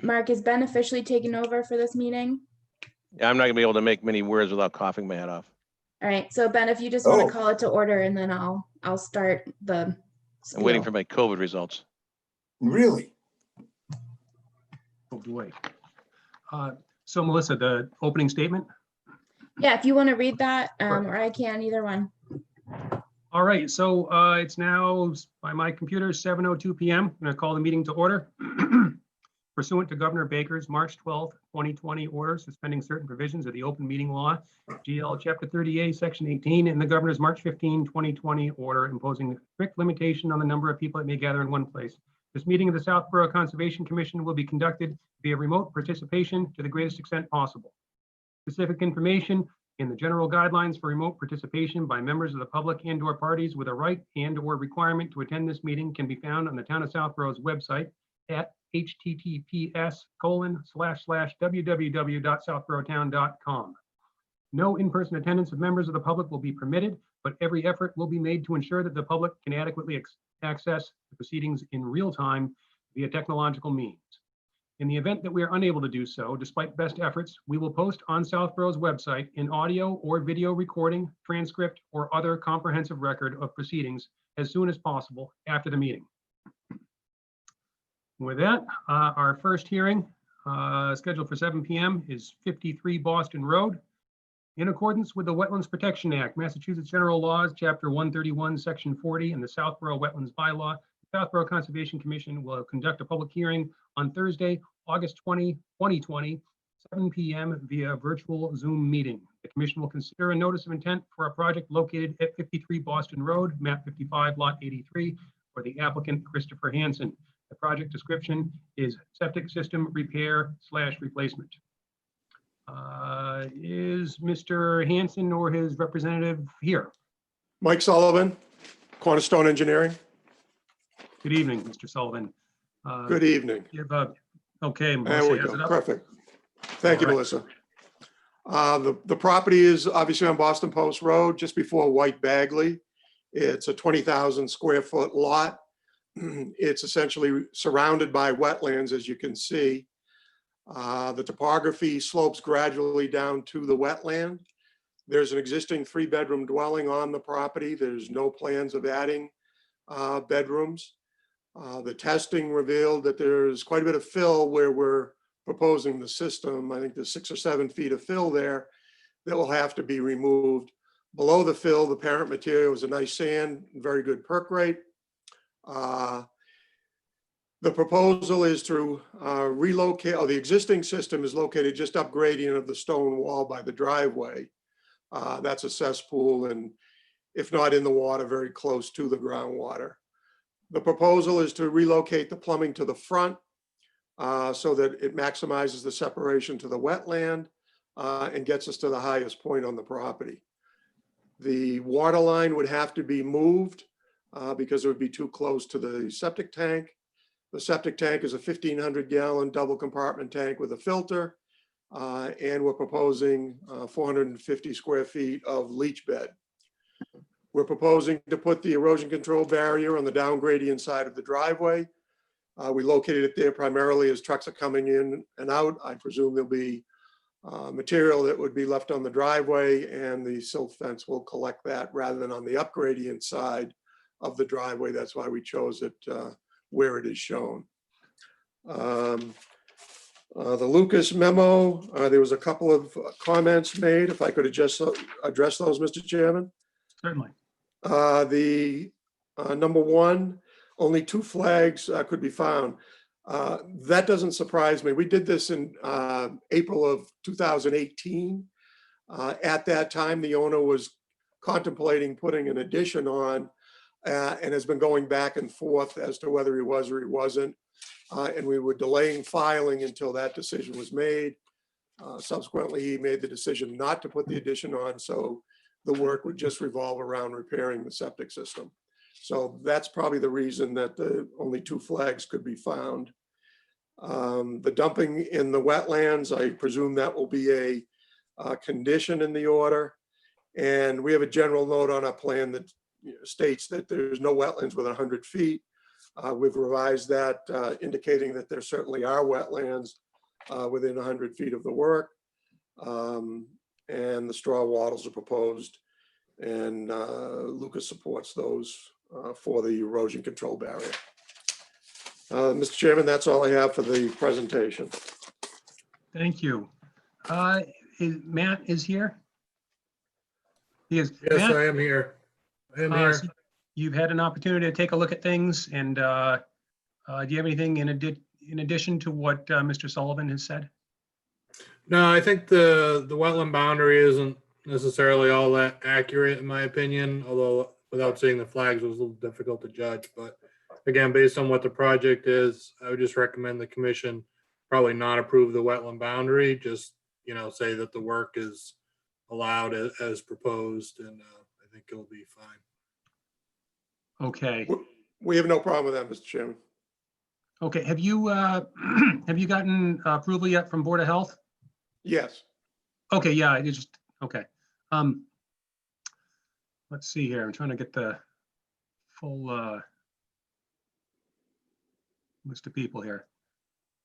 Mark, is Ben officially taking over for this meeting? Yeah, I'm not gonna be able to make many words without coughing my head off. All right, so Ben, if you just want Oh. to call it to order, and then I'll start the I'm waiting for spiel. my COVID results. Really? Oh, boy. So Melissa, the opening statement? Yeah, if you want to read that, Sure. or I can, either one. All right, so it's now by my computer, 7:02 p.m. I'm going to call the meeting to order. Pursuant to Governor Baker's March 12th, 2020 order suspending certain provisions of the open meeting law, GL Chapter 38, Section 18, and the Governor's March 15, 2020 order imposing strict limitation on the number of people that may gather in one place. This meeting of the Southborough Conservation Commission will be conducted via remote participation to the greatest extent possible. Specific information in the general guidelines for remote participation by members of the public and/or parties with a right and/or requirement to attend this meeting can be found on the Town of Southborough's website at https://www.southboroughtown.com. No in-person attendance of members of the public will be permitted, but every effort will be made to ensure that the public can adequately access the proceedings in real time via technological means. In the event that we are unable to do so, despite best efforts, we will post on Southborough's website an audio or video recording, transcript, or other comprehensive record of proceedings as soon as possible after the meeting. With that, our first hearing scheduled for 7 p.m. is 53 Boston Road. In accordance with the Wetlands Protection Act, Massachusetts General Laws, Chapter 131, Section 40, and the Southborough Wetlands Bylaw, the Southborough Conservation Commission will conduct a public hearing on Thursday, August 20, 2020, 7 p.m. via virtual Zoom meeting. The commission will consider a notice of intent for a project located at 53 Boston Road, map 55, lot 83, for the applicant Christopher Hansen. The project description is septic system repair/replacement. Is Mr. Hansen or his representative here? Mike Sullivan, Cornerstone Engineering. Good evening, Mr. Sullivan. Good evening. Okay, There Melissa we has go. it up. Perfect. Thank you, All right. Melissa. The property is obviously on Boston Post Road, just before White Bagley. It's a 20,000 square foot lot. It's essentially surrounded by wetlands, as you can see. The topography slopes gradually down to the wetland. There's an existing 3-bedroom dwelling on the property. There's no plans of adding bedrooms. The testing revealed that there's quite a bit of fill where we're proposing the system. I think there's 6 or 7 feet of fill there that will have to be removed. Below the fill, the parent material is a nice sand, very good perk rate. The proposal is to relocate, or the existing system is located just up gradient of the stone wall by the driveway. That's a cesspool, and if not in the water, very close to the groundwater. The proposal is to relocate the plumbing to the front so that it maximizes the separation to the wetland and gets us to the highest point on the property. The water line would have to be moved because it would be too close to the septic tank. The septic tank is a 1,500 gallon double compartment tank with a filter. And we're proposing 450 square feet of leach bed. We're proposing to put the erosion control barrier on the down gradient side of the driveway. We located it there primarily as trucks are coming in and out. I presume there'll be material that would be left on the driveway, and the silt fence will collect that rather than on the up gradient side of the driveway. That's why we chose it where it is shown. The Lucas memo, there was a couple of comments made. If I could just address those, Mr. Chairman. Certainly. Number one, only 2 flags could be found. That doesn't surprise me. We did this in April of 2018. At that time, the owner was contemplating putting an addition on and has been going back and forth as to whether he was or he wasn't. And we were delaying filing until that decision was made. Subsequently, he made the decision not to put the addition on, so the work would just revolve around repairing the septic system. So that's probably the reason that only 2 flags could be found. The dumping in the wetlands, I presume that will be a condition in the order. And we have a general note on our plan that states that there's no wetlands within 100 feet. We've revised that, indicating that there certainly are wetlands within 100 feet of the work. And the straw wattles are proposed, and Lucas supports those for the erosion control barrier. Mr. Chairman, that's all I have for the presentation. Thank you. Matt is here? He is. Yes, Matt, I am here. I am so here. you've had an opportunity to take a look at things, and do you have anything in addition to what Mr. Sullivan has said? No, I think the wetland boundary isn't necessarily all that accurate in my opinion, although without seeing the flags it was a little difficult to judge. But again, based on what the project is, I would just recommend the commission probably not approve the wetland boundary, just, say that the work is allowed as proposed, and I think it'll be fine. Okay. We have no problem with that, Mr. Chairman. Okay. Have you have you gotten approval yet from Board of Health? Yes. Okay. Yeah. It just okay. Let's see here. I'm trying to get the full list of people here.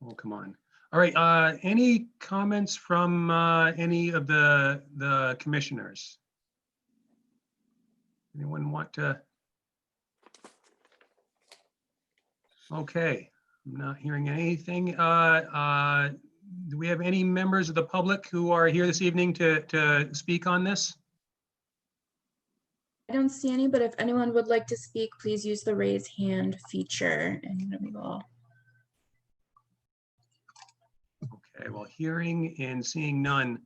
Oh, come on. All right. Any comments from any of the commissioners? Anyone want to? Okay, I'm not hearing anything. Do we have any members of the public who are here this evening to speak on this? I don't see any, but if anyone would like to speak, please use the raise hand feature and we will. Okay, well, hearing and seeing none,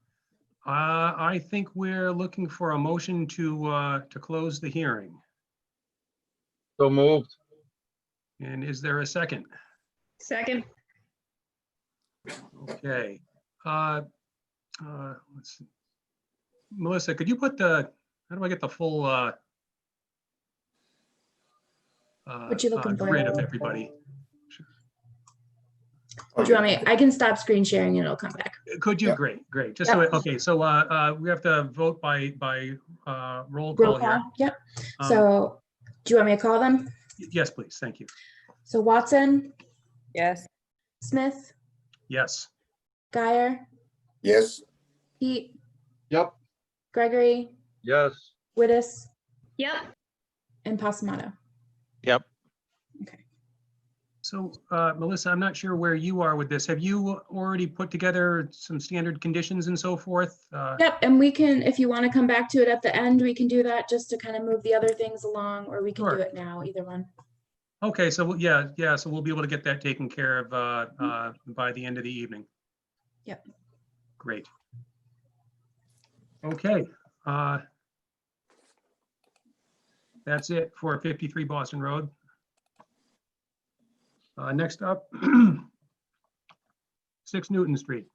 I think we're looking for a motion to close the hearing. So moved. And is there a second? Second. Okay. Let's see. Melissa, could you put how do I get the full What you looking for? grid of everybody? Do you want me? I can stop screen sharing and it'll come back. Could you? Yeah. Great. Just so, okay, so we have to vote by roll call Roll here. call. Yep. Um, So do you want me to call them? Yes, please. Thank you. So Watson, Yes. Smith, Yes. Guyer, Yes. Pete, Yep. Gregory, Yes. Wittes, Yep. and Pasamato. Yep. Okay. So Melissa, I'm not sure where you are with this. Have you already put together some standard conditions and so forth? Yep, and we can, if you want to come back to it at the end, we can do that just to kind of move the other things along, or we can Sure. do it now, either one. Okay, so yeah, so we'll be able to get that taken care of by the end of the evening. Yep. Great. Okay. That's it for 53 Boston Road. Next up, 6 Newton Street.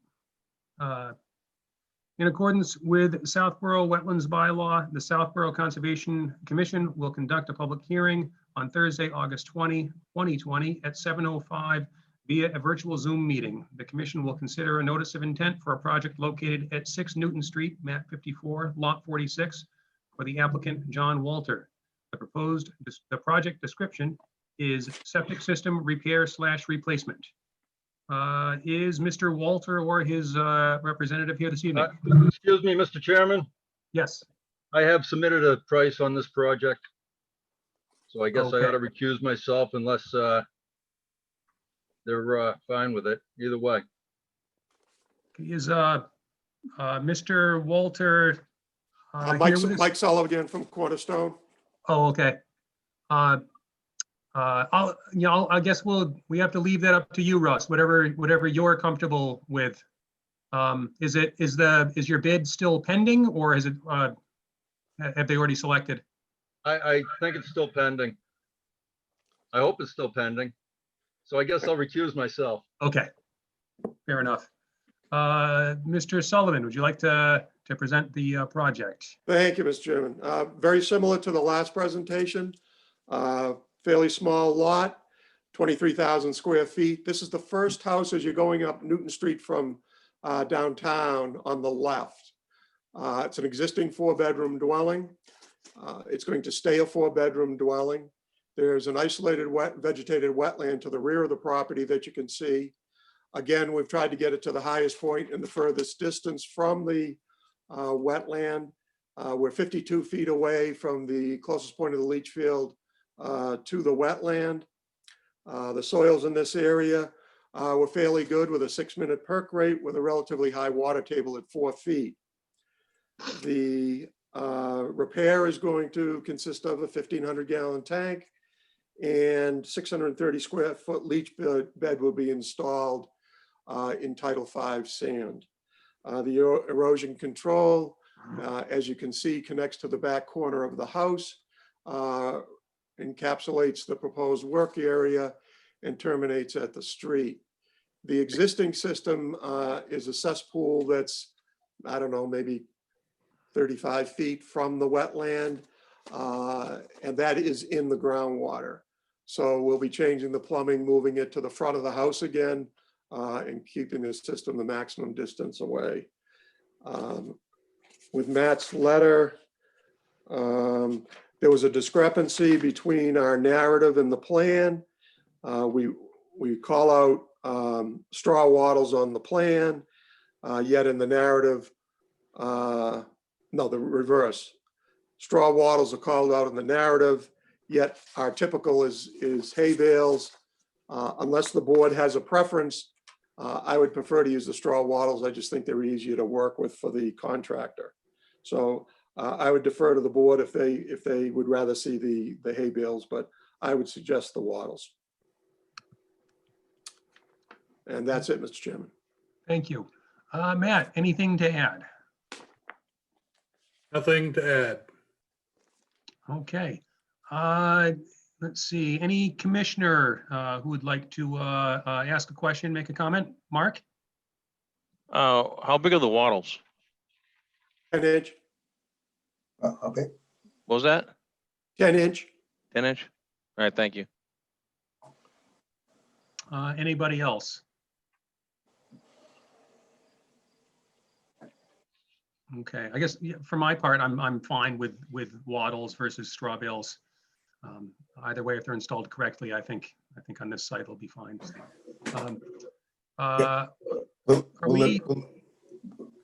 In accordance with Southborough Wetlands Bylaw, the Southborough Conservation Commission will conduct a public hearing on Thursday, August 20, 2020 at 7:05 via a virtual Zoom meeting. The commission will consider a notice of intent for a project located at 6 Newton Street, map 54, lot 46, for the applicant John Walter. The project description is septic system repair / replacement. Is Mr. Walter or his representative here this evening? Excuse me, Mr. Chairman. Yes. I have submitted a price on this project. So I guess I Okay. ought to recuse myself unless they're fine with it. Either way. Is Mr. Walter here Mike with us? Mike Sullivan from Cornerstone. Oh, okay. I guess we have to leave that up to you, Russ, whatever you're comfortable with. Is your bid still pending, or is it, have they already selected? I think it's still pending. I hope it's still pending. So I guess I'll recuse myself. Okay, fair enough. Mr. Sullivan, would you like to present the project? Thank you, Mr. Chairman. Very similar to the last presentation. Fairly small lot, 23,000 square feet. This is the first house as you're going up Newton Street from downtown on the left. It's an existing 4-bedroom dwelling. It's going to stay a 4-bedroom dwelling. There's an isolated vegetated wetland to the rear of the property that you can see. Again, we've tried to get it to the highest point and the furthest distance from the wetland. We're 52 feet away from the closest point of the leach field to the wetland. The soils in this area were fairly good with a 6-minute perk rate with a relatively high water table at 4 feet. The repair is going to consist of a 1,500-gallon tank, and 630 square foot leach bed will be installed in Title V sand. The erosion control, as you can see, connects to the back corner of the house, encapsulates the proposed work area, and terminates at the street. The existing system is a cesspool that's, I don't know, maybe 35 feet from the wetland, and that is in the groundwater. So we'll be changing the plumbing, moving it to the front of the house again, and keeping the system the maximum distance away. With Matt's letter, there was a discrepancy between our narrative and the plan. We call out straw wattles on the plan, yet in the narrative, no, the reverse. Straw wattles are called out in the narrative, yet our typical is hay bales. Unless the board has a preference, I would prefer to use the straw wattles. I just think they're easier to work with for the contractor. So I would defer to the board if they would rather see the hay bales, but I would suggest the wattles. And that's it, Mr. Chairman. Thank you. Matt, anything to add? Nothing to add. Okay. Let's see, any commissioner who would like to ask a question, make a comment? Mark? How big are the wattles? 10 inch, Okay, What was that? 10 inch. 10 inch? All right, thank you. Anybody else? Okay, I guess yeah, for my part, I'm fine with wattles versus straw bales. Either way, if they're installed correctly, I think on this site it'll be fine. will, Are will, we- it- will,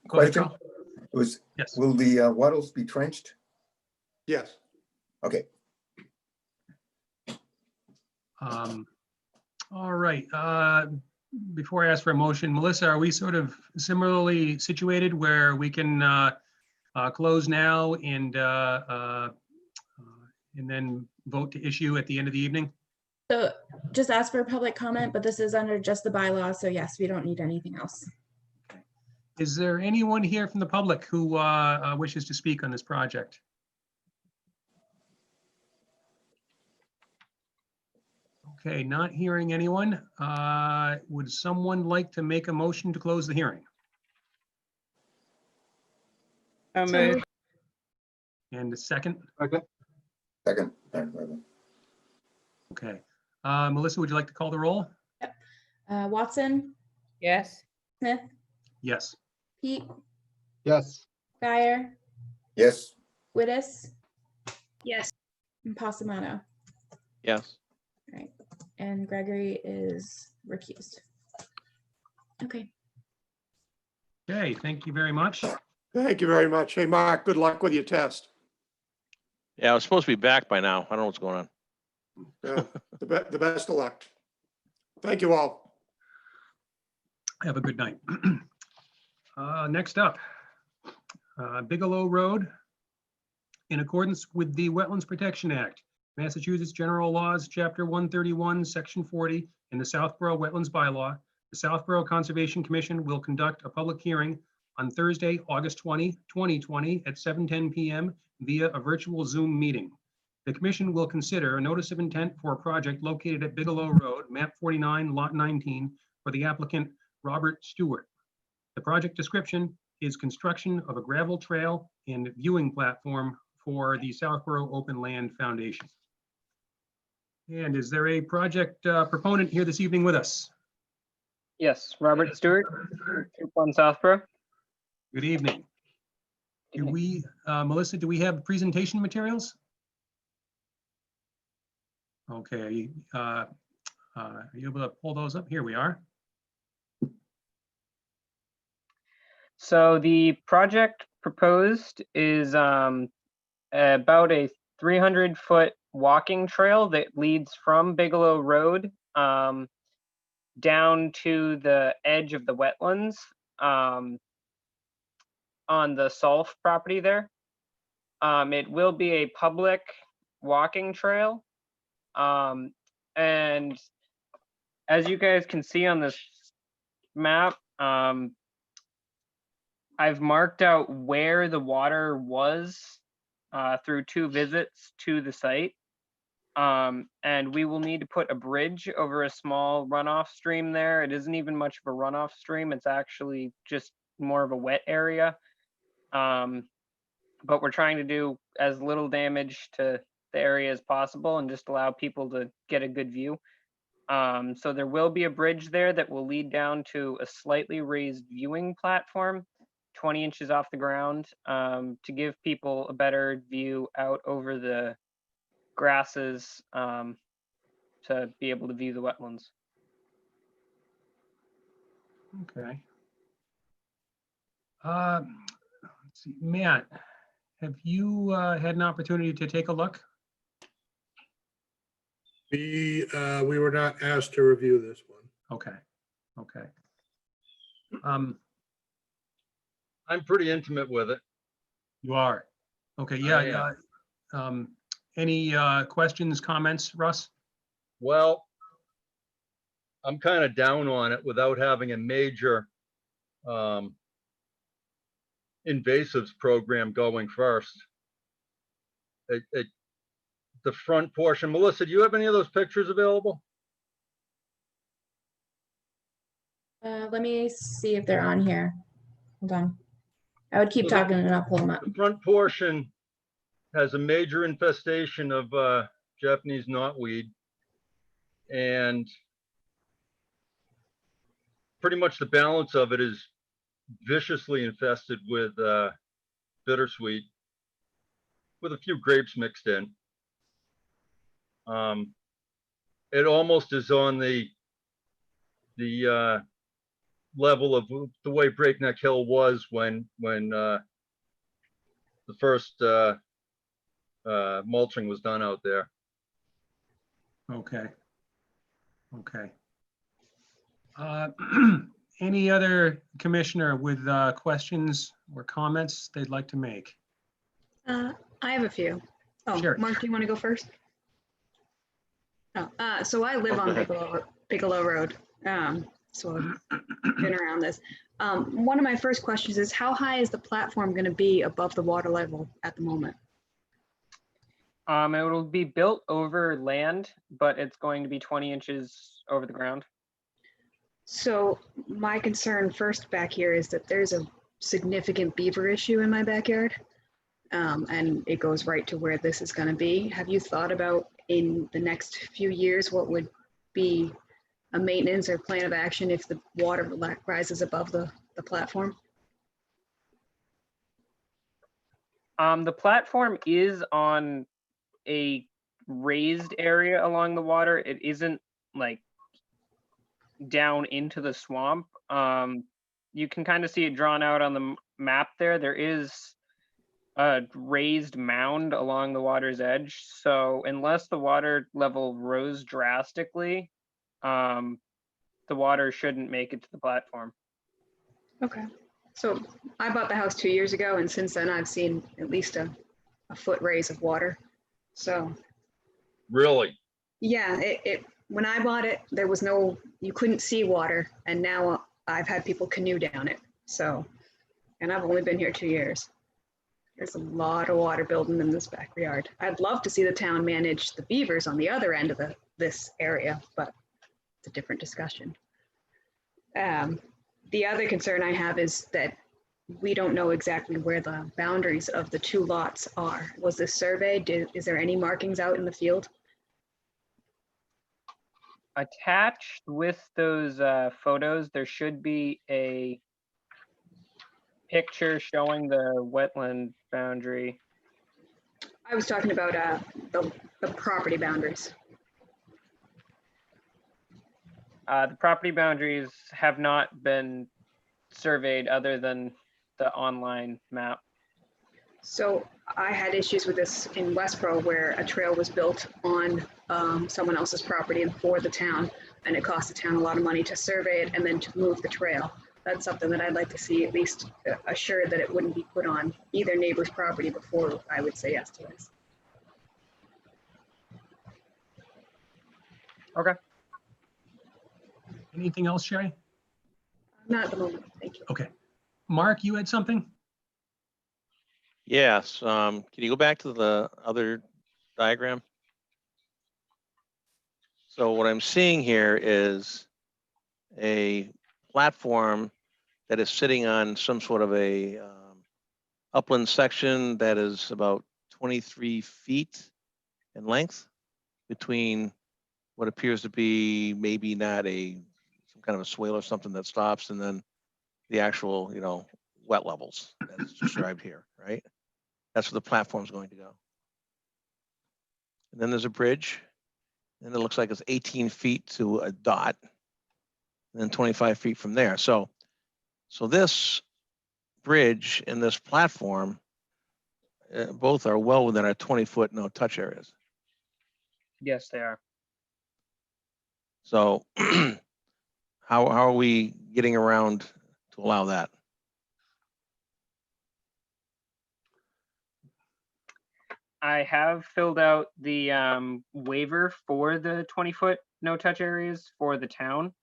Go ahead, question, Charles. it was, Yes. will the wattles be trenched? Yes. Okay, All right. Before I ask for a motion, Melissa, are we sort of similarly situated where we can close now and then vote to issue at the end of the evening? So just ask for public comment, but this is under just the bylaws. So yes, we don't need anything else. Is there anyone here from the public who wishes to speak on this project? Okay, not hearing anyone. Would someone like to make a motion to close the hearing? So So moved. moved. And a second? second. Okay. Melissa, would you like to call the roll? Watson, Yes. Smith, Yes. Pete, Yes. Guyer, Yes, Wittes, Yes. and Passamano. Yes. Right. And Gregory is recused. Okay. Okay, thank you very much. Thank you very much. Hey, Mark, good luck with your test. Yeah, I was supposed to be back by now. I don't know what's going on. Yeah, the best of luck. Thank you all. Have a good night. Next up, Bigelow Road. In accordance with the Wetlands Protection Act, Massachusetts General Laws, Chapter 131, Section 40, and the Southborough Wetlands Bylaw, the Southborough Conservation Commission will conduct a public hearing on Thursday, August 20, 2020 at 7:10 p.m. via a virtual Zoom meeting. The commission will consider a notice of intent for a project located at Bigelow Road, map 49, lot 19, for the applicant Robert Stewart. The project description is construction of a gravel trail and viewing platform for the Southborough Open Land Foundation. And is there a project proponent here this evening with us? Yes, Robert Stewart, 2 Southborough. Good evening. Do we, Melissa, do we have presentation materials? Okay, are you able to pull those up? Here we are. So the project proposed is about a 300-foot walking trail that leads from Bigelow Road down to the edge of the wetlands on the Solf property there. It will be a public walking trail. And as you guys can see on this map, I've marked out where the water was through 2 visits to the site. And we will need to put a bridge over a small runoff stream there. It isn't even much of a runoff stream. It's actually just more of a wet area. But we're trying to do as little damage to the area as possible and just allow people to get a good view. So there will be a bridge there that will lead down to a slightly raised viewing platform, 20 inches off the ground, to give people a better view out over the grasses to be able to view the wetlands. Okay. Let's see, Matt, have you had an opportunity to take a look? We were not asked to review this one. Okay, okay. I'm pretty intimate with it. You are? Okay, yeah, yeah. Any questions, comments, Russ? Well, I'm kind of down on it without having a major invasives program going first. The front portion, Melissa, do you have any of those pictures available? Let me see if they're on here. Hold on. I would keep So the- talking and I'll pull them up. The front portion has a major infestation of Japanese knotweed, and pretty much the balance of it is viciously infested with bittersweet, with a few grapes mixed in. It almost is on the level of the way Breakneck Hill was when the first mulching was done out there. Okay. Okay. Any other commissioner with questions or comments they'd like to make? I have a few. Oh, Sure. Mark, do you want to go first? Oh, so I live on Bigelow Road. So I've been around this. One of my first questions is how high is the platform going to be above the water level at the moment? It will be built over land, but it's going to be 20 inches over the ground. So my concern first back here is that there's a significant beaver issue in my backyard. And it goes right to where this is going to be. Have you thought about in the next few years what would be a maintenance or plan of action if the water rises above the platform? The platform is on a raised area along the water. It isn't like down into the swamp. You can kind of see it drawn out on the map there. There is a raised mound along the water's edge. So unless the water level rose drastically, the water shouldn't make it to the platform. Okay. So I bought the house 2 years ago, and since then I've seen at least a foot raise of water. So Really? yeah, when I bought it, there was no, you couldn't see water, and now I've had people canoe down it. So, and I've only been here 2 years. There's a lot of water building in this backyard. I'd love to see the town manage the beavers on the other end of this area, but it's a different discussion. The other concern I have is that we don't know exactly where the boundaries of the 2 lots are. Was this surveyed? Is there any markings out in the field? Attached with those photos, there should be a picture showing the wetland boundary. I was talking about the property boundaries. The property boundaries have not been surveyed other than the online map. So I had issues with this in Westboro where a trail was built on someone else's property and for the town, and it cost the town a lot of money to survey it and then to move the trail. That's something that I'd like to see at least assured that it wouldn't be put on either neighbor's property before I would say yes to this. Okay. Anything else, Sherry? Not at the moment, thank you. Okay. Mark, you had something? Yes, can you go back to the other diagram? So what I'm seeing here is a platform that is sitting on some sort of a upland section that is about 23 feet in length between what appears to be maybe not some kind of a swale or something that stops, and then the actual, wet levels as described here, right? That's where the platform's going to go. And then there's a bridge, and it looks like it's 18 feet to a dot, and then 25 feet from there. So this bridge and this platform, both are well within our 20-foot no-touch areas. Yes, they are. So how are we getting around to allow that? I have filled out the waiver for the 20-foot no-touch areas for the town,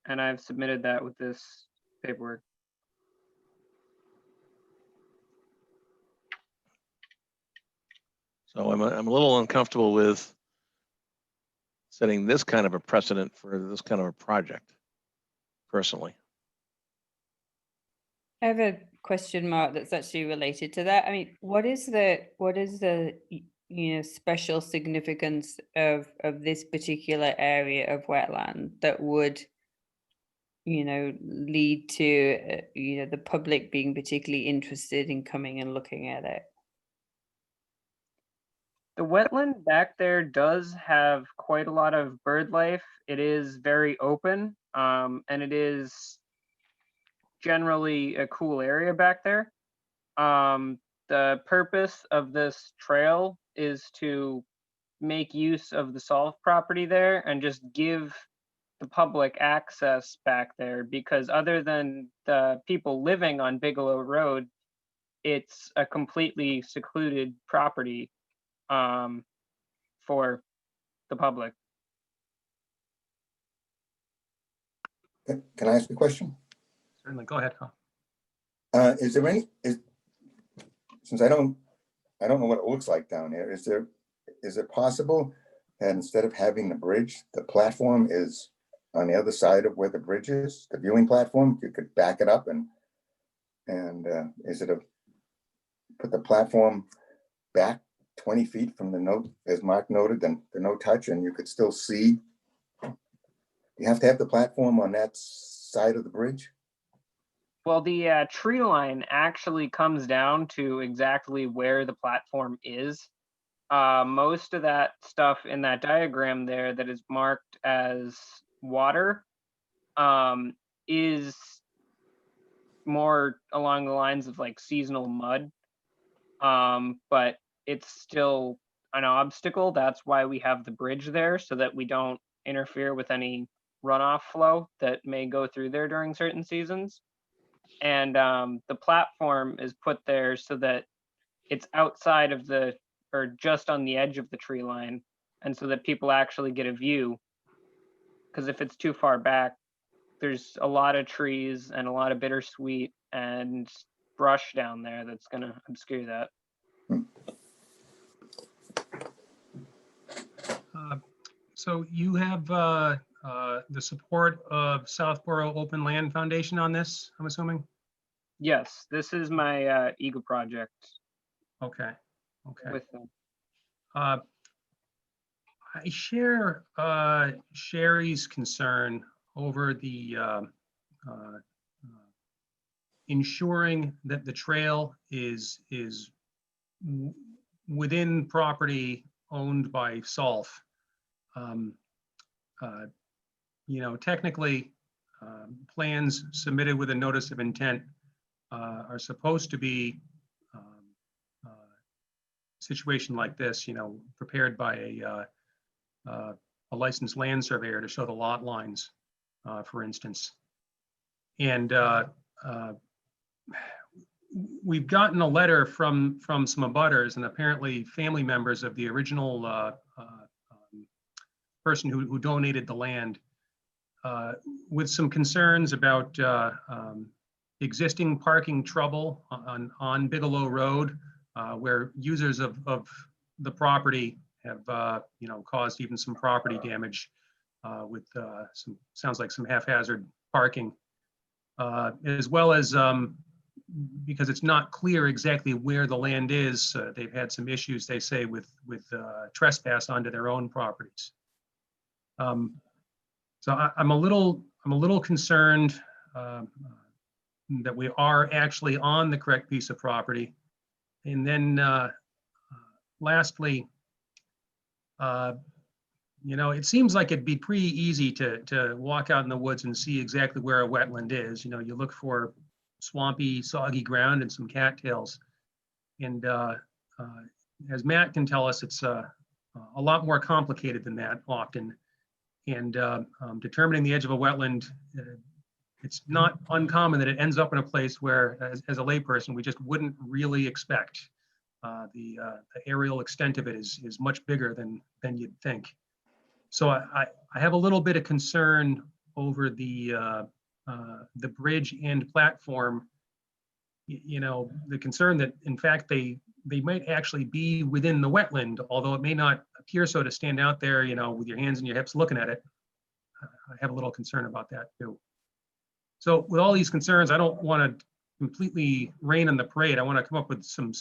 and I've submitted that with this paperwork. So I'm a little uncomfortable with setting this kind of a precedent for this kind of a project, personally. I have a question mark that's actually related to that. I mean, what is the special significance of this particular area of wetland that would lead to the public being particularly interested in coming and looking at it? The wetland back there does have quite a lot of bird life. It is very open, and it is generally a cool area back there. The purpose of this trail is to make use of the Solve property there and just give the public access back there, because other than the people living on Bigelow Road, it's a completely secluded property for the public. Can I ask a question? Certainly, go ahead, Carl. Is there since I don't know what it looks like down here, is it possible that instead of having the bridge, the platform is on the other side of where the bridge is, the viewing platform? You could back it up and put the platform back 20 feet from the note, as Mark noted, then the no touch, and you could still see. You have to have the platform on that side of the bridge? Well, the tree line actually comes down to exactly where the platform is. Most of that stuff in that diagram there that is marked as water is more along the lines of like seasonal mud, but it's still an obstacle. That's why we have the bridge there, so that we don't interfere with any runoff flow that may go through there during certain seasons. And the platform is put there so that it's outside of or just on the edge of the tree line, and so that people actually get a view. Because if it's too far back, there's a lot of trees and a lot of bittersweet and brush down there that's going to obscure that. So you have the support of Southborough Open Land Foundation on this, I'm assuming? Yes, this is my Eagle project Okay, okay. with them. I share Sherry's concern over the ensuring that the trail is within property owned by Solf. technically, plans submitted with a notice of intent are supposed to be situation like this, prepared by a licensed land surveyor to show the lot lines, for instance. And we've gotten a letter from some abutters and apparently family members of the original person who donated the land, with some concerns about existing parking trouble on Bigelow Road, where users of the property have caused even some property damage with sounds like some haphazard parking, as well as because it's not clear exactly where the land is. They've had some issues, they say, with trespass onto their own properties. So I'm a little concerned that we are actually on the correct piece of property. And then lastly, it seems like it'd be pretty easy to walk out in the woods and see exactly where a wetland is. You look for swampy, soggy ground and some cattails. And as Matt can tell us, it's a lot more complicated than that often. And determining the edge of a wetland, it's not uncommon that it ends up in a place where, as a layperson, we just wouldn't really expect. The aerial extent of it is much bigger than you'd think. So I have a little bit of concern over the bridge and platform. The concern that in fact they might actually be within the wetland, although it may not appear so to stand out there, with your hands in your hips looking at it. I have a little concern about that too. So with all these concerns, I don't want to completely rain on the parade. I want to come up with some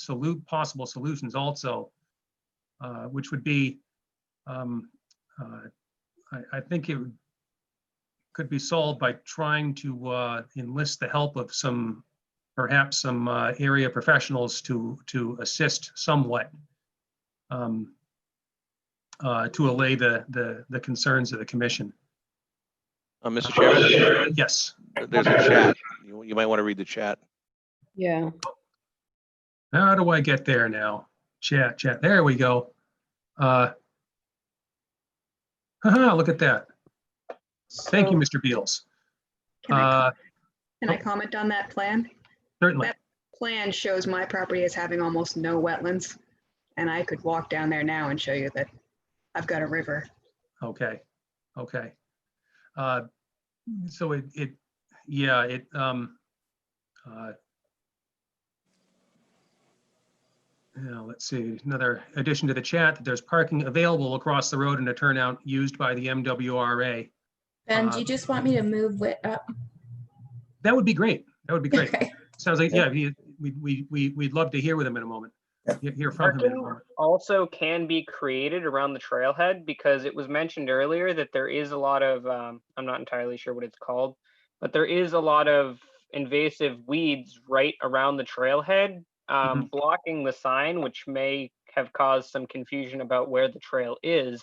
possible solutions also, which would be, I think it could be solved by trying to enlist the help of perhaps some area professionals to assist somewhat, to allay the concerns of the commission. Mr. Chairman, Yes. there's a chat. You might want to read the chat. Yeah. How do I get there now? Chat. There we go. Look at that. Thank you, Mr. Beals. Can I comment on that plan? Certainly. That plan shows my property as having almost no wetlands, and I could walk down there now and show you that I've got a river. Okay. So let's see, another addition to the chat, that there's parking available across the road in a turnout used by the MWRA. Ben, do you just want me to move it up? That would be great. Okay. Sounds like, yeah, we'd love to hear with him in a moment. Hear from him in a Parking moment. also can be created around the trailhead, because it was mentioned earlier that there is a lot of, I'm not entirely sure what it's called, but there is a lot of invasive weeds right around the trailhead, blocking the sign, which may have caused some confusion about where the trail is.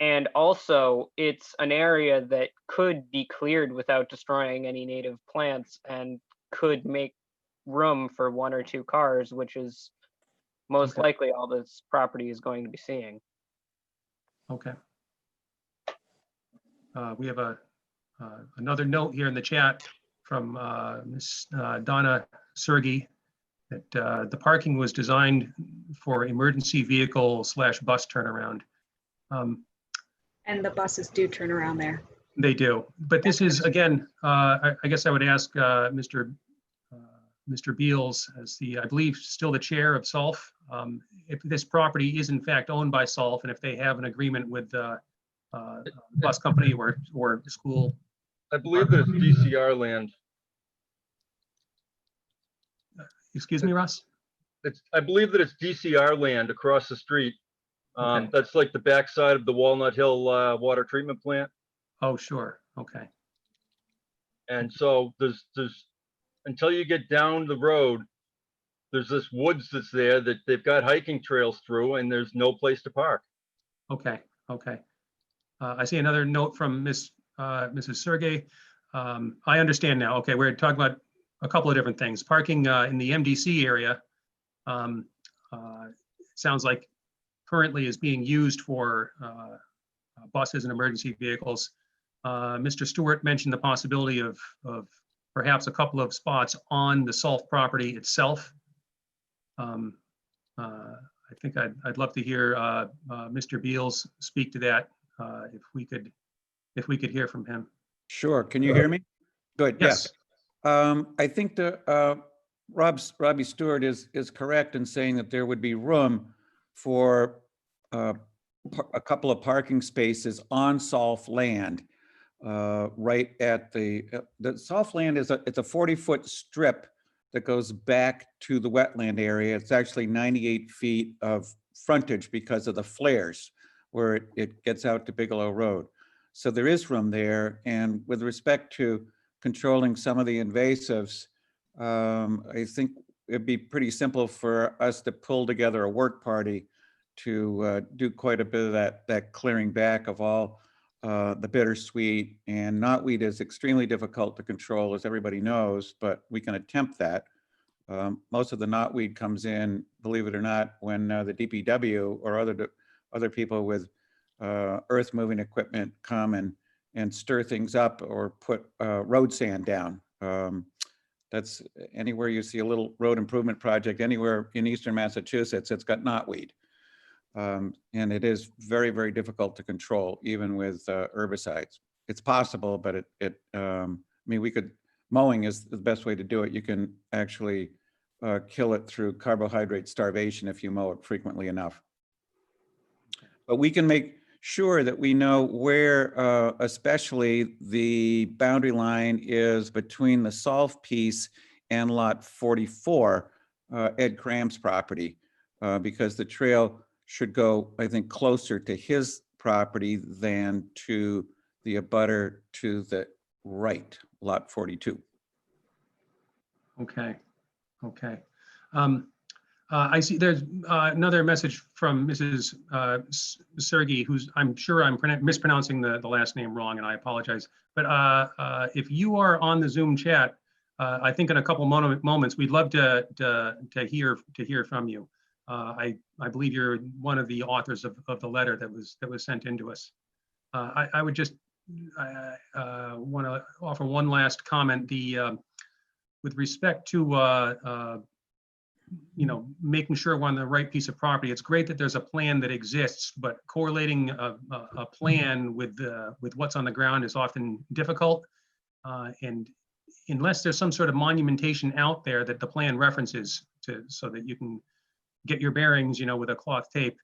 And also, it's an area that could be cleared without destroying any native plants and could make room for 1 or 2 cars, which is most likely all this property is going to be seeing. Okay. We have another note here in the chat from Ms. Donna Sergi that the parking was designed for emergency vehicle / bus turnaround. And the buses do turn around there. They do, but this is, again, I guess I would ask Mr. Beals, as I believe, still the chair of SOLF, if this property is in fact owned by SOLF, and if they have an agreement with the bus company or school. I believe that it's DCR land. Excuse me, Russ? I believe that it's DCR land across the street. Okay. That's like the backside of the Walnut Hill water treatment plant. Oh, sure. Okay. And so there's until you get down the road, there's this woods that's there that they've got hiking trails through, and there's no place to park. Okay. I see another note from Miss Mrs. Sergey. I understand now. Okay, we're talking about a couple of different things. Parking in the MDC area sounds like currently is being used for buses and emergency vehicles. Mr. Stewart mentioned the possibility of perhaps a couple of spots on the Solf property itself. I think I'd love to hear Mr. Beals speak to that if we could hear from him. Sure. Can you hear me? Good. Yes. I think the Robbie Stewart is correct in saying that there would be room for a couple of parking spaces on Solf land, right at the Solf land it's a 40-foot strip that goes back to the wetland area. It's actually 98 feet of frontage because of the flares where it gets out to Bigelow Road. So there is room there. And with respect to controlling some of the invasives, I think it'd be pretty simple for us to pull together a work party to do quite a bit of that clearing back of all the bittersweet. And knotweed is extremely difficult to control, as everybody knows, but we can attempt that. Most of the knotweed comes in, believe it or not, when the DPW or other people with earth moving equipment come and stir things up or put road sand down. That's anywhere you see a little road improvement project, anywhere in Eastern Massachusetts, it's got knotweed. And it is very, very difficult to control, even with herbicides. It's possible, but I mean, mowing is the best way to do it. You can actually kill it through carbohydrate starvation if you mow it frequently enough. But we can make sure that we know where, especially the boundary line is between the Solf piece and lot 44, Ed Cram's property, because the trail should go, I think, closer to his property than to the abutter to the right, lot 42. Okay. I see there's another message from Mrs. Sergey, who's, I'm sure I'm mispronouncing the last name wrong, and I apologize. But if you are on the Zoom chat, I think in a couple moments, we'd love to hear from you. I believe you're one of the authors of the letter that was sent in to us. I would just want to offer one last comment. With respect to making sure we're on the right piece of property, it's great that there's a plan that exists, but correlating a plan with what's on the ground is often difficult. And unless there's some sort of monumentation out there that the plan references so that you can get your bearings, with a cloth tape,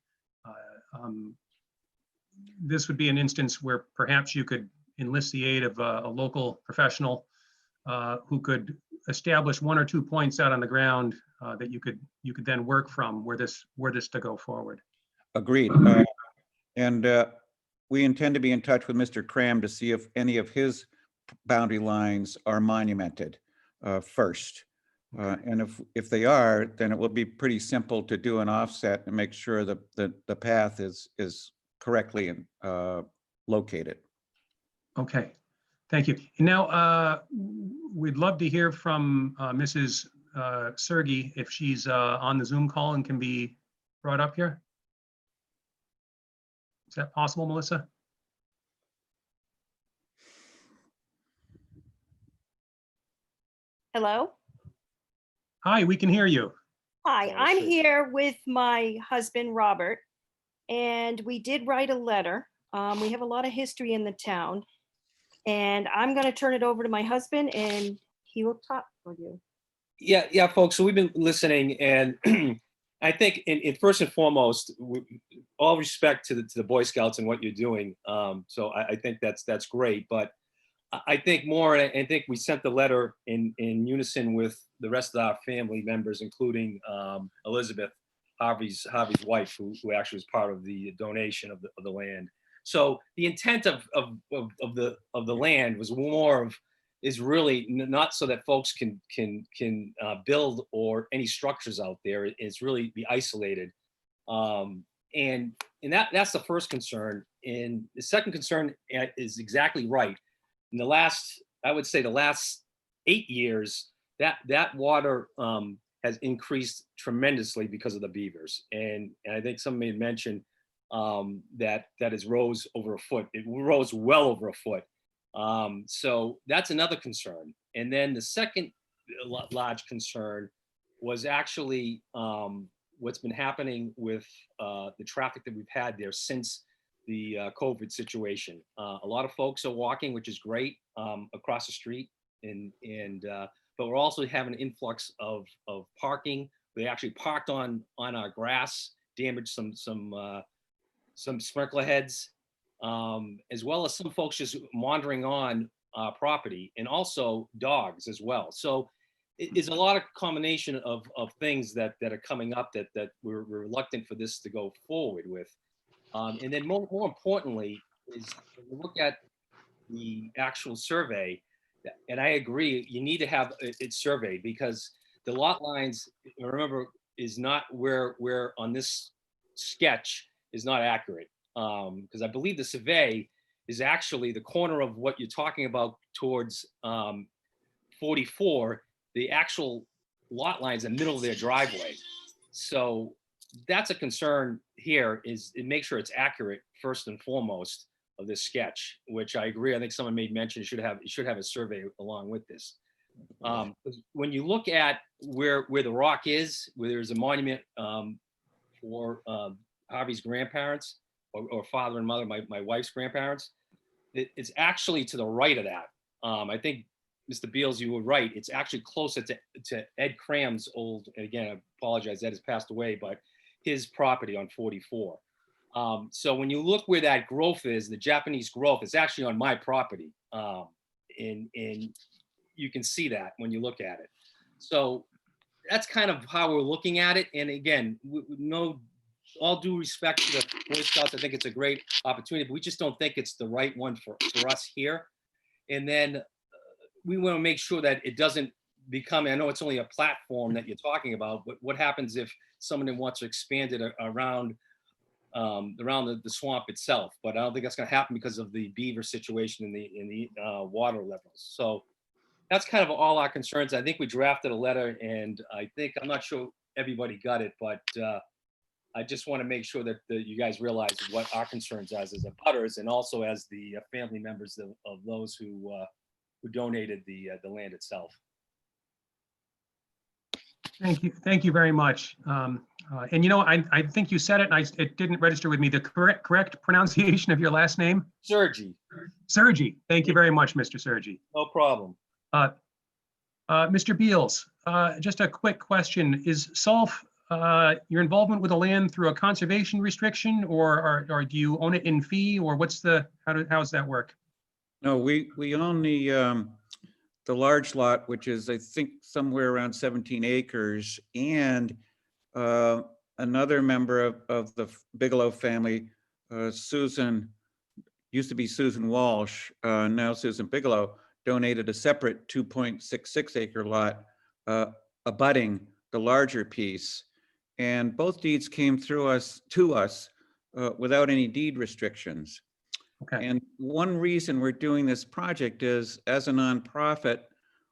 this would be an instance where perhaps you could enlist the aid of a local professional who could establish 1 or 2 points out on the ground that you could then work from where this to go forward. Agreed. And we intend to be in touch with Mr. Cram to see if any of his boundary lines are monumented first. And if they are, then it will be pretty simple to do an offset and make sure that the path is correctly located. Okay, thank you. And now we'd love to hear from Mrs. Sergey if she's on the Zoom call and can be brought up here. Is that possible, Melissa? Hello? Hi, we can hear you. Hi, I'm here with my husband, Robert, and we did write a letter. We have a lot of history in the town, and I'm going to turn it over to my husband, and he will talk for you. Yeah, folks. So we've been listening, and I think, in first and foremost, all respect to the Boy Scouts and what you're doing. So I think that's great. But I think more, and I think we sent the letter in unison with the rest of our family members, including Elizabeth, Harvey's wife, who actually was part of the donation of the land. So the intent of the land was is really not so that folks can build or any structures out there. It's really be isolated, and that's the first concern. And the second concern is exactly right. In the last, I would say the last 8 years, that water has increased tremendously because of the beavers. And I think somebody had mentioned that has rose over a foot. It rose well over a foot. So that's another concern. And then the second large concern was actually what's been happening with the traffic that we've had there since the COVID situation. A lot of folks are walking, which is great, across the street, but we're also having an influx of parking. They actually parked on our grass, damaged some sprinkler heads, as well as some folks just wandering on property, and also dogs as well. So it's a lot of combination of things that are coming up that we're reluctant for this to go forward with. And then more importantly is when you look at the actual survey, and I agree, you need to have it surveyed, because the lot lines, remember, is not where on this sketch is not accurate. Because I believe the survey is actually the corner of what you're talking about towards 44, the actual lot lines in the middle of their driveway. So that's a concern here, is it make sure it's accurate first and foremost of this sketch, which I agree. I think someone made mention it should have a survey along with this. When you look at where the rock is, where there's a monument for Harvey's grandparents, or father and mother, my wife's grandparents, it's actually to the right of that. I think, Mr. Beals, you were right. It's actually closer to Ed Cram's old, and again, I apologize, Ed has passed away, but his property on 44. So when you look where that growth is, the Japanese growth, it's actually on my property. And you can see that when you look at it. So that's kind of how we're looking at it. And again, all due respect to the Boy Scouts, I think it's a great opportunity, but we just don't think it's the right one for us here. And then we want to make sure that it doesn't become, I know it's only a platform that you're talking about, but what happens if someone wants to expand it around the swamp itself? But I don't think that's going to happen because of the beaver situation in the water levels. So that's kind of all our concerns. I think we drafted a letter, and I'm not sure everybody got it, but I just want to make sure that you guys realize what our concerns as a butters, and also as the family members of those who donated the land itself. Thank you very much. And I think you said it, and it didn't register with me, the correct pronunciation of your last name? Sergi. Sergi. Thank you very much, Mr. Sergi. No problem. Mr. Beals, just a quick question. Is SOLF your involvement with the land through a conservation restriction, or do you own it in fee, or how does that work? No, we own the large lot, which is, I think, somewhere around 17 acres, and another member of the Bigelow family, Susan, used to be Susan Walsh, now Susan Bigelow, donated a separate 2.66 acre lot abutting the larger piece. And both deeds came to us without any deed restrictions. Okay. And one reason we're doing this project is, as a nonprofit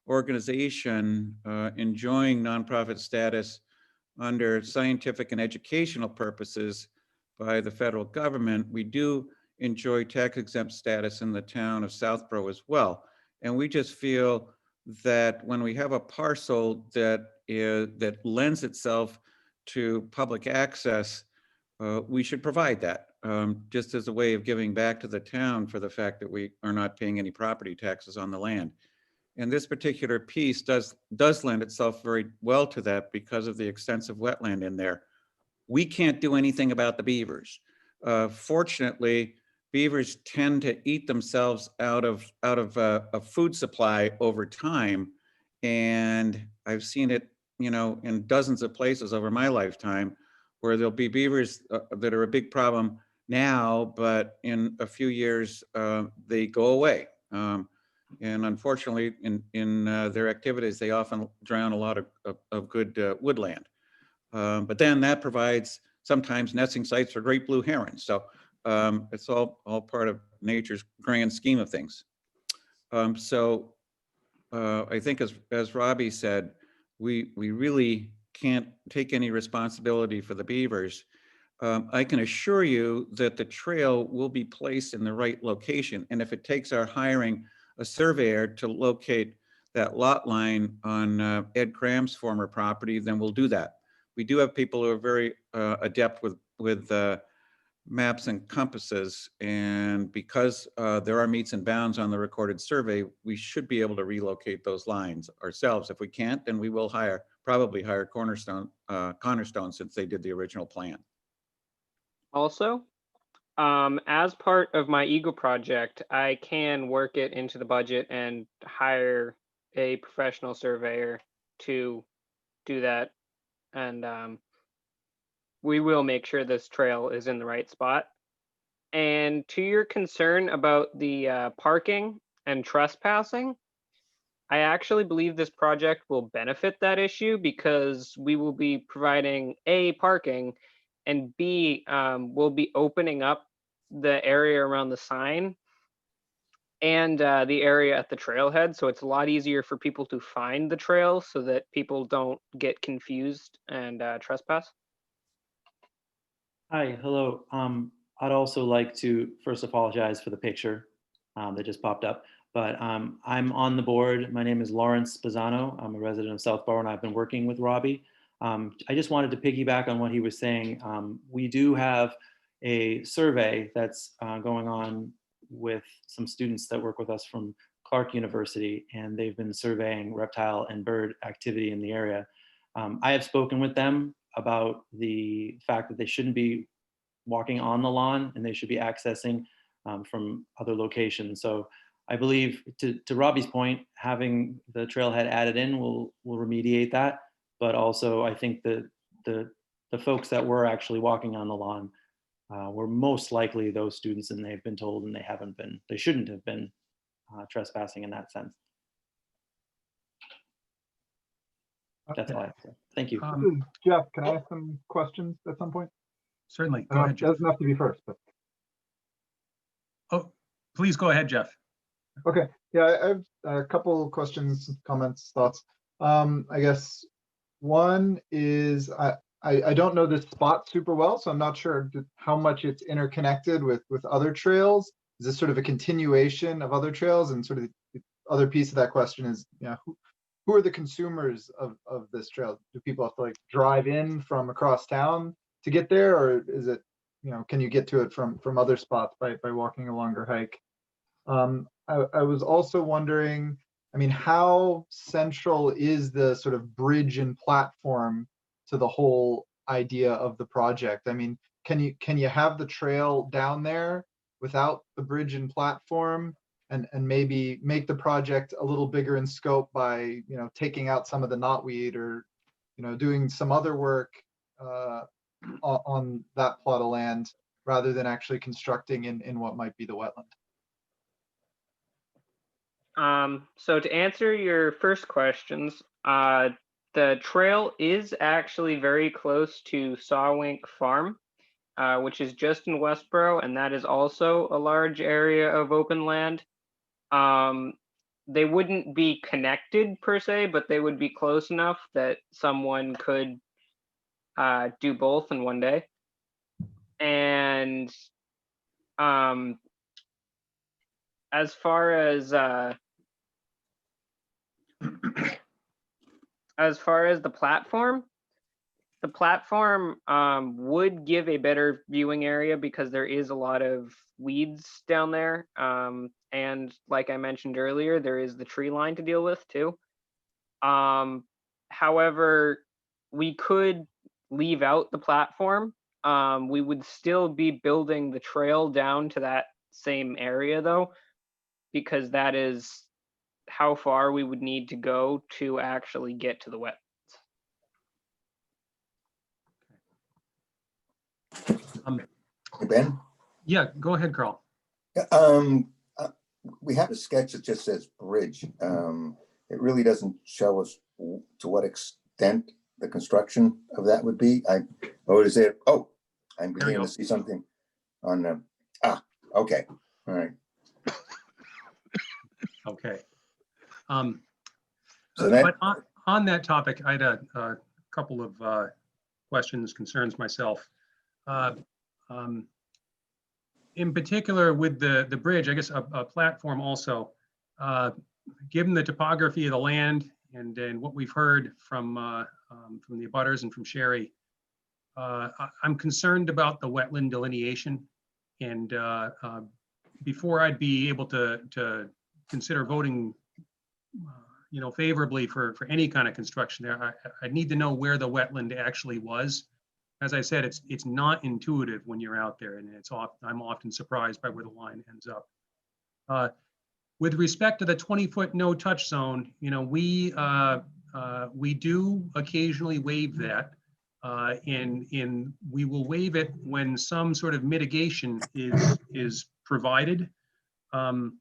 organization enjoying nonprofit status under scientific and educational purposes by the federal government, we do enjoy tax exempt status in the town of Southborough as well. And we just feel that when we have a parcel that lends itself to public access, we should provide that, just as a way of giving back to the town for the fact that we are not paying any property taxes on the land. And this particular piece does lend itself very well to that because of the extensive wetland in there. We can't do anything about the beavers. Fortunately, beavers tend to eat themselves out of a food supply over time, and I've seen it, in dozens of places over my lifetime, where there'll be beavers that are a big problem now, but in a few years they go away. And unfortunately, in their activities, they often drown a lot of good woodland. But then that provides sometimes nesting sites for great blue herons. So It's all part of nature's grand scheme of things. So I think as Robbie said, we really can't take any responsibility for the beavers. I can assure you that the trail will be placed in the right location. And if it takes our hiring a surveyor to locate that lot line on Ed Cram's former property, then we'll do that. We do have people who are very adept with maps and compasses. And because there are meets and bounds on the recorded survey, we should be able to relocate those lines ourselves. If we can't, then we will probably hire Cornerstone since they did the original plan. Also, as part of my Eagle project, I can work it into the budget and hire a professional surveyor to do that. And we will make sure this trail is in the right spot. And to your concern about the parking and trespassing, I actually believe this project will benefit that issue because we will be providing A, parking, and B, we'll be opening up the area around the sign and the area at the trailhead. So it's a lot easier for people to find the trail so that people don't get confused and trespass. Hi, hello. I'd also like to first apologize for the picture that just popped up, but I'm on the board. My name is Lawrence Spezzano. I'm a resident of Southborough and I've been working with Robbie. I just wanted to piggyback on what he was saying. We do have a survey that's going on with some students that work with us from Clark University, and they've been surveying reptile and bird activity in the area. I have spoken with them about the fact that they shouldn't be walking on the lawn and they should be accessing from other locations. So I believe, to Robbie's point, having the trailhead added in will remediate that. But also, I think that the folks that were actually walking on the lawn were most likely those students, and they've been told and they shouldn't have been trespassing in that sense. That's all I have to say. Thank you. This is Jeff, can I ask some questions at some point? Certainly. Go ahead, It Jeff. doesn't have to be first, but. Oh, please go ahead, Jeff. Okay, yeah, I have a couple of questions, comments, thoughts. I guess one is I don't know this spot super well, so I'm not sure how much it's interconnected with other trails. Is this sort of a continuation of other trails? And sort of the other piece of that question is, who are the consumers of this trail? Do people have to like drive in from across town to get there, or is it, can you get to it from other spots by walking a longer hike? I was also wondering, how central is the sort of bridge and platform to the whole idea of the project? Can you have the trail down there without the bridge and platform, and maybe make the project a little bigger in scope by taking out some of the knotweed, or doing some other work on that plot of land rather than actually constructing in what might be the wetland? So to answer your first questions, the trail is actually very close to Sawwink Farm, which is just in Westboro, and that is also a large area of open land. They wouldn't be connected per se, but they would be close enough that someone could do both in one day. And as far as the platform would give a better viewing area because there is a lot of weeds down there. And like I mentioned earlier, there is the tree line to deal with too. However, we could leave out the platform. We would still be building the trail down to that same area though, because that is how far we would need to go to actually get to the wetlands. Ben? Yeah, go ahead, Carl. We have a sketch that just says bridge. It really doesn't show us to what extent the construction of that would be. Or is it, I'm beginning to see something on Okay, all right. Okay. So that, But on that topic, I had a couple of questions, concerns myself. In particular with the bridge, I guess a platform also, given the topography of the land and what we've heard from the abutters and from Sherry, I'm concerned about the wetland delineation. And before I'd be able to consider voting favorably for any kind of construction there, I need to know where the wetland actually was. As I said, it's not intuitive when you're out there, and I'm often surprised by where the line ends up. With respect to the 20-foot no-touch zone, we do occasionally waive that, and we will waive it when some sort of mitigation is provided. And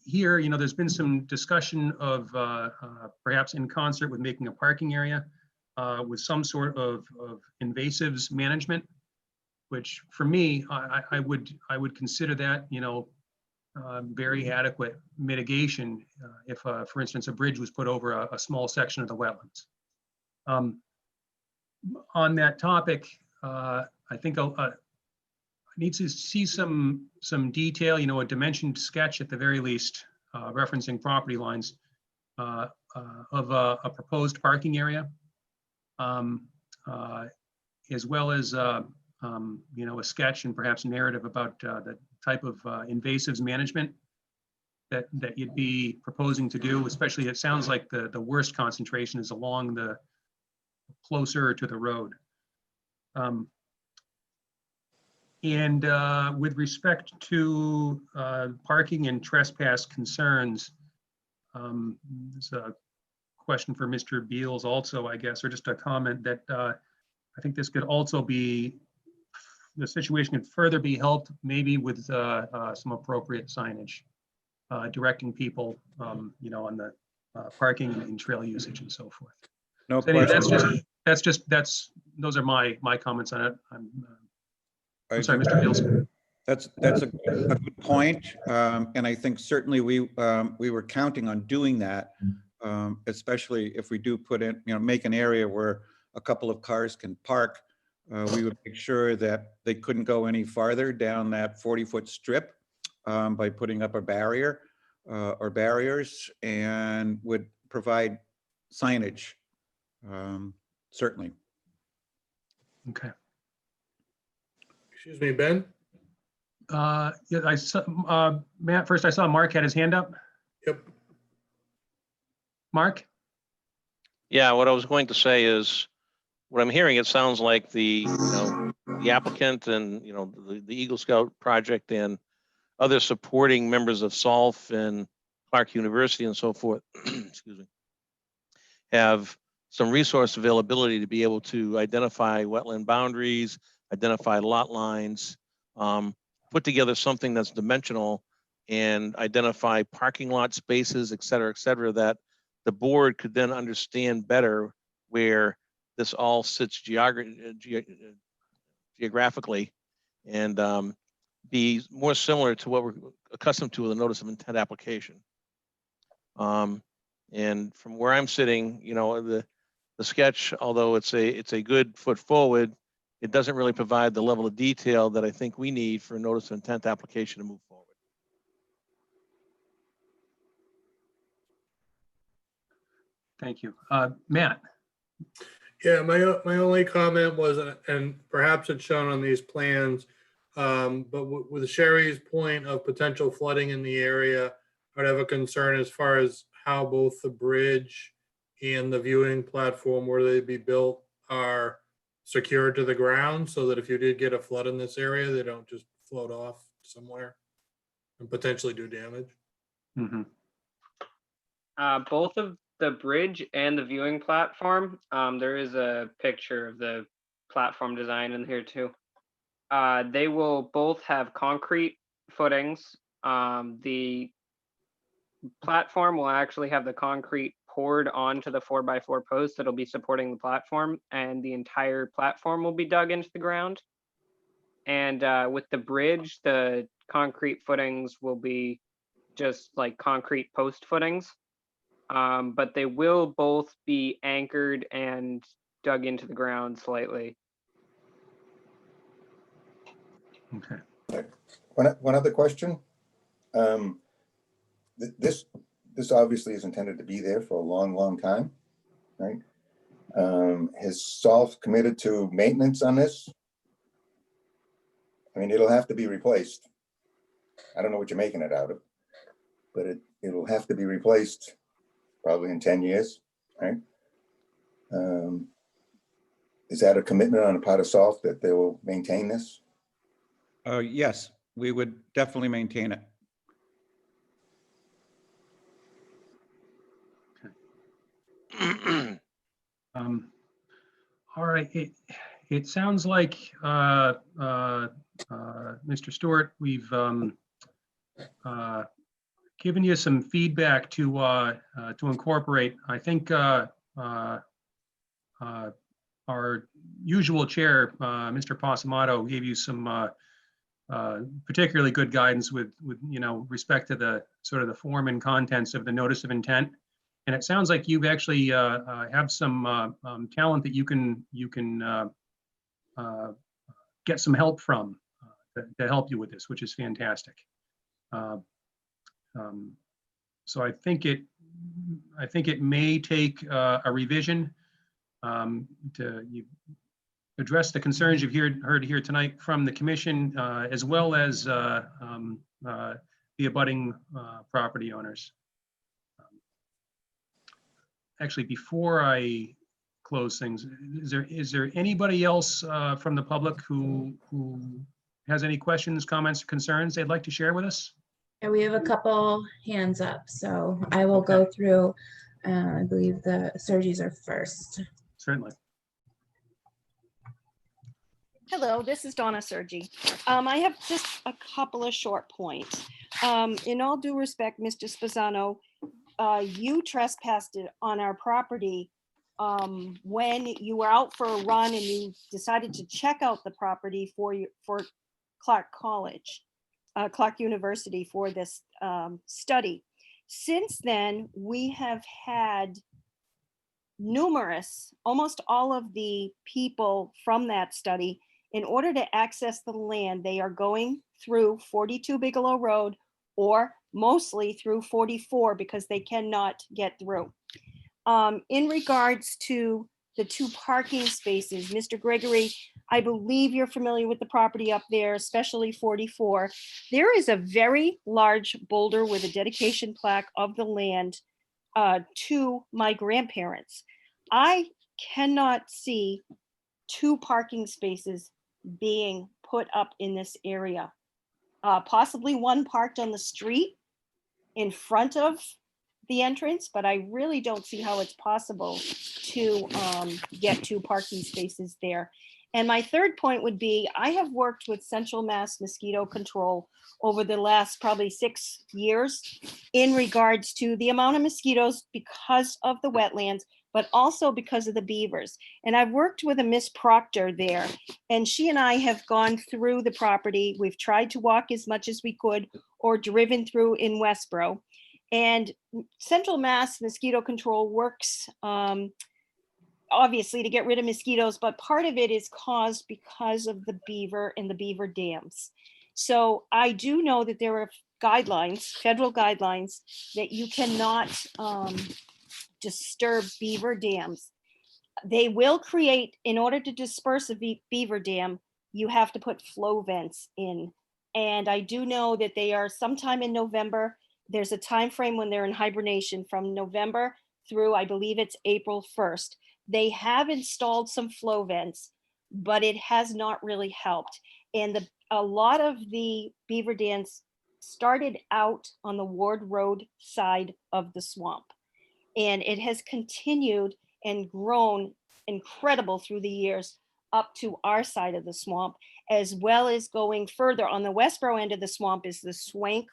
here, there's been some discussion of perhaps in concert with making a parking area with some sort of invasives management, which for me, I would consider that, very adequate mitigation if, for instance, a bridge was put over a small section of the wetlands. On that topic, I think I need to see some detail, a dimensioned sketch at the very least, referencing property lines of a proposed parking area, as well as a sketch and perhaps narrative about the type of invasives management that you'd be proposing to do. Especially, it sounds like the worst concentration is along the closer to the road. And with respect to parking and trespass concerns, there's a question for Mr. Beals also, I guess, or just a comment that I think this could also be, the situation could further be helped maybe with some appropriate signage, directing people, on the parking and trail usage and so forth. No So anyway, question. those are my comments on it. I'm sorry, Mr. Beals. That's a good point. And I think certainly we were counting on doing that, especially if we do put in, make an area where a couple of cars can park. We would make sure that they couldn't go any farther down that 40-foot strip by putting up a barrier or barriers, and would provide signage, certainly. Okay. Excuse me, Ben? Yeah, I saw, Matt, first I saw Mark had his hand up. Yep. Mark? Yeah, what I was going to say is, what I'm hearing, it sounds like the applicant and, the Eagle Scout project and other supporting members of SOLF and Clark University and so forth, excuse me, have some resource availability to be able to identify wetland boundaries, identify lot lines, put together something that's dimensional, and identify parking lot spaces, et cetera, that the board could then understand better where this all sits geographically, and be more similar to what we're accustomed to with a notice of intent application. And from where I'm sitting, the sketch, although it's a good foot forward, it doesn't really provide the level of detail that I think we need for a notice of intent application to move forward. Thank you. Matt? Yeah, my only comment was, and perhaps it's shown on these plans, but with Sherry's point of potential flooding in the area, I'd have a concern as far as how both the bridge and the viewing platform where they be built are secured to the ground, so that if you did get a flood in this area, they don't just float off somewhere and potentially do damage. Mm-hmm. Both of the bridge and the viewing platform, there is a picture of the platform design in here too. They will both have concrete footings. The platform will actually have the concrete poured onto the 4x4 post that'll be supporting the platform, and the entire platform will be dug into the ground. And with the bridge, the concrete footings will be just like concrete post footings. But they will both be anchored and dug into the ground slightly. Okay. One other question. This obviously is intended to be there for a long, long time, right? Has Salt committed to maintenance on this? I mean, it'll have to be replaced. I don't know what you're making it out of, but it'll have to be replaced probably in 10 years, right? Is that a commitment on the part of Salt that they will maintain this? Yes, we would definitely maintain it. All right, it sounds like, Mr. Stewart, we've given you some feedback to incorporate. I think our usual chair, Mr. Pasamato, gave you some particularly good guidance with respect to the sort of the form and contents of the notice of intent. And it sounds like you've actually have some talent that you can get some help from to help you with this, which is fantastic. So I think it may take a revision to address the concerns you've heard here tonight from the commission, as well as the abutting property owners. Actually, before I close things, is there anybody else from the public who has any questions, comments, or concerns they'd like to share with us? Yeah, we have a couple hands up, so I will go through. I believe the Sergis are first. Certainly. Hello, this is Donna Sergi. I have just a couple of short points. In all due respect, Mr. Spezzano, you trespassed on our property when you were out for a run and you decided to check out the property for Clark College, Clark University for this study. Since then, we have had numerous, almost all of the people from that study, in order to access the land, they are going through 42 Bigelow Road or mostly through 44 because they cannot get through. In regards to the 2 parking spaces, Mr. Gregory, I believe you're familiar with the property up there, especially 44. There is a very large boulder with a dedication plaque of the land to my grandparents. I cannot see 2 parking spaces being put up in this area. Possibly one parked on the street in front of the entrance, but I really don't see how it's possible to get 2 parking spaces there. And my third point would be, I have worked with Central Mass Mosquito Control over the last probably 6 years in regards to the amount of mosquitoes because of the wetlands, but also because of the beavers. And I've worked with a Miss Proctor there, and she and I have gone through the property. We've tried to walk as much as we could or driven through in Westboro. And Central Mass Mosquito Control works obviously to get rid of mosquitoes, but part of it is caused because of the beaver and the beaver dams. So I do know that there are guidelines, federal guidelines, that you cannot disturb beaver dams. They will create, in order to disperse a beaver dam, you have to put flow vents in. And I do know that they are sometime in November. There's a time frame when they're in hibernation from November through, I believe it's April 1st. They have installed some flow vents, but it has not really helped. And a lot of the beaver dams started out on the Ward Road side of the swamp. And it has continued and grown incredible through the years up to our side of the swamp, as well as going further on the Westboro end of the swamp is the Swank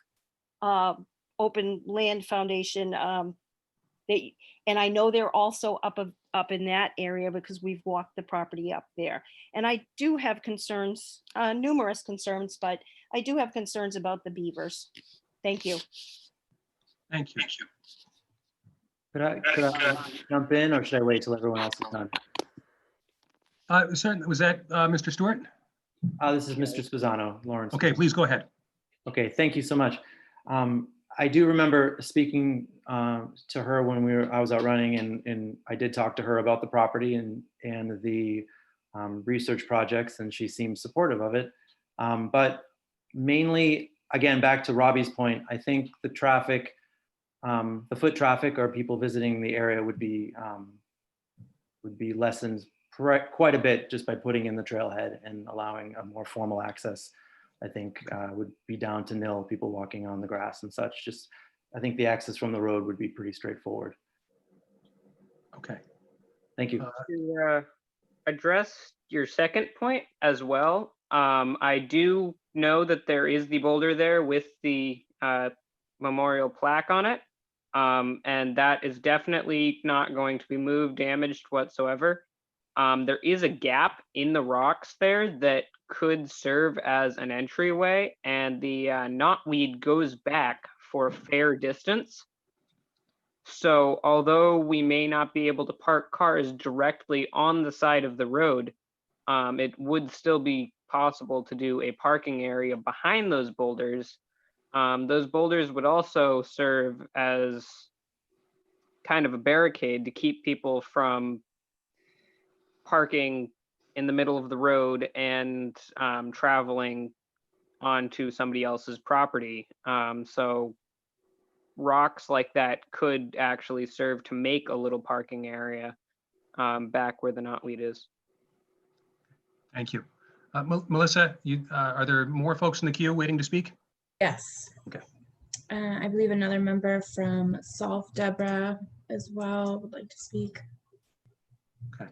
Open Land Foundation And I know they're also up in that area because we've walked the property up there. And I do have concerns, numerous concerns, but I do have concerns about the beavers. Thank you. Thank you. Could I jump in, or should I wait till everyone else is done? Sir, was that Mr. Stewart? This is Mr. Spezzano, Lawrence. Okay, please go ahead. Okay, thank you so much. I do remember speaking to her when I was out running, and I did talk to her about the property and the research projects, and she seemed supportive of it. But mainly, again, back to Robbie's point, I think the traffic, the foot traffic or people visiting the area would be lessened quite a bit just by putting in the trailhead and allowing a more formal access. I think would be down to nil, people walking on the grass and such. Just, I think the access from the road would be pretty straightforward. Okay. Thank you. To address your second point as well, I do know that there is the boulder there with the memorial plaque on it. And that is definitely not going to be moved, damaged whatsoever. There is a gap in the rocks there that could serve as an entryway, and the knotweed goes back for a fair distance. So although we may not be able to park cars directly on the side of the road, it would still be possible to do a parking area behind those boulders. Those boulders would also serve as kind of a barricade to keep people from parking in the middle of the road and traveling onto somebody else's property. So rocks like that could actually serve to make a little parking area back where the knotweed is. Thank you. Melissa, are there more folks in the queue waiting to speak? Yes. Okay. I believe another member from Solve, Deborah, as well, would like to speak. Okay.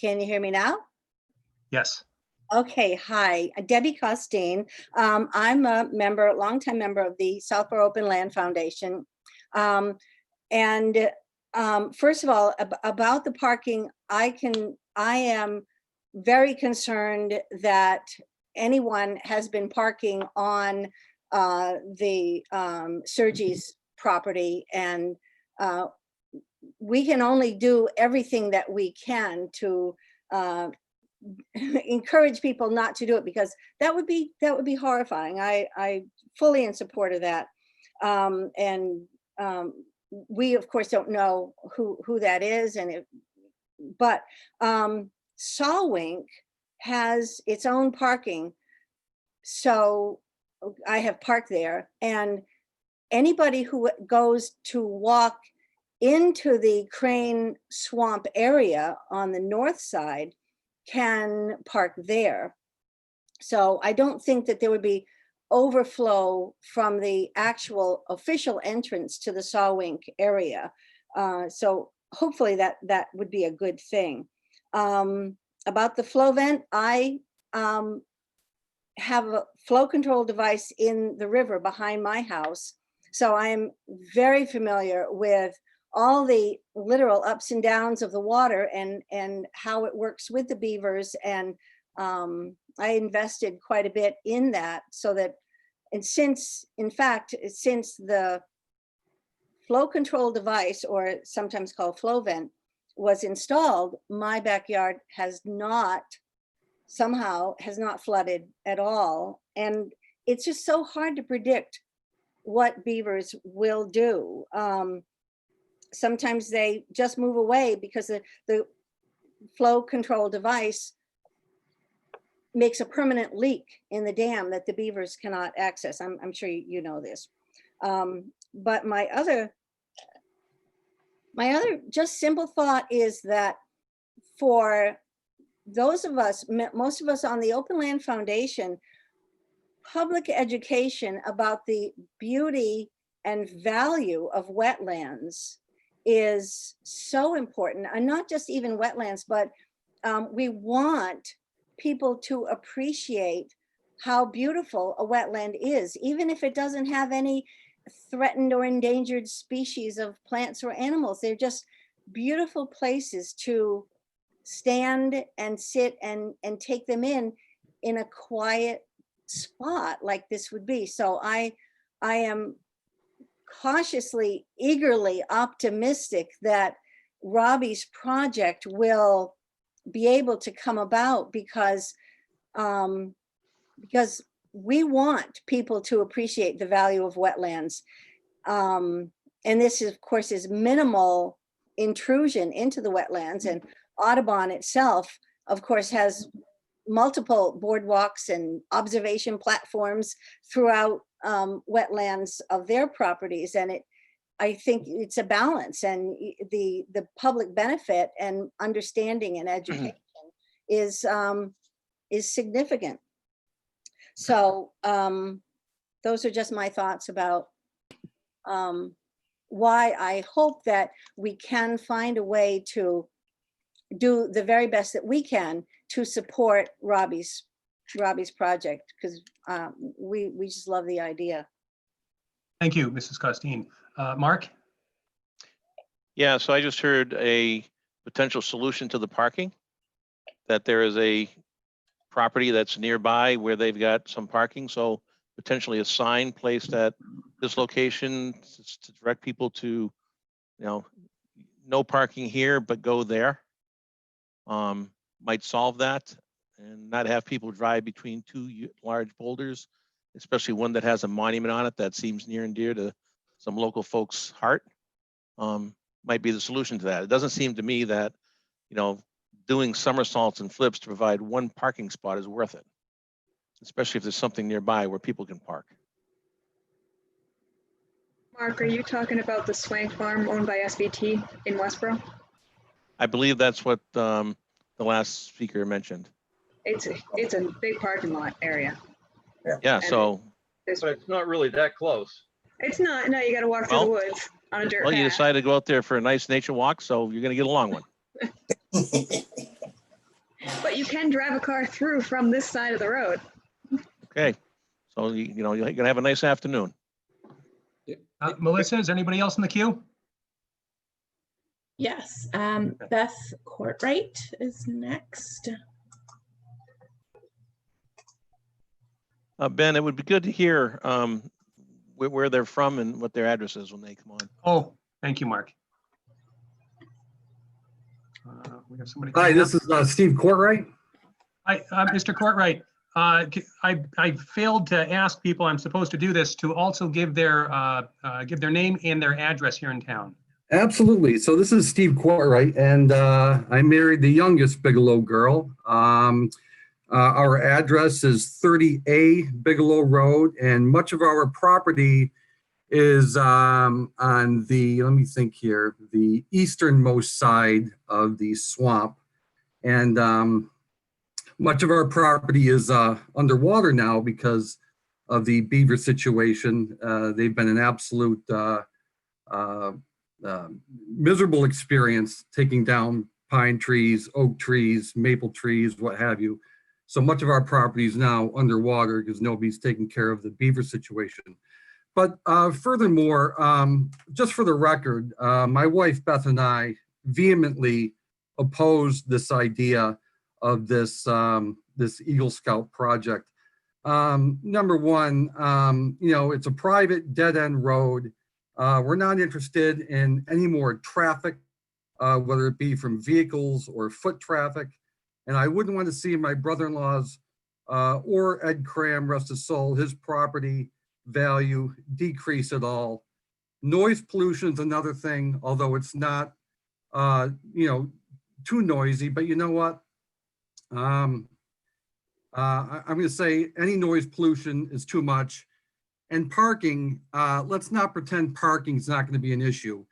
Can you hear me now? Yes. Okay, hi, Debbie Costine. I'm a member, longtime member of the Southborough Open Land Foundation. First of all, about the parking, I am very concerned that anyone has been parking on the Sergi's property, and we can only do everything that we can to encourage people not to do it, because that would be horrifying. I fully in support of that. We of course don't know who that is, but Solwink has its own parking. So I have parked there, and anybody who goes to walk into the Crane Swamp area on the north side can park there. So I don't think that there would be overflow from the actual official entrance to the Solwink area. So hopefully that would be a good thing. About the flow vent, I have a flow control device in the river behind my house. So I'm very familiar with all the literal ups and downs of the water and how it works with the beavers. And I invested quite a bit in that, so that, and since the flow control device, or sometimes called flow vent, was installed, my backyard has not flooded at all. And it's just so hard to predict what beavers will do. Sometimes they just move away because the flow control device makes a permanent leak in the dam that the beavers cannot access. I'm sure you know this. But my other just simple thought is that for those of us, most of us on the Open Land Foundation, public education about the beauty and value of wetlands is so important. And not just even wetlands, but we want people to appreciate how beautiful a wetland is, even if it doesn't have any threatened or endangered species of plants or animals. They're just beautiful places to stand and sit and take them in a quiet spot like this would be. So I am cautiously, eagerly optimistic that Robbie's project will be able to come about because we want people to appreciate the value of wetlands. And this is, of course, is minimal intrusion into the wetlands, and Audubon itself, of course, has multiple boardwalks and observation platforms throughout wetlands of their properties. And I think it's a balance, and the public benefit and understanding and education is significant. So those are just my thoughts about why I hope that we can find a way to do the very best that we can to support Robbie's project, because we just love the idea. Thank you, Mrs. Costine. Mark? Yeah, so I just heard a potential solution to the parking, that there is a property that's nearby where they've got some parking, so potentially a sign placed at this location to direct people to, no parking here, but go there. Might solve that and not have people drive between two large boulders, especially one that has a monument on it that seems near and dear to some local folks' heart. Might be the solution to that. It doesn't seem to me that, doing somersaults and flips to provide one parking spot is worth it, especially if there's something nearby where people can park. Mark, are you talking about the Swank Farm owned by SVT in Westboro? I believe that's what the last speaker mentioned. It's a big parking lot area. Yeah, so. But it's not really that close. It's not. No, you got to walk through the woods on a dirt Well, path. you decided to go out there for a nice nature walk, so you're going to get a long one. But you can drive a car through from this side of the road. Okay, so you're going to have a nice afternoon. Melissa, is anybody else in the queue? Yes, Beth Courtwright is next. Ben, it would be good to hear where they're from and what their address is when they come on. Oh, thank you, Mark. We have somebody. Hi, this is Steve Courtwright. Hi, Mr. Courtwright. I failed to ask people, I'm supposed to do this, to also give their name and their address here in town. Absolutely. So this is Steve Courtwright, and I married the youngest Bigelow girl. Our address is 30A Bigelow Road, and much of our property is on the, let me think here, the easternmost side of the swamp. And much of our property is underwater now because of the beaver situation. They've been an absolute miserable experience taking down pine trees, oak trees, maple trees, what have you. So much of our property is now underwater because nobody's taking care of the beaver situation. But furthermore, just for the record, my wife Beth and I vehemently opposed this idea of this this Eagle Scout project. Number one, it's a private dead-end road. We're not interested in any more traffic, whether it be from vehicles or foot traffic. And I wouldn't want to see my brother-in-law's or Ed Cram, rest his soul, his property value decrease at all. Noise pollution is another thing, although it's not, too noisy, but you know what? I'm going to say any noise pollution is too much. And parking, let's not pretend parking is not going to be an issue.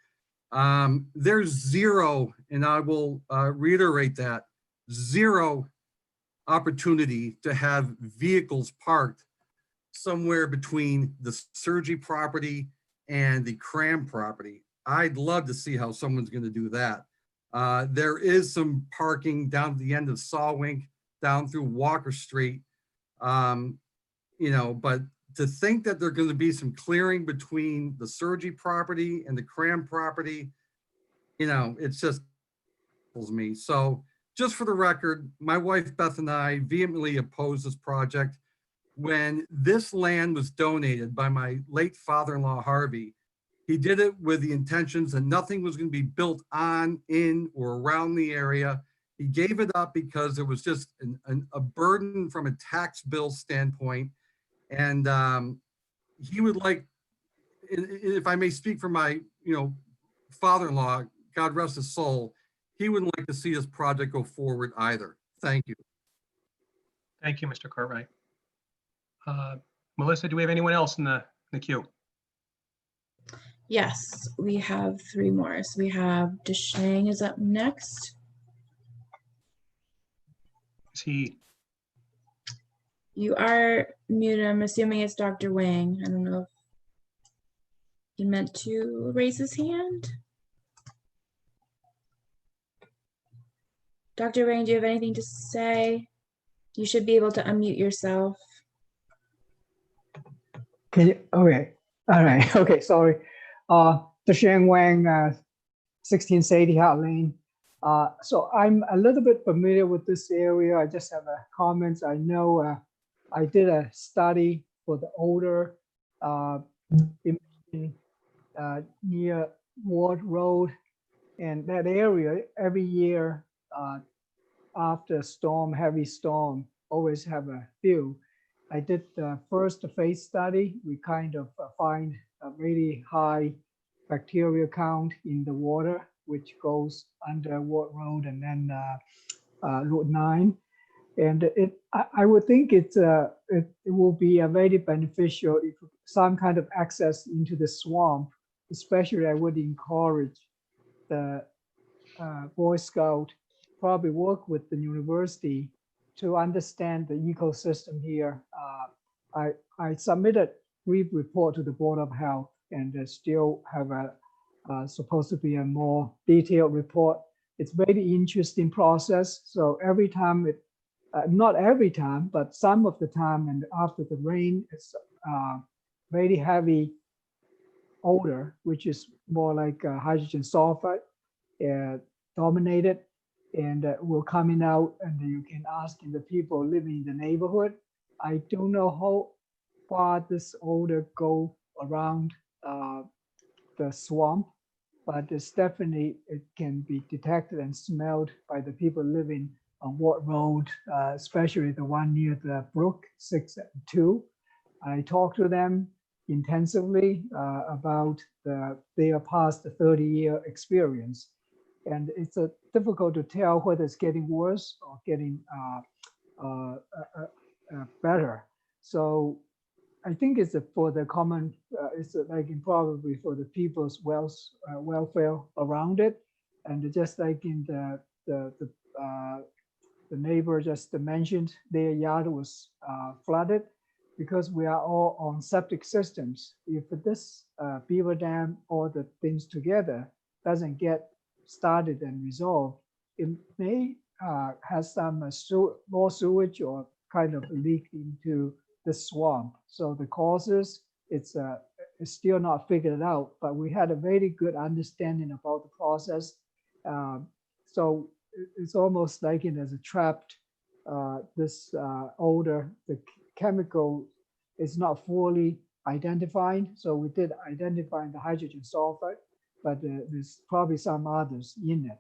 There's zero, and I will reiterate that, zero opportunity to have vehicles parked somewhere between the Sergi property and the Cram property. I'd love to see how someone's going to do that. There is some parking down at the end of Sawwink, down through Walker Street, but to think that there's going to be some clearing between the Sergi property and the Cram property, you know, it's just me. So just for the record, my wife Beth and I vehemently oppose this project. When this land was donated by my late father-in-law Harvey, he did it with the intentions that nothing was going to be built on, in, or around the area. He gave it up because it was just a burden from a tax bill standpoint. And he would like, if I may speak for my, father-in-law, God rest his soul, he wouldn't like to see this project go forward either. Thank you. Thank you, Mr. Cartwright. Melissa, do we have anyone else in the queue? Yes, we have 3 more. So we have Deshang is up next. Is he? You are muted. I'm assuming it's Dr. Wang. I don't know if he meant to raise his hand. Dr. Wang, do you have anything to say? You should be able to unmute yourself. Can you, okay, all right, okay, sorry. Deshang Wang, 16 Sadie Hart Lane. So I'm a little bit familiar with this area. I just have a comments. I know I did a study for the odor near Ward Road, and that area every year after a storm, heavy storm, always have a few. I did the first phase study. We kind of find a really high bacteria count in the water, which goes under Ward Road and then Route 9. And I would think it will be a very beneficial if some kind of access into the swamp. Especially, I would encourage the Boy Scout probably work with the university to understand the ecosystem here. I submitted brief report to the Board of Health and still have supposed to be a more detailed report. It's very interesting process. So every time not every time, but some of the time, and after the rain, it's very heavy odor, which is more like hydrogen sulfide dominated, and will coming out, and you can ask the people living in the neighborhood. I don't know how far this odor go around the swamp, but it's definitely, it can be detected and smelled by the people living on Ward Road, especially the one near the brook 6-2. I talked to them intensively about their past 30-year experience. And it's difficult to tell whether it's getting worse or getting better. So I think it's for the common, it's like probably for the people's welfare around it. And just like in the neighbor just mentioned, their yard was flooded because we are all on septic systems. If this beaver dam, all the things together doesn't get started and resolved, it may have some more sewage or kind of leak into the swamp. So the causes, it's still not figured out, but we had a very good understanding about the process. So it's almost like it as a trapped, this odor, the chemical is not fully identified. So we did identify the hydrogen sulfide, but there's probably some others in it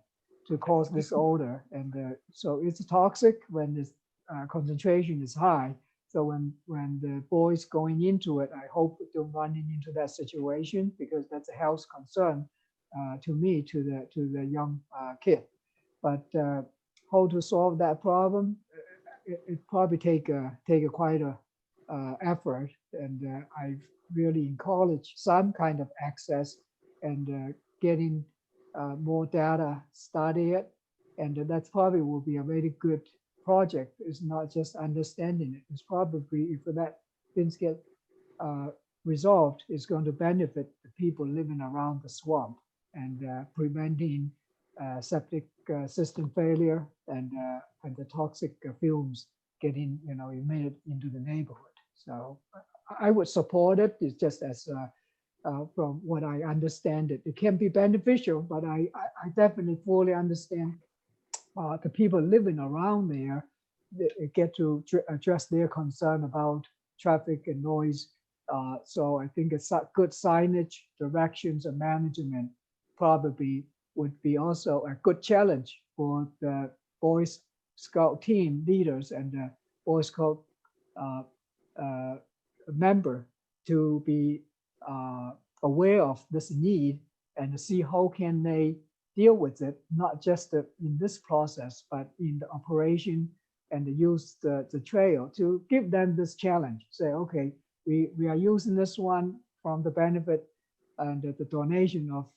to cause this odor. And so it's toxic when this concentration is high. So when the boys going into it, I hope we don't run into that situation, because that's a health concern to me, to the young kid. But how to solve that problem, it probably take quite a effort, and I really encourage some kind of access and getting more data, study it, and that's probably will be a very good project. It's not just understanding it. It's probably, if that things get resolved, it's going to benefit the people living around the swamp and preventing septic system failure and the toxic fumes getting emitted into the neighborhood. So I would support it. It's just as from what I understand it, it can be beneficial, but I definitely fully understand the people living around there get to address their concern about traffic and noise. So I think it's good signage, directions, and management probably would be also a good challenge for the Boy Scout team leaders and the Boy Scout member to be aware of this need and to see how can they deal with it, not just in this process, but in the operation and use the trail to give them this challenge. Say, okay, we are using this one from the benefit and the donation of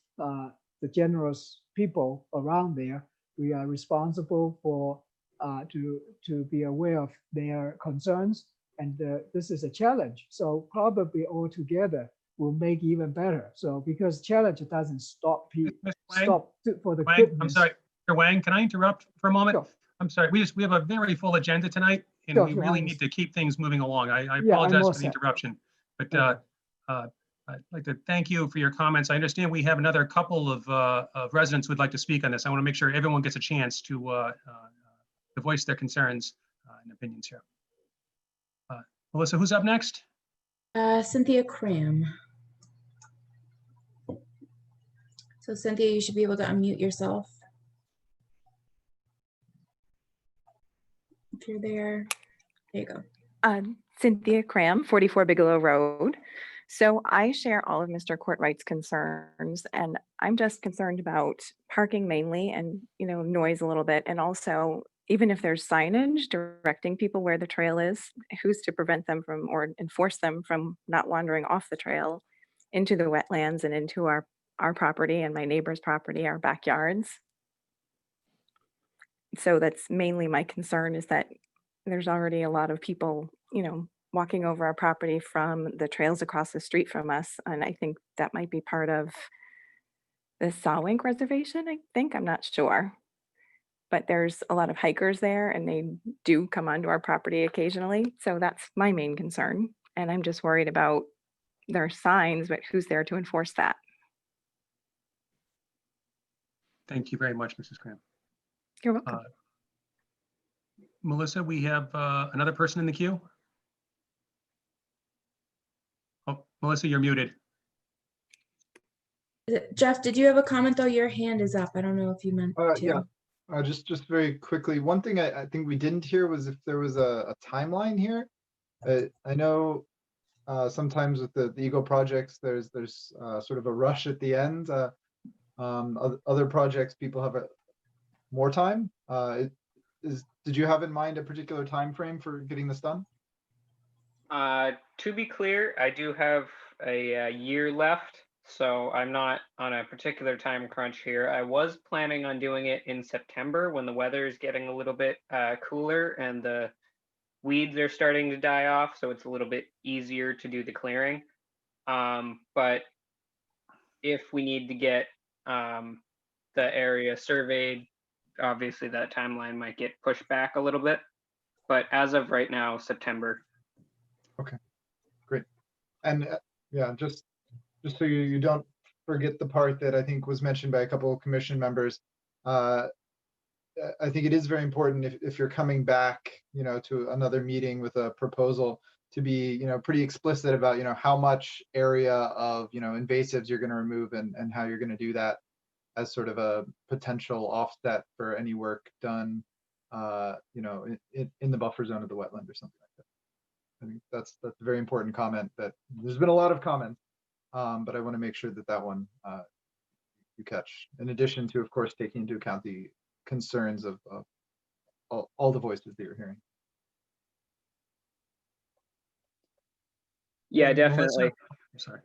the generous people around there. We are responsible for to be aware of their concerns, and this is a challenge. So probably all together will make even better. So because challenge doesn't stop people, for the Wang, goodness. I'm sorry, Mr. Wang, can I interrupt for a moment? Sure. I'm sorry, we have a very full agenda tonight, and Sure, we sure, I really need to keep things moving along. I Yeah, I'm apologize all for the set. interruption, but Okay. I'd like to thank you for your comments. I understand we have another couple of residents who'd like to speak on this. I want to make sure everyone gets a chance to voice their concerns and opinions here. Melissa, who's up next? Cynthia Cram. So Cynthia, you should be able to unmute yourself. If you're there, there you go. Cynthia Cram, 44 Bigelow Road. So I share all of Mr. Courtwright's concerns, and I'm just concerned about parking mainly and, noise a little bit. And also, even if there's signage directing people where the trail is, who's to prevent them from or enforce them from not wandering off the trail into the wetlands and into our property and my neighbor's property, our backyards. So that's mainly my concern, is that there's already a lot of people, walking over our property from the trails across the street from us. And I think that might be part of the Sawink Reservation, I'm not sure. But there's a lot of hikers there and they do come onto our property occasionally. So that's my main concern. And I'm just worried about their signs, but who's there to enforce that? Thank you very much, Mrs. Cram. You're welcome. Melissa, we have another person in the queue. Oh, Melissa, you're muted. Jeff, did you have a comment though? Your hand is up. I don't know if you meant to. Yeah, just very quickly. One thing I think we didn't hear was if there was a timeline here. I know sometimes with the Eagle projects, there's sort of a rush at the end. Other projects, people have more time. Did you have in mind a particular time frame for getting this done? To be clear, I do have a year left, so I'm not on a particular time crunch here. I was planning on doing it in September when the weather is getting a little bit cooler and the weeds are starting to die off, so it's a little bit easier to do the clearing. But if we need to get the area surveyed, obviously that timeline might get pushed back a little bit. But as of right now, September. Okay, great. And yeah, just so you don't forget the part that I think was mentioned by a couple of commission members. I think it is very important if you're coming back, to another meeting with a proposal to be, pretty explicit about, how much area of, invasives you're going to remove and how you're going to do that as sort of a potential offset for any work done, in the buffer zone of the wetland or something like that. I think that's a very important comment. That there's been a lot of comments, but I want to make sure that one you catch. In addition to, of course, taking into account the concerns of all the voices that you're hearing. Yeah, Melissa? definitely. I'm sorry.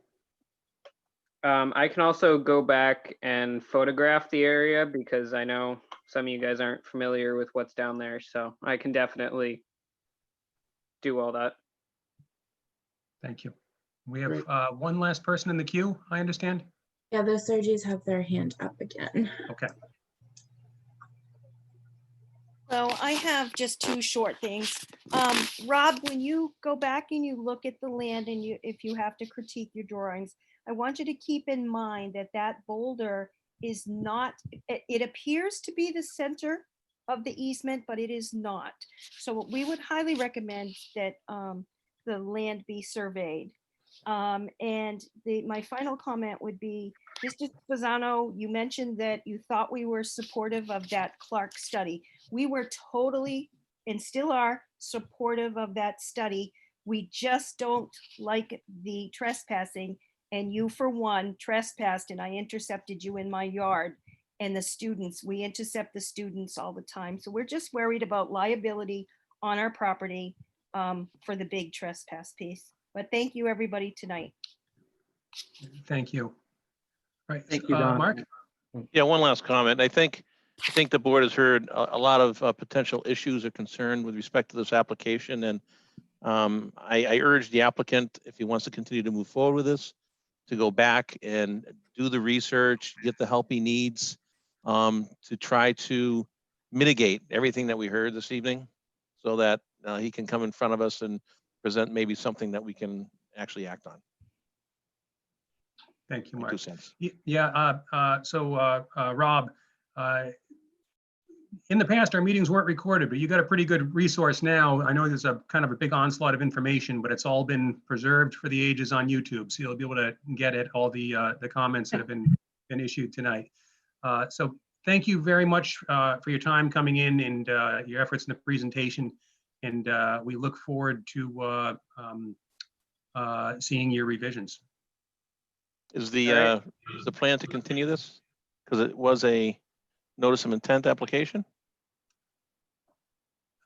I can also go back and photograph the area because I know some of you guys aren't familiar with what's down there, so I can definitely do all that. Thank you. We have one last person in the queue, I understand. Yeah, the Sergis have their hand up again. Okay. So I have just two short things. Rob, when you go back and you look at the land and if you have to critique your drawings, I want you to keep in mind that that boulder is not, it appears to be the center of the easement, but it is not. So we would highly recommend that the land be surveyed. And my final comment would be, Mr. Spezzano, you mentioned that you thought we were supportive of that Clark study. We were totally, and still are, supportive of that study. We just don't like the trespassing. And you, for one, trespassed, and I intercepted you in my yard. And the students, we intercept the students all the time. So we're just worried about liability on our property for the big trespass piece. But thank you, everybody, tonight. Thank you. All right, Thank you, Don. Mark? Yeah, one last comment. I think the board has heard a lot of potential issues or concern with respect to this application. And I urge the applicant, if he wants to continue to move forward with this, to go back and do the research, get the help he needs to try to mitigate everything that we heard this evening so that he can come in front of us and present maybe something that we can actually act on. Thank you, My Mark. 2 cents. Yeah, Rob, in the past, our meetings weren't recorded, but you got a pretty good resource now. I know there's a kind of a big onslaught of information, but it's all been preserved for the ages on YouTube. So you'll be able to get at all the comments that have been issued tonight. So thank you very much for your time coming in and your efforts in the presentation. And we look forward to seeing your revisions. Is the plan to continue this? Because it was a notice of intent application?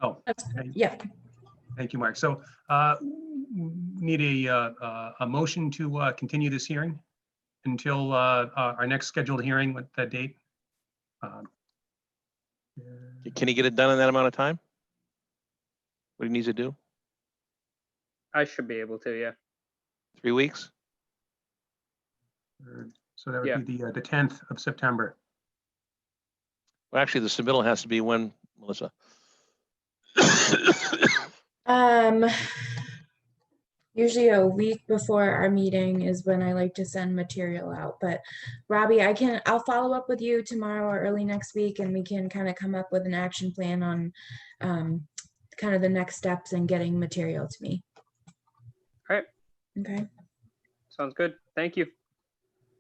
Oh, Yeah. thank you, Mark. So need a motion to continue this hearing until our next scheduled hearing with the date. Can he get it done in that amount of time? What he needs to do? I should be able to, yeah. 3 weeks? So that would be the 10th of September. Well, actually, the submittal has to be when, Melissa? Usually a week before our meeting is when I like to send material out, but Robbie, I'll follow up with you tomorrow or early next week and we can kind of come up with an action plan on kind of the next steps in getting material to me. All right. Okay. Sounds good. Thank you.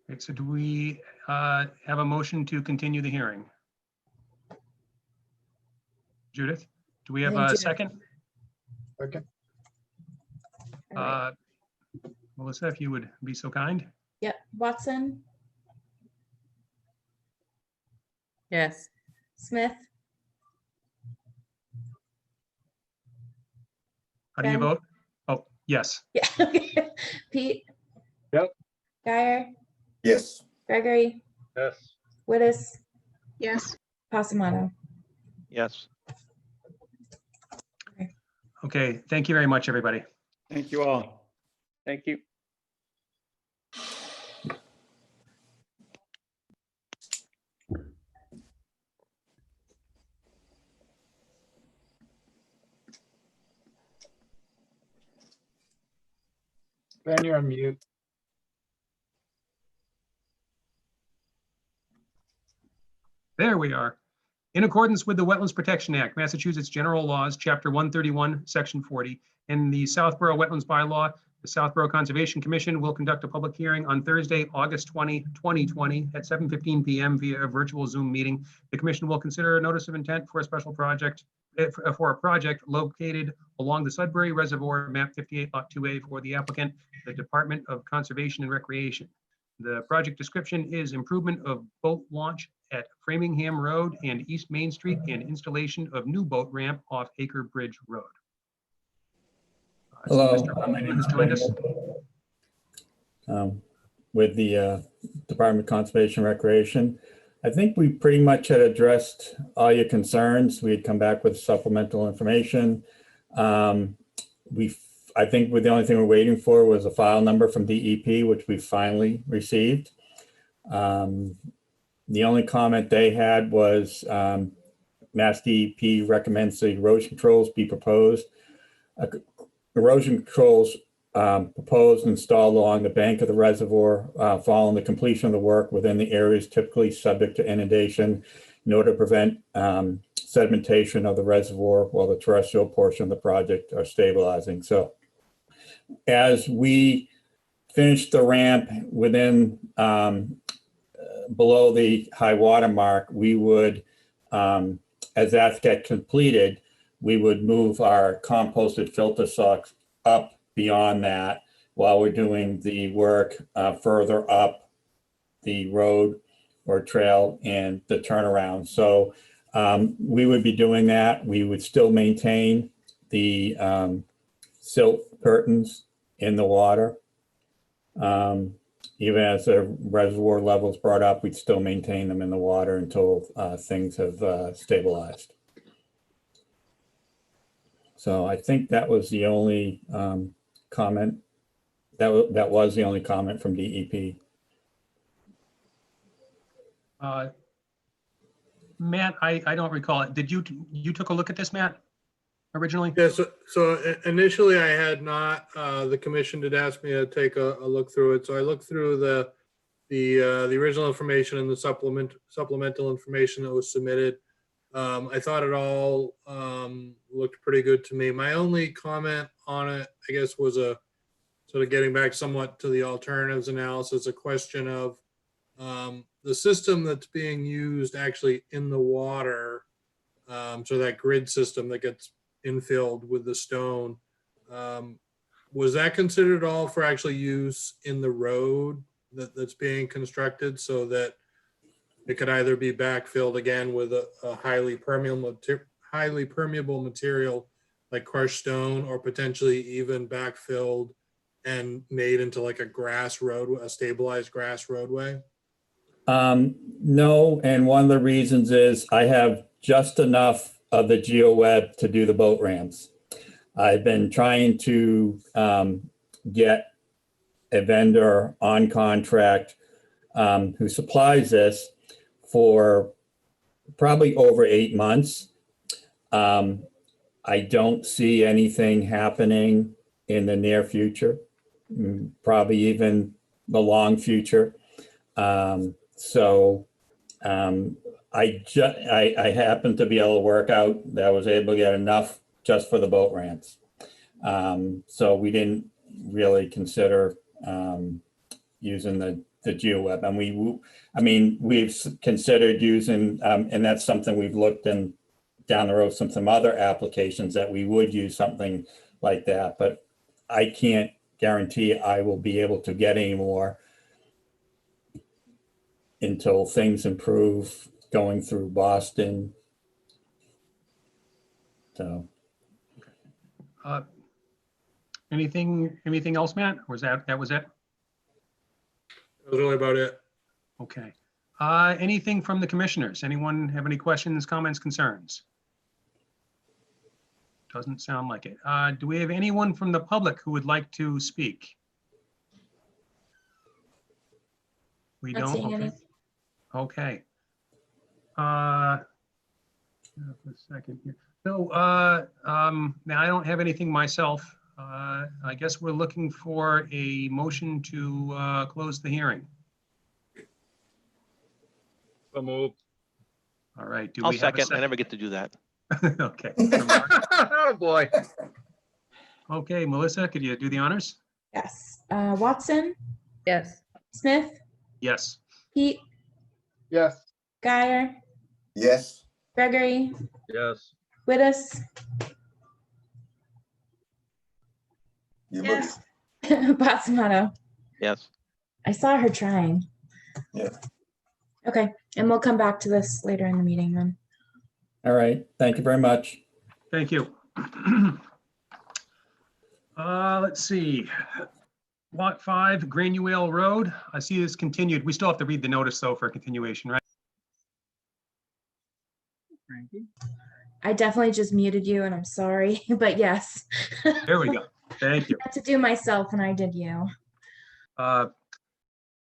Okay, so do we have a motion to continue the hearing? Judith, do we have a second? Okay. Melissa, if you would be so kind. Yep. Watson, Yes. Smith, How do you Ben? vote? Oh, yes. yeah. Pete. Yep. Guyer, Yes. Gregory, Yes. Wittes, Yes. Passamano. Yes. Okay, thank you very much, everybody. Thank you all. Thank you. Ben, you're on mute. There we are. In accordance with the Wetlands Protection Act, Massachusetts General Laws, Chapter 131, Section 40, and the Southborough Wetlands Bylaw, the Southborough Conservation Commission will conduct a public hearing on Thursday, August 20, 2020 at 7:15 p.m. via a virtual Zoom meeting. The commission will consider a notice of intent for a special project, for a project located along the Sudbury Reservoir, map 58, lot 2A for the applicant, the Department of Conservation and Recreation. The project description is improvement of boat launch at Framingham Road and East Main Street and installation of new boat ramp off Acre Bridge Road. Hello. Mr. Huntley has joined us. With the Department of Conservation and Recreation. I think we pretty much had addressed all your concerns. We had come back with supplemental information. I think the only thing we're waiting for was a file number from DEP, which we finally received. The only comment they had was Mass DEP recommends the erosion controls be proposed. Erosion controls proposed and installed along the bank of the reservoir following the completion of the work within the areas typically subject to inundation in order to prevent sedimentation of the reservoir while the terrestrial portion of the project are stabilizing. So as we finish the ramp within below the high water mark, we would, as that gets completed, we would move our composted filter socks up beyond that while we're doing the work further up the road or trail and the turnaround. So we would be doing that. We would still maintain the silt curtains in the water. Even as the reservoir levels brought up, we'd still maintain them in the water until things have stabilized. So I think that was the only comment. That was the only comment from DEP. Matt, I don't recall it. Did you took a look at this, Matt, originally? Yeah, so initially I had not, the commission did ask me to take a look through it. So I looked through the original information and the supplemental information that was submitted. I thought it all looked pretty good to me. My only comment on it, I guess, was a sort of getting back somewhat to the alternatives analysis, a question of the system that's being used actually in the water. So that grid system that gets infilled with the stone, was that considered all for actually use in the road that's being constructed, so that it could either be backfilled again with a highly permeable material like crushed stone, or potentially even backfilled and made into like a grass road, a stabilized grass roadway? No, and one of the reasons is I have just enough of the GeoWeb to do the boat ramps. I've been trying to get a vendor on contract who supplies this for probably over 8 months. I don't see anything happening in the near future, probably even the long future. I happened to be able to work out that I was able to get enough just for the boat ramps. So we didn't really consider using the GeoWeb. And we've considered using, and that's something we've looked in down the road, some other applications that we would use something like that, but I can't guarantee I will be able to get any more until things improve going through Boston. So. Anything else, Matt? Or was that was it? That was really about it. Okay. Anything from the commissioners? Anyone have any questions, comments, concerns? Doesn't sound like it. Do we have anyone from the public who would like to speak? We Not don't? seeing any. Okay. A second here. So now I don't have anything myself. I guess we're looking for a motion to close the hearing. So moved. All right. Do I'll we have a second. I never get to do that. Okay. Oh, boy. Okay, Melissa, could you do the honors? Yes. Watson, Yes. Smith, Yes. Pete, Yes. Guyer, Yes. Gregory, Yes. Wittes, You Yes. Basmato. Yes. I saw her trying. Yeah. Okay, and we'll come back to this later in the meeting then. All right, thank you very much. Thank you. Let's see. Lot 5, Granuale Road. I see this continued. We still have to read the notice though for continuation, right? I definitely just muted you and I'm sorry, but yes. There we go. Thank you. I had to do myself and I did you.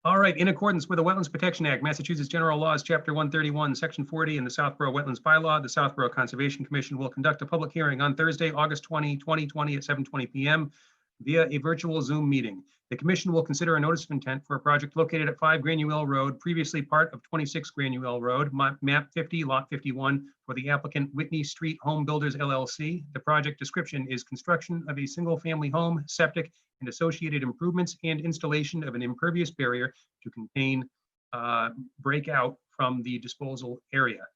All right, in accordance with the Wetlands Protection Act, Massachusetts General Laws, Chapter 131, Section 40, and the Southborough Wetlands Bylaw, the Southborough Conservation Commission will conduct a public hearing on Thursday, August 20, 2020 at 7:20 p.m. via a virtual Zoom meeting. The commission will consider a notice of intent for a project located at 5 Granuel Road, previously part of 26 Granuel Road, map 50, lot 51, for the applicant Whitney Street Home Builders LLC. The project description is construction of a single-family home, septic, and associated improvements and installation of an impervious barrier to contain breakout from the disposal area.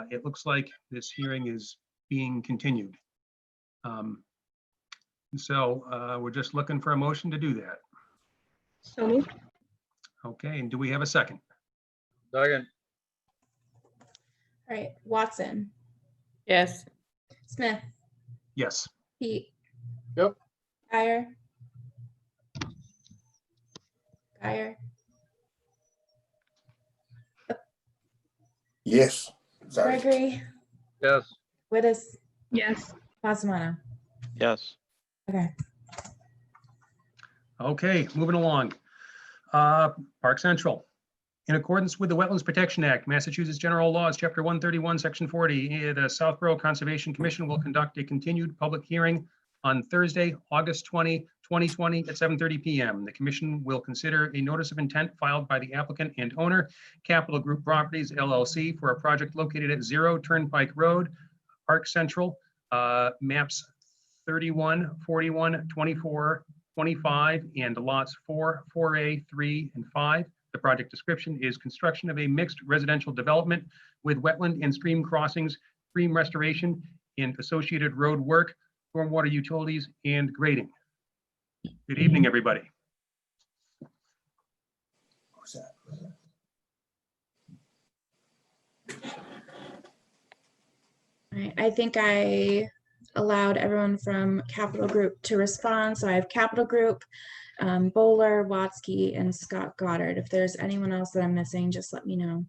It looks like this hearing is being continued. So we're just looking for a motion to do that. So moved. Okay, and do we have a second? Second. All right, Watson, Yes. Smith, Yes. Pete. Yep. Guyer. Guyer, Yes, sorry. Gregory, Yes. Wittes, Yes. Passamano. Yes. Okay. Okay, moving along. Park Central. In accordance with the Wetlands Protection Act, Massachusetts General Laws, Chapter 131, Section 40, the Southborough Conservation Commission will conduct a continued public hearing on Thursday, August 20, 2020 at 7:30 p.m. The commission will consider a notice of intent filed by the applicant and owner, Capital Group Properties LLC, for a project located at 0 Turnpike Road, Park Central, maps 31, 41, 24, 25, and lots 4, 4A, 3, and 5. The project description is construction of a mixed residential development with wetland and stream crossings, stream restoration, and associated road work, stormwater utilities, and grading. Good evening, everybody. Who's that? All right, I think I allowed everyone from Capital Group to respond. So I have Capital Group, Bowler, Watsky, and Scott Goddard. If there's anyone else that I'm missing, just let me know.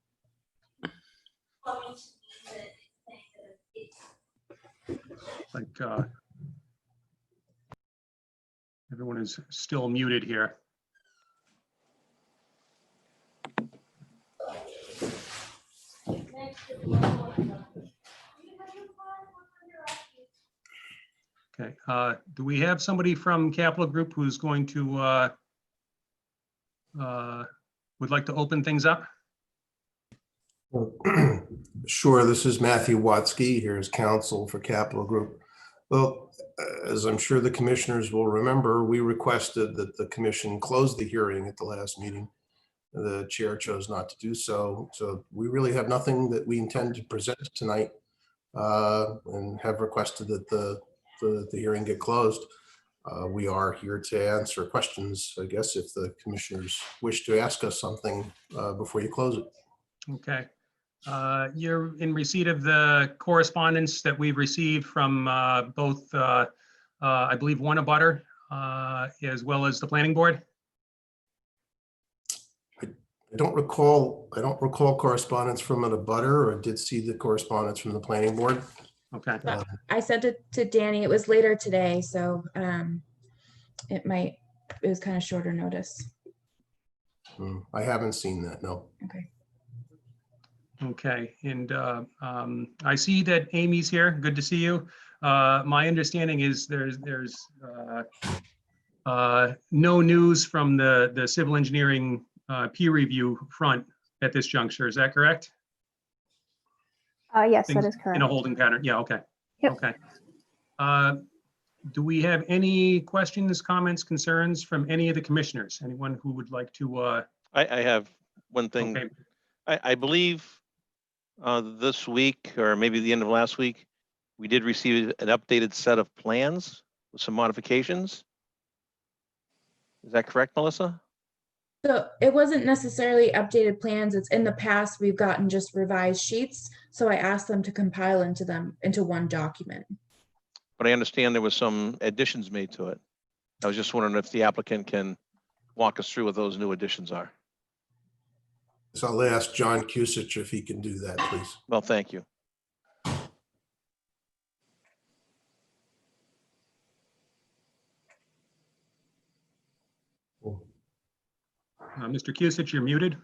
Like everyone is still muted here. Okay, do we have somebody from Capital Group who's going to would like to open things up? Sure, this is Matthew Watsky. Here's counsel for Capital Group. Well, as I'm sure the commissioners will remember, we requested that the commission close the hearing at the last meeting. The chair chose not to do so. So we really have nothing that we intend to present tonight and have requested that the hearing get closed. We are here to answer questions, I guess, if the commissioners wish to ask us something before you close it. Okay. You're in receipt of the correspondence that we've received from both, I believe, one abutter as well as the planning board. I don't recall correspondence from an abutter, or did see the correspondence from the planning board. Okay. I sent it to Danny. It was later today, so it was kind of shorter notice. I haven't seen that, no. Okay. Okay, and I see that Amy's here. Good to see you. My understanding is there's no news from the civil engineering peer review front at this juncture. Is that correct? Yes, Things that is correct. in a holding pattern. Yeah, okay. Yep. Okay. Do we have any questions, comments, concerns from any of the commissioners? Anyone who would like to? I have one thing. Okay. I believe this week, or maybe the end of last week, we did receive an updated set of plans with some modifications. Is that correct, Melissa? So it wasn't necessarily updated plans. It's in the past, we've gotten just revised sheets. So I asked them to compile into one document. But I understand there was some additions made to it. I was just wondering if the applicant can walk us through what those new additions are. So I'll ask John Kusich if he can do that, please. Well, thank you. Mr. Kusich, you're muted.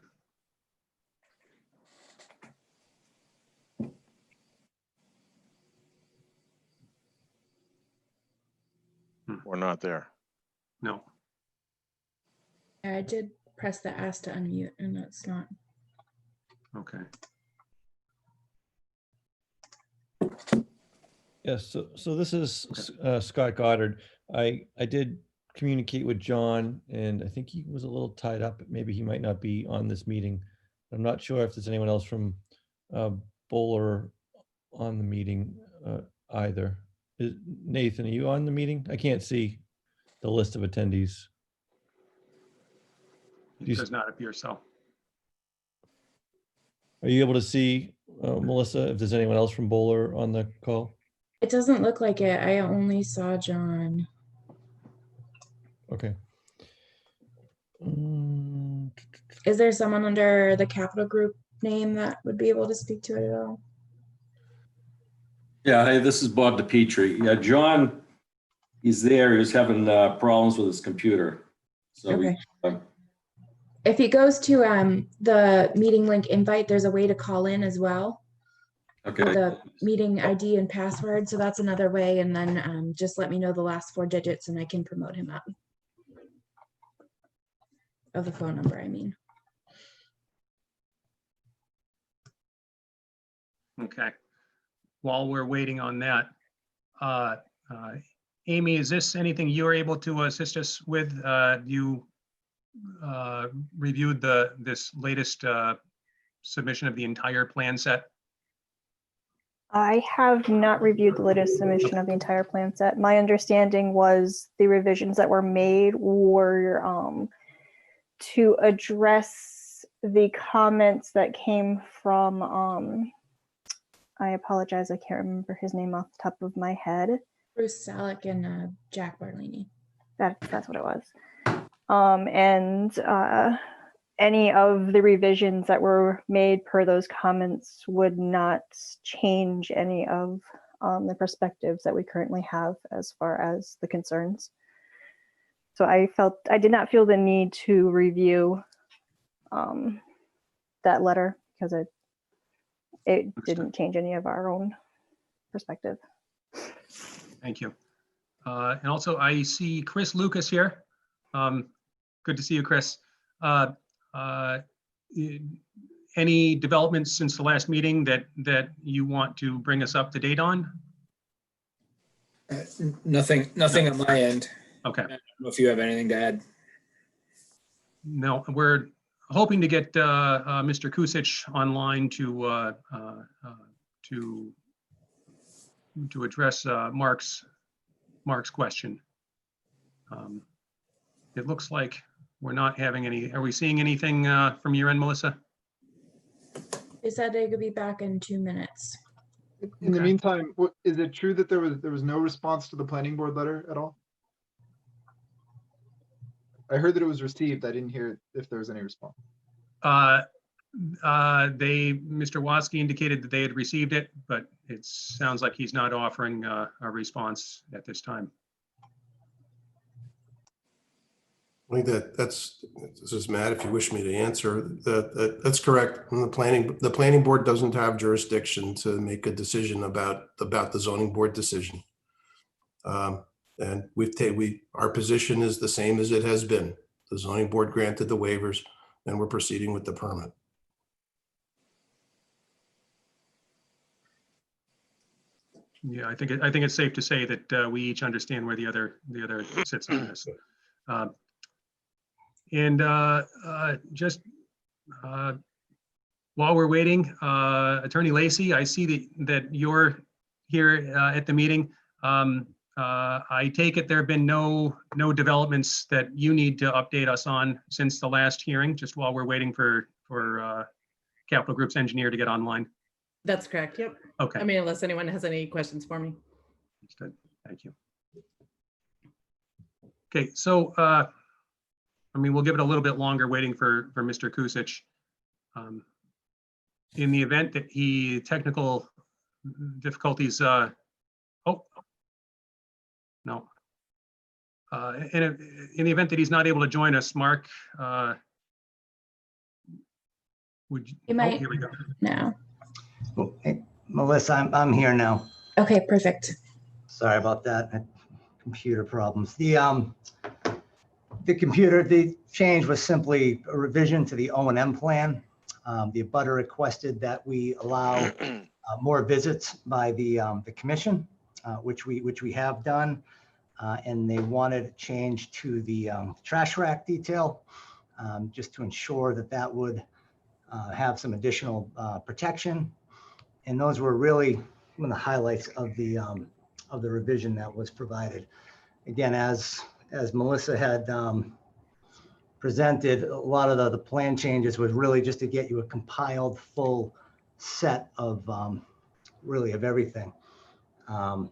We're not there. No. Yeah, I did press the ask to unmute and that's not. Okay. Yes, so this is Scott Goddard. I did communicate with John and I think he was a little tied up. Maybe he might not be on this meeting. I'm not sure if there's anyone else from Bowler on the meeting either. Nathan, are you on the meeting? I can't see the list of attendees. It does not appear so. Are you able to see, Melissa, if there's anyone else from Bowler on the call? It doesn't look like it. I only saw John. Okay. Is there someone under the Capital Group name that would be able to speak to it at all? Yeah, hey, this is Bob DiPietri. Yeah, John, he's there. He was having problems with his computer. So Okay. If he goes to the meeting link invite, there's a way to call in as well. Okay. With a meeting ID and password. So that's another way. And then just let me know the last 4 digits and I can promote him up. Of the phone number, I mean. Okay. While we're waiting on that, Amy, is this anything you're able to assist us with? You reviewed this latest submission of the entire plan set? I have not reviewed the latest submission of the entire plan set. My understanding was the revisions that were made were to address the comments that came from, I apologize, I can't remember his name off the top of my head. Bruce Salek and Jack Barlini. That's what it was. Any of the revisions that were made per those comments would not change any of the perspectives that we currently have as far as the concerns. So I did not feel the need to review that letter because it didn't change any of our own perspective. Thank you. And also I see Chris Lucas here. Good to see you, Chris. Any developments since the last meeting that you want to bring us up to date on? Nothing on my end. Okay. I don't know if you have anything to add. No, we're hoping to get Mr. Kusich online to address Mark's question. It looks like we're not having any. Are we seeing anything from your end, Melissa? They said they could be back in 2 minutes. In the meantime, is it true that there was no response to the planning board letter at all? I heard that it was received. I didn't hear if there was any response. Mr. Watsky indicated that they had received it, but it sounds like he's not offering a response at this time. I think this is Matt, if you wish me to answer, that's correct. The planning board doesn't have jurisdiction to make a decision about the zoning board decision. And our position is the same as it has been. The zoning board granted the waivers and we're proceeding with the permit. Yeah, I think it's safe to say that we each understand where the other sits on this. Just while we're waiting, Attorney Lacey, I see that you're here at the meeting. I take it there have been no developments that you need to update us on since the last hearing, just while we're waiting for Capital Group's engineer to get online. That's correct. Yep. Okay. I mean, unless anyone has any questions for me. Understood. Thank you. Okay, so I mean, we'll give it a little bit longer waiting for Mr. Kusich. In the event that technical difficulties, oh, no. In the event that he's not able to join us, Mark, Would you? You Oh, might here we go. now. Oh, hey, Melissa, I'm here now. Okay, perfect. Sorry about that. I had computer problems. The change was simply a revision to the O&M plan. The abutter requested that we allow more visits by the commission, which we have done. And they wanted a change to the trash rack detail, just to ensure that that would have some additional protection. And those were really some of the highlights of the revision that was provided. Again, as Melissa had presented, a lot of the plan changes was really just to get you a compiled full set of really of everything. And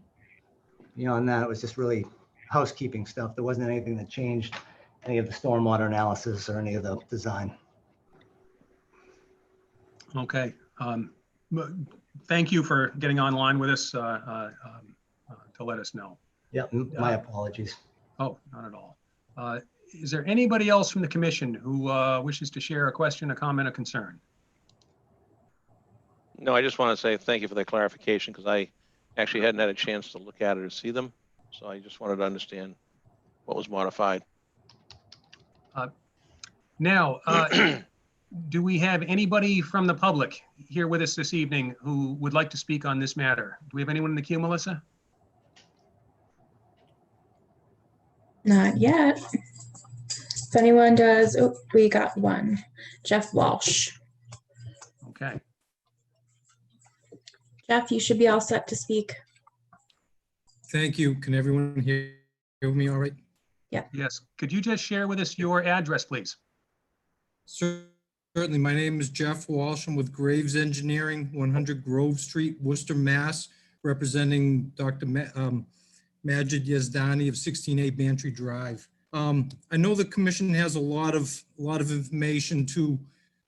that it was just really housekeeping stuff. There wasn't anything that changed any of the stormwater analysis or any of the design. Okay. Thank you for getting online with us to let us know. Yeah, my apologies. Oh, not at all. Is there anybody else from the commission who wishes to share a question, a comment, a concern? No, I just want to say thank you for the clarification because I actually hadn't had a chance to look at it or see them. So I just wanted to understand what was modified. Now, do we have anybody from the public here with us this evening who would like to speak on this matter? Do we have anyone in the queue, Melissa? Not yet. If anyone does, oh, we got one. Jeff Walsh. Okay. Jeff, you should be all set to speak. Thank you. Can everyone hear me all right? Yeah. Yes. Could you just share with us your address, please? Certainly. My name is Jeff Walsh. I'm with Graves Engineering, 100 Grove Street, Worcester, Mass, representing Dr. Majid Yazdani of 16A Bantry Drive. I know the commission has a lot of information to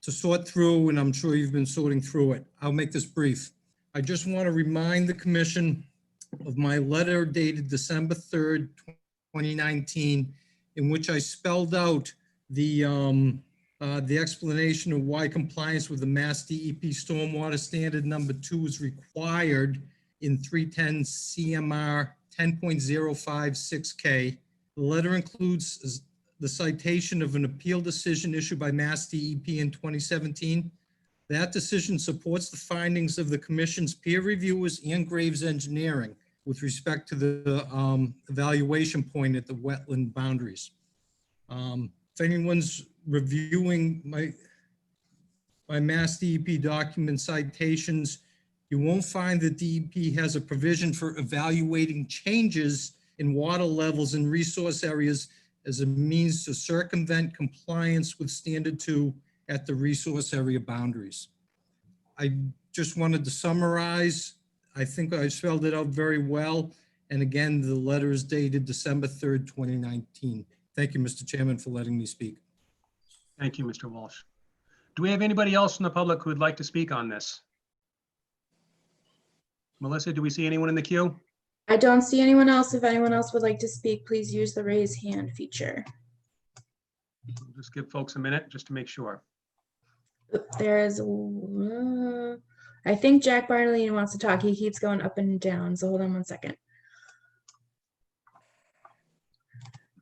sort through, and I'm sure you've been sorting through it. I'll make this brief. I just want to remind the commission of my letter dated December 3rd, 2019, in which I spelled out the explanation of why compliance with the Mass DEP Stormwater Standard number 2 is required in 310 CMR 10.056K. The letter includes the citation of an appeal decision issued by Mass DEP in 2017. That decision supports the findings of the commission's peer reviewers and Graves Engineering with respect to the evaluation point at the wetland boundaries. If anyone's reviewing my Mass DEP document citations, you won't find that DEP has a provision for evaluating changes in water levels in resource areas as a means to circumvent compliance with standard 2 at the resource area boundaries. I just wanted to summarize. I think I spelled it out very well. And again, the letter is dated December 3rd, 2019. Thank you, Mr. Chairman, for letting me speak. Thank you, Mr. Walsh. Do we have anybody else from the public who would like to speak on this? Melissa, do we see anyone in the queue? I don't see anyone else. If anyone else would like to speak, please use the raise hand feature. We'll just give folks a minute just to make sure. There is, I think Jack Barnolini wants to talk. He keeps going up and down. So hold on one second.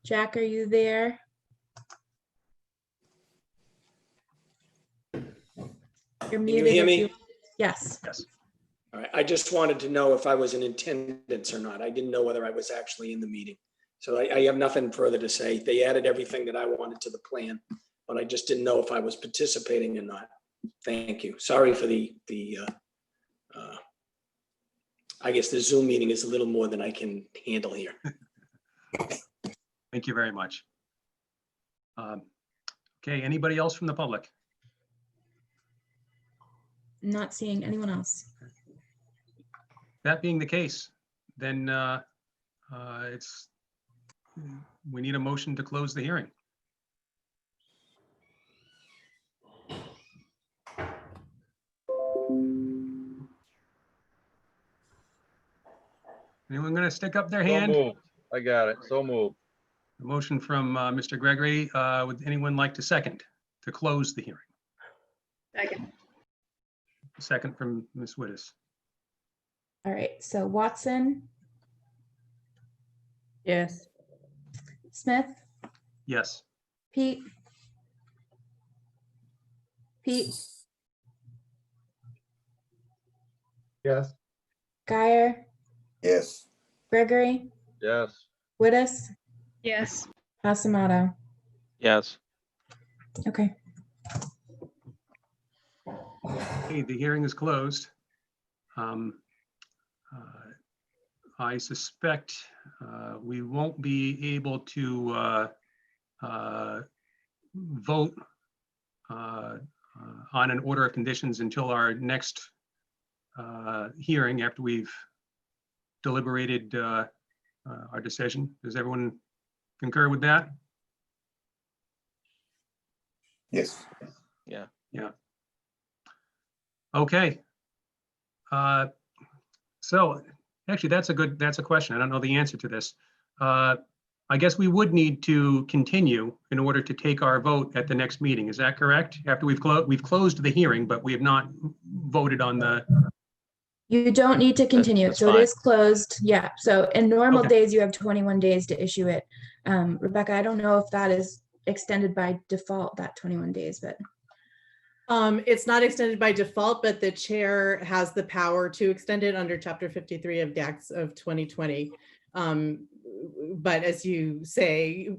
Jack, are you there? You're muted. hear me? Yes. Yes. All right, I just wanted to know if I was in attendance or not. I didn't know whether I was actually in the meeting. So I have nothing further to say. They added everything that I wanted to the plan, but I just didn't know if I was participating or not. Thank you. Sorry for I guess the Zoom meeting is a little more than I can handle here. Thank you very much. Okay, anybody else from the public? Not seeing anyone else. That being the case, then we need a motion to close the hearing. Anyone going to stick up their hand? So moved. I got it. So moved. A motion from Mr. Gregory. Would anyone like to second to close the hearing? Second. Second from Ms. Wittes. All right, so Watson, Yes. Smith, Yes. Pete. Pete, Yes. Guyer, Yes. Gregory, Yes. Wittes, Yes. Pasamato. Yes. Okay. Okay, the hearing is closed. I suspect we won't be able to vote on an order of conditions until our next hearing after we've deliberated our decision. Does everyone concur with that? Yes. Yeah. Yeah. Okay. So actually, that's a question. I don't know the answer to this. I guess we would need to continue in order to take our vote at the next meeting. Is that correct? After we've closed the hearing, but we have not voted on the. You don't need to continue. that's So fine. it is closed. Yeah. So in normal Okay. days, you have 21 days to issue it. Rebecca, I don't know if that is extended by default, that 21 days, but It's not extended by default, but the chair has the power to extend it under Chapter 53 of DAX of 2020. But as you say,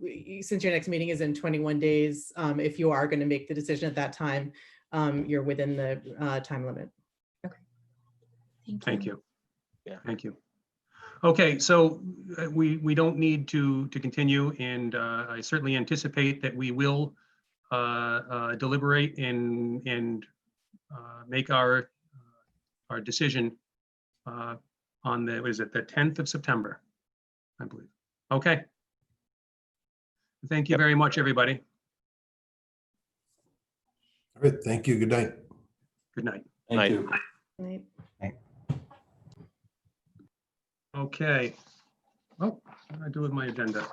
since your next meeting is in 21 days, if you are going to make the decision at that time, you're within the time limit. Thank you. Yeah. Thank you. Okay, so we don't need to continue, and I certainly anticipate that we will deliberate and make our decision on the, what is it, the 10th of September, I believe. Okay. Thank you very much, everybody. All right, thank you. Good night. Good night. Thank you. Right. Okay. Oh, what did I do with my agenda?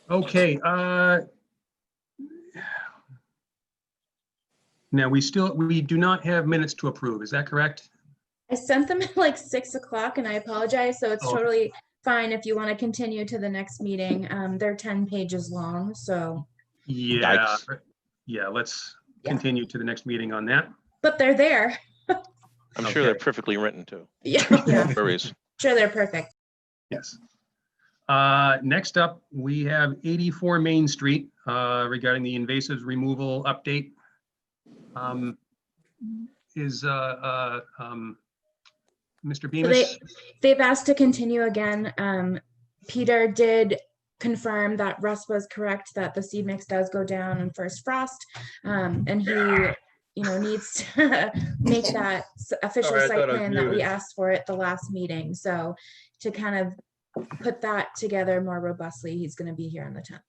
Okay. Now we do not have minutes to approve. Is that correct? I sent them at like 6 o'clock and I apologize. So it's Oh. totally fine if you want to continue to the next meeting. They're 10 pages long, so, Yeah. Yikes. Yeah, let's Yeah. continue to the next meeting on that. but they're there. I'm sure they're Okay. perfectly written too. Yeah, No yeah, worries. sure, they're perfect. Yes. Next up, we have 84 Main Street regarding the invasive removal update. Is Mr. So Bemis? they've asked to continue again. Peter did confirm that Russ was correct, that the seed mix does go down in first frost. And he, needs to make that official Sorry, I site thought I was plan that we muted. asked for at the last meeting. So to kind of put that together more robustly, he's going to be here on the 10th.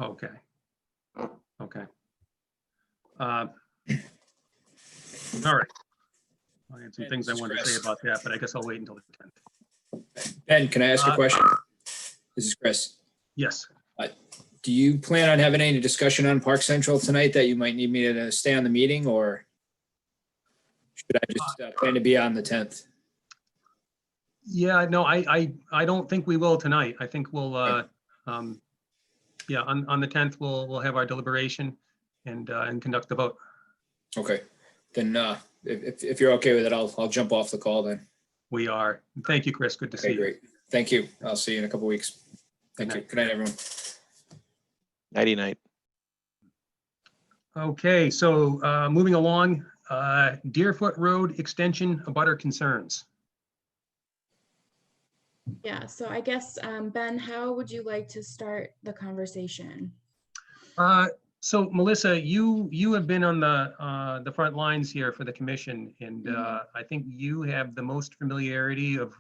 Okay. Okay. All right. I had some things I wanted to say about that, but I guess I'll wait until the 10th. Ben, can I ask a question? This is Chris. Yes. Do you plan on having any discussion on Park Central tonight that you might need me to stay on the meeting, or should I just plan to be on the 10th? Yeah, no, I don't think we will tonight. I think we'll, yeah, on the 10th, we'll have our deliberation and conduct the vote. Okay, then if you're okay with it, I'll jump off the call then. We are. Thank you, Chris. Good to see Okay, you. great. Thank you. I'll see you in a couple weeks. Thank you. Good night, everyone. Nighty night. Okay, so moving along, Deerfoot Road Extension abutter concerns. Yeah, so I guess, Ben, how would you like to start the conversation? So Melissa, you have been on the front lines here for the commission, and I think you have the most familiarity of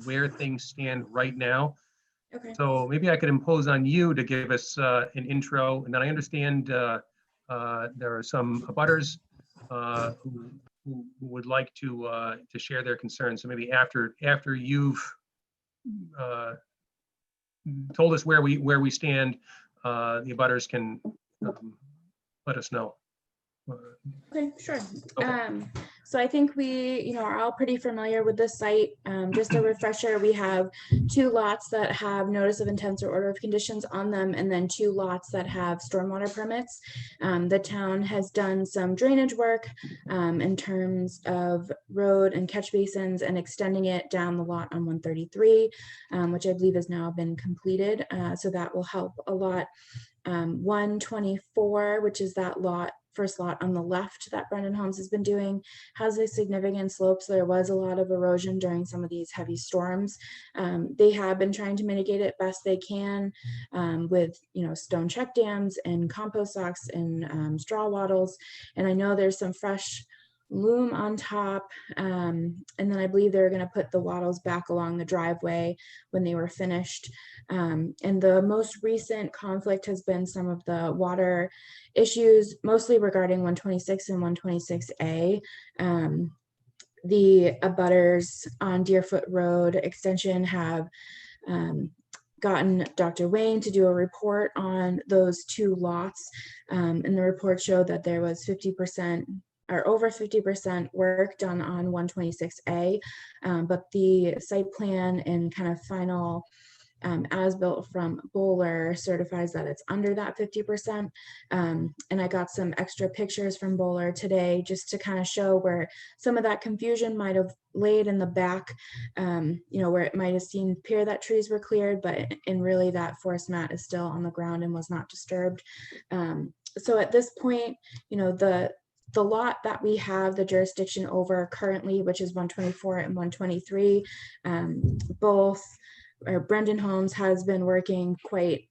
where things stand right now. Okay. So maybe I could impose on you to give us an intro, and then I understand there are some abutters who would like to share their concerns. So maybe after you've told us where we stand, the abutters can let us know. Okay, sure. Okay. So I think we, are all pretty familiar with this site. Just a refresher, we have 2 lots that have notice of intent or order of conditions on them, and then 2 lots that have stormwater permits. The town has done some drainage work in terms of road and catch basins and extending it down the lot on 133, which I believe has now been completed. So that will help a lot. 124, which is that first lot on the left that Brendan Homes has been doing, has a significant slope. So there was a lot of erosion during some of these heavy storms. They have been trying to mitigate it best they can with, stone check dams and compost socks and straw wattles. And I know there's some fresh loom on top. And then I believe they were going to put the wattles back along the driveway when they were finished. And the most recent conflict has been some of the water issues, mostly regarding 126 and 126A. The abutters on Deerfoot Road extension have gotten Dr. Wayne to do a report on those 2 lots. And the report showed that there was 50% or over 50% work done on 126A, but the site plan and kind of final as-built from Bowler certifies that it's under that 50%. And I got some extra pictures from Bowler today just to kind of show where some of that confusion might have laid in the back, where it might have appear that trees were cleared, but in really that forest mat is still on the ground and was not disturbed. So at this point, the lot that we have the jurisdiction over currently, which is 124 and 123, both Brendan Homes has been working quite,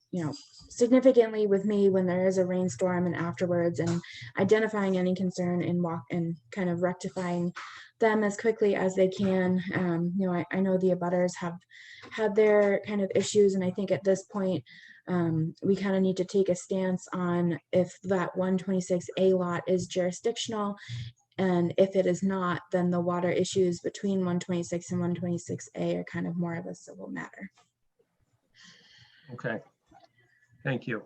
significantly with me when there is a rainstorm and afterwards, and identifying any concern and kind of rectifying them as quickly as they can. I know the abutters have had their kind of issues, and I think at this point, we kind of need to take a stance on if that 126A lot is jurisdictional, and if it is not, then the water issues between 126 and 126A are kind of more of a civil matter. Okay, thank you.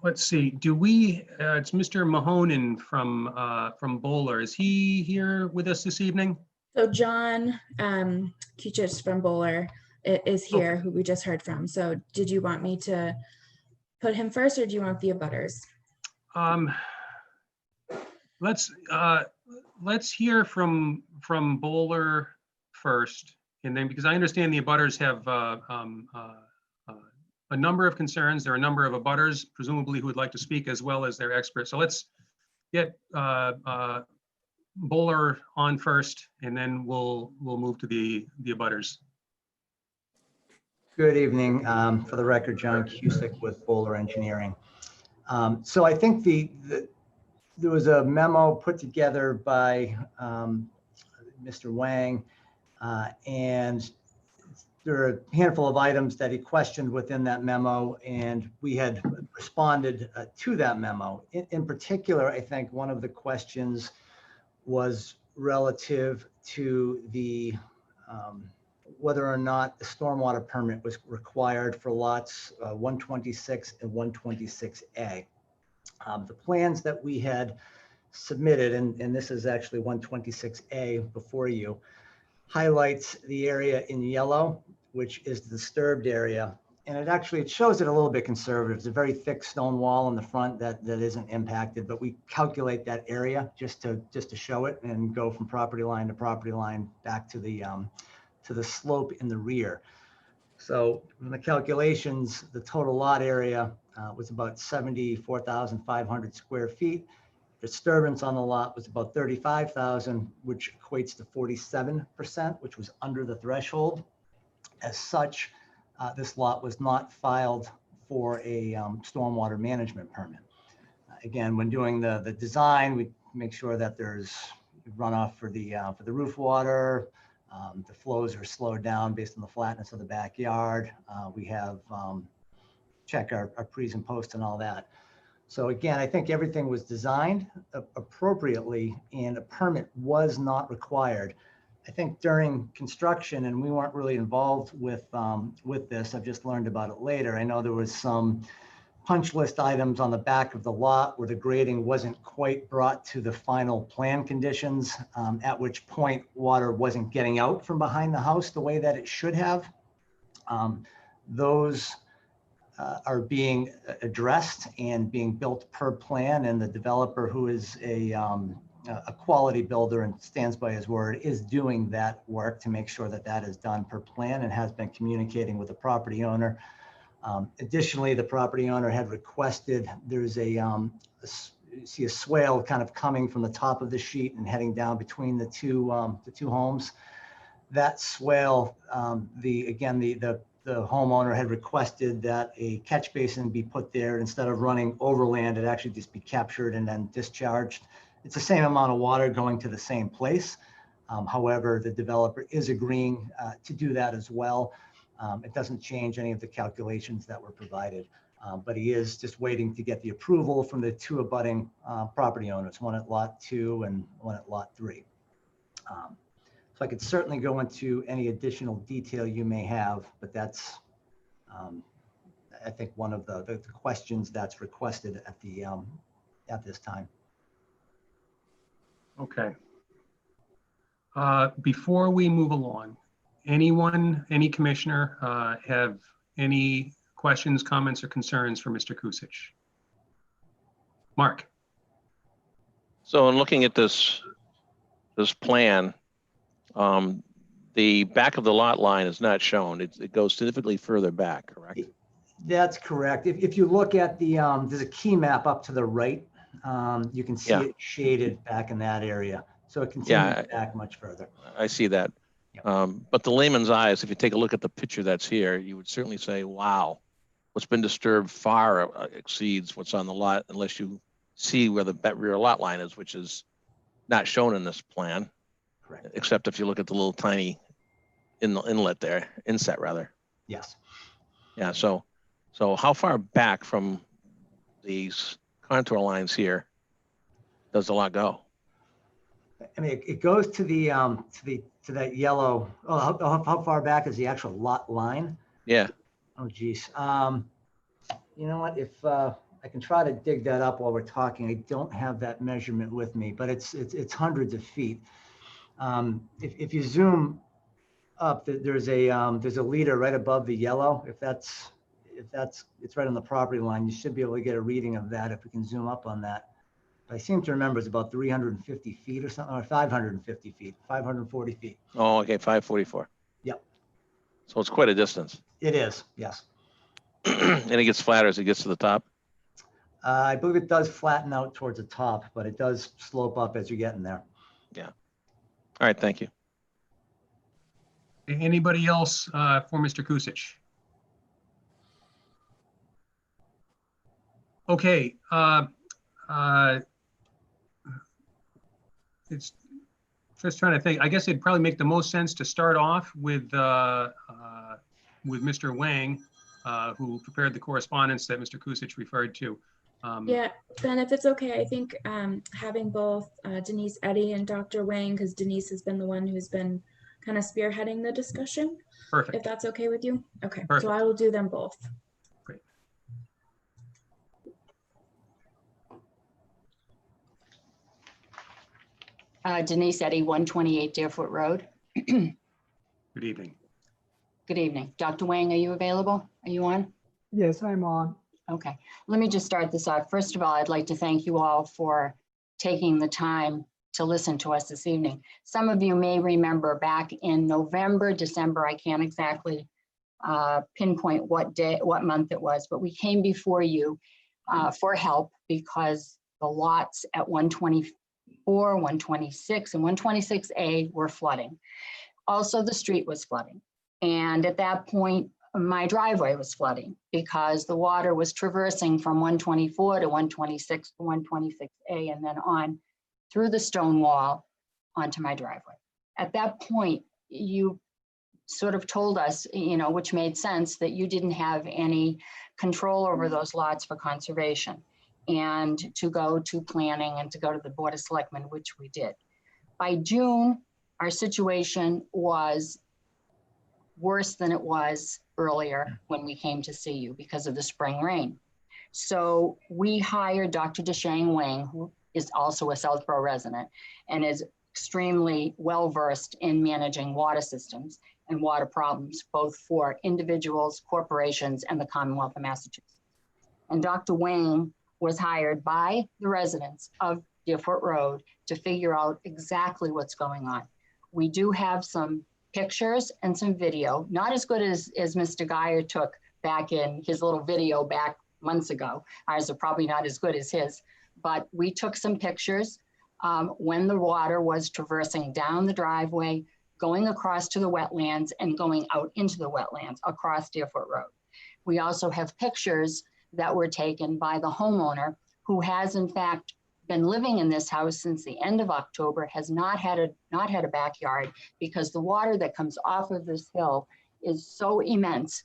Let's see, do we, it's Mr. Mahonen from Bowler. Is he here with us this evening? So John Kuchis from Bowler is here, who we just heard from. So did you want me to put him first, or do you want the abutters? Let's hear from Bowler first, and then, because I understand the abutters have a number of concerns. There are a number of abutters, presumably, who would like to speak, as well as their experts. So let's get Bowler on first, and then we'll move to the abutters. Good evening. For the record, John Cusick with Bowler Engineering. So I think there was a memo put together by Mr. Wang, and there are a handful of items that he questioned within that memo, and we had responded to that memo. In particular, I think one of the questions was relative to the whether or not the stormwater permit was required for lots 126 and 126A. The plans that we had submitted, and this is actually 126A before you, highlights the area in yellow, which is the disturbed area. And it shows it a little bit conservative. It's a very thick stone wall in the front that isn't impacted, but we calculate that area just to show it and go from property line to property line back to the slope in the rear. So from the calculations, the total lot area was about 74,500 square feet. Disturbance on the lot was about 35,000, which equates to 47%, which was under the threshold. As such, this lot was not filed for a stormwater management permit. Again, when doing the design, we make sure that there's runoff for the roof water. The flows are slowed down based on the flatness of the backyard. We have check our pre's and posts and all that. So again, I think everything was designed appropriately, and a permit was not required. I think during construction, and we weren't really involved with this, I've just learned about it later. I know there was some punch list items on the back of the lot where the grading wasn't quite brought to the final plan conditions, at which point water wasn't getting out from behind the house the way that it should have. Those are being addressed and being built per plan, and the developer, who is a quality builder and stands by his word, is doing that work to make sure that that is done per plan and has been communicating with the property owner. Additionally, the property owner had requested, there's you see a swale kind of coming from the top of the sheet and heading down between the two homes. That swale, the homeowner had requested that a catch basin be put there. Instead of running overland, it actually just be captured and then discharged. It's the same amount of water going to the same place. However, the developer is agreeing to do that as well. It doesn't change any of the calculations that were provided, but he is just waiting to get the approval from the two abutting property owners, one at lot 2 and one at lot 3. So I could certainly go into any additional detail you may have, but that's, I think, one of the questions that's requested at this time. Okay. Before we move along, any commissioner have any questions, comments, or concerns for Mr. Kusich? Mark. So in looking at this plan, the back of the lot line is not shown. It goes significantly further back, correct? That's correct. If you look at the, there's a key map up to the right. You can see it shaded back in that area. So it continues back much further. I see that. But the layman's eyes, if you take a look at the picture that's here, you would certainly say, wow, what's been disturbed far exceeds what's on the lot, unless you see where the rear lot line is, which is not shown in this plan. Correct. Except if you look at the little tiny inlet there, inset rather. Yes. Yeah, so how far back from these contour lines here does the lot go? I mean, it goes to the to that yellow. Oh, how far back is the actual lot line? Yeah. Oh, geez. You know what? If I can try to dig that up while we're talking, I don't have that measurement with me, but it's hundreds of feet. If you zoom up, there's a leader right above the yellow. If it's right on the property line, you should be able to get a reading of that if we can zoom up on that. But I seem to remember it's about 350 feet or something, or 550 feet, 540 feet. Oh, okay, 544. Yep. So it's quite a distance. It is, yes. And it gets flatter as it gets to the top? I believe it does flatten out towards the top, but it does slope up as you get in there. Yeah. All right, thank you. Anybody else for Mr. Kusich? Okay. It's just trying to think. I guess it'd probably make the most sense to start off with Mr. Wang, who prepared the correspondence that Mr. Kusich referred to. Yeah, Ben, if it's okay, I think having both Denise Eddy and Dr. Wang, because Denise has been the one who's been kind of spearheading the discussion. Perfect. If that's okay with you. Okay, Perfect. so I will do them both. Great. Denise Eddy, 128 Deerfoot Road. Good evening. Good evening. Dr. Wang, are you available? Are you on? Yes, I'm on. Okay, let me just start this off. First of all, I'd like to thank you all for taking the time to listen to us this evening. Some of you may remember back in November, December, I can't exactly pinpoint what day, what month it was, but we came before you for help because the lots at 124, 126, and 126A were flooding. Also, the street was flooding. And at that point, my driveway was flooding because the water was traversing from 124 to 126 to 126A and then on through the stone wall onto my driveway. At that point, you sort of told us, you know, which made sense, that you didn't have any control over those lots for conservation and to go to planning and to go to the Board of Selectmen, which we did. By June, our situation was worse than it was earlier when we came to see you because of the spring rain. So we hired Dr. Deshang Wang, who is also a Southborough resident and is extremely well-versed in managing water systems and water problems, both for individuals, corporations, and the Commonwealth of Massachusetts. And Dr. Wang was hired by the residents of Deerfoot Road to figure out exactly what's going on. We do have some pictures and some video, not as good as Mr. Geyer took back in his little video back months ago. Ours are probably not as good as his, but we took some pictures when the water was traversing down the driveway, going across to the wetlands and going out into the wetlands across Deerfoot Road. We also have pictures that were taken by the homeowner who has in fact been living in this house since the end of October, has not had a backyard because the water that comes off of this hill is so immense.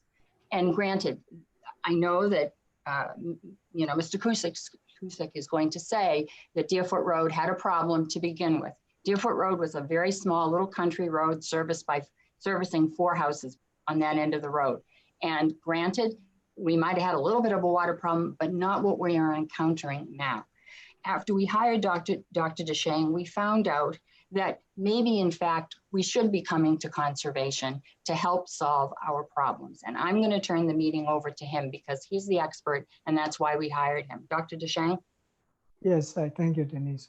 And granted, I know that Mr. Cusick is going to say that Deerfoot Road had a problem to begin with. Deerfoot Road was a very small little country road servicing 4 houses on that end of the road. And granted, we might have had a little bit of a water problem, but not what we are encountering now. After we hired Dr. Deshang, we found out that maybe in fact, we should be coming to conservation to help solve our problems. And I'm going to turn the meeting over to him because he's the expert and that's why we hired him. Dr. Deshang? Yes, thank you, Denise.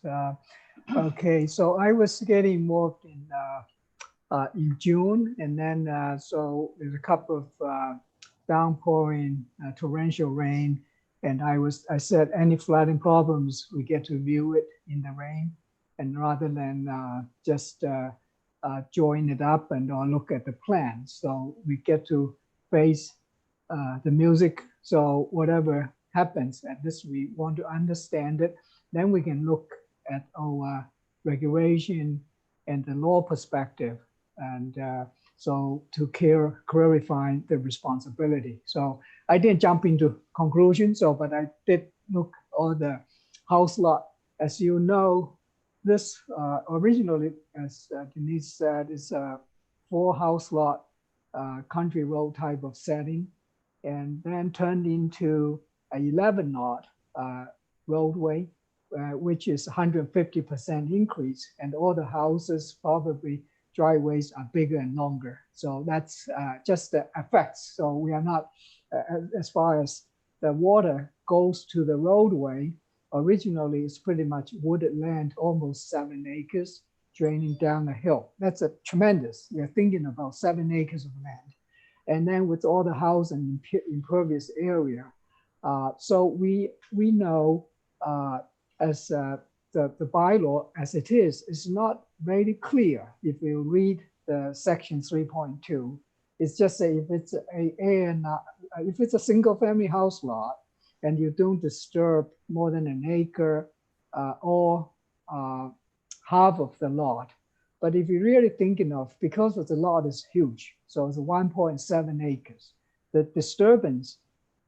Okay, so I was getting involved in June, and then so there's a couple of downpouring torrential rain, and I said any flooding problems, we get to view it in the rain, and rather than just join it up and or look at the plan. So we get to face the music. So whatever happens at this, we want to understand it. Then we can look at our regulation and the law perspective, and so to clarify the responsibility. So I didn't jump into conclusions, but I did look all the house lot. As you know, this originally, as Denise said, is a 4 house lot country road type of setting, and then turned into a 11 lot roadway, which is 150% increase, and all the houses probably driveways are bigger and longer. So that's just the effects. So we are not, as far as the water goes to the roadway, originally it's pretty much wooded land, almost 7 acres draining down the hill. That's a tremendous, we're thinking about 7 acres of land. And then with all the house and impervious area. So we know as the bylaw as it is, it's not very clear. If you read the section 3.2, it's just say if it's if it's a single family house lot and you don't disturb more than an acre or half of the lot. But if you're really thinking of, because of the lot is huge, so it's 1.7 acres, the disturbance,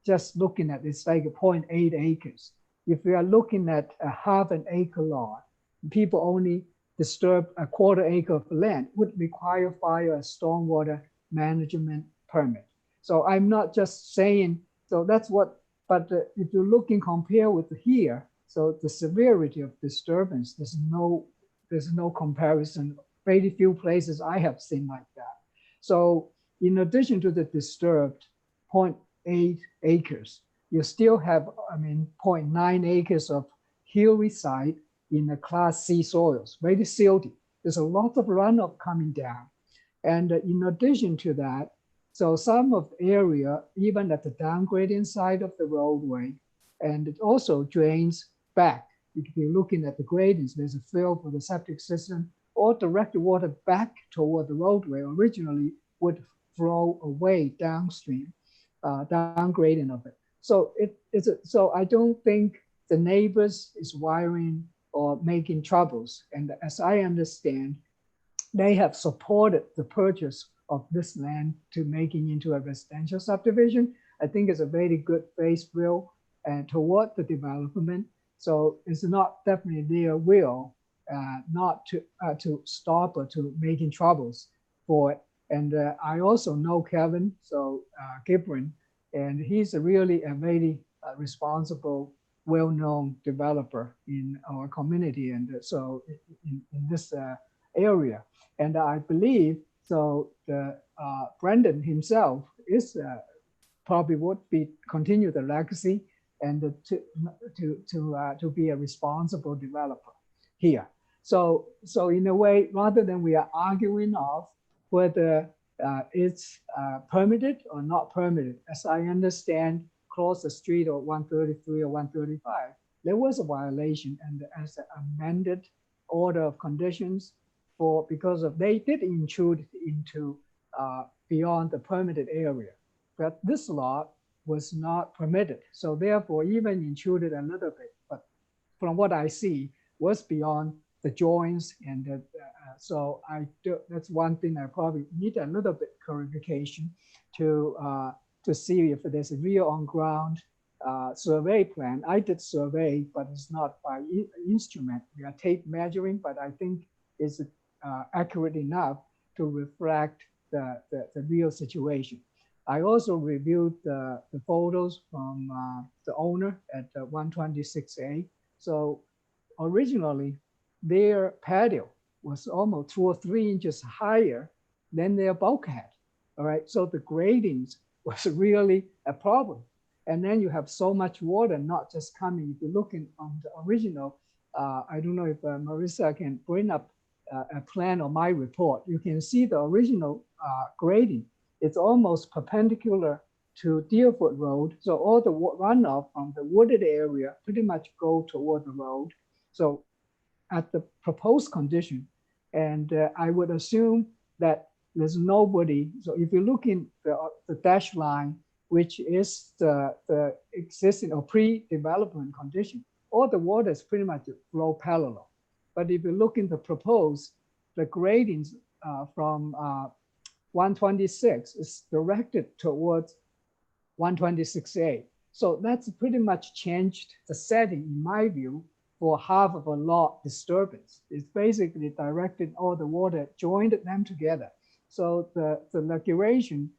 just looking at it's like 0.8 acres. If we are looking at a half an acre lot, people only disturb a 1/4 acre of land would require fire and stormwater management permit. So I'm not just saying, so that's what, but if you're looking compare with here, so the severity of disturbance, there's no comparison. Very few places I have seen like that. So in addition to the disturbed 0.8 acres, you still have, 0.9 acres of hilly site in the Class C soils, very silty. There's a lot of runoff coming down. And in addition to that, so some of the area, even at the down gradient side of the roadway, and it also drains back. If you're looking at the gradients, there's a fill for the septic system, or direct the water back toward the roadway originally would flow away downstream, down gradient of it. So so I don't think the neighbors is wiring or making troubles. And as I understand, they have supported the purchase of this land to making into a residential subdivision. I think it's a very good face bill and toward the development. So it's not definitely their will not to stop or to making troubles for it. And I also know Kevin, so Gibran, and he's really a very responsible, well-known developer in our community, and so in this area. And I believe so. The Brendan himself is probably would be continue the legacy and to be a responsible developer here. So in a way, rather than we are arguing of whether it's permitted or not permitted, as I understand, across the street or 133 or 135, there was a violation, and as an amended order of conditions because of they did intrude into beyond the permitted area, but this lot was not permitted. So therefore, even intruded a little bit, but from what I see, was beyond the joints, and so that's one thing I probably need a little bit clarification to see if there's a real on-ground survey plan. I did survey, but it's not by instrument. We are tape measuring, but I think it's accurate enough to reflect the real situation. I also reviewed the photos from the owner at 126A. So originally, their patio was almost 2 or 3 inches higher than their bulkhead. All right, so the gradings was really a problem. And then you have so much water not just coming. If you're looking on the original, I don't know if Marissa can bring up a plan on my report. You can see the original grading. It's almost perpendicular to Deerfoot Road. So all the runoff from the wooded area pretty much go toward the road. So at the proposed condition, and I would assume that there's nobody. So if you look in the dash line, which is the existing or pre-development condition, all the water is pretty much flow parallel. But if you look in the proposed, the gradings from 126 is directed towards 126A. So that's pretty much changed the setting, in my view, for half of a lot disturbance. It's basically directed all the water, joined them together. So the regulation,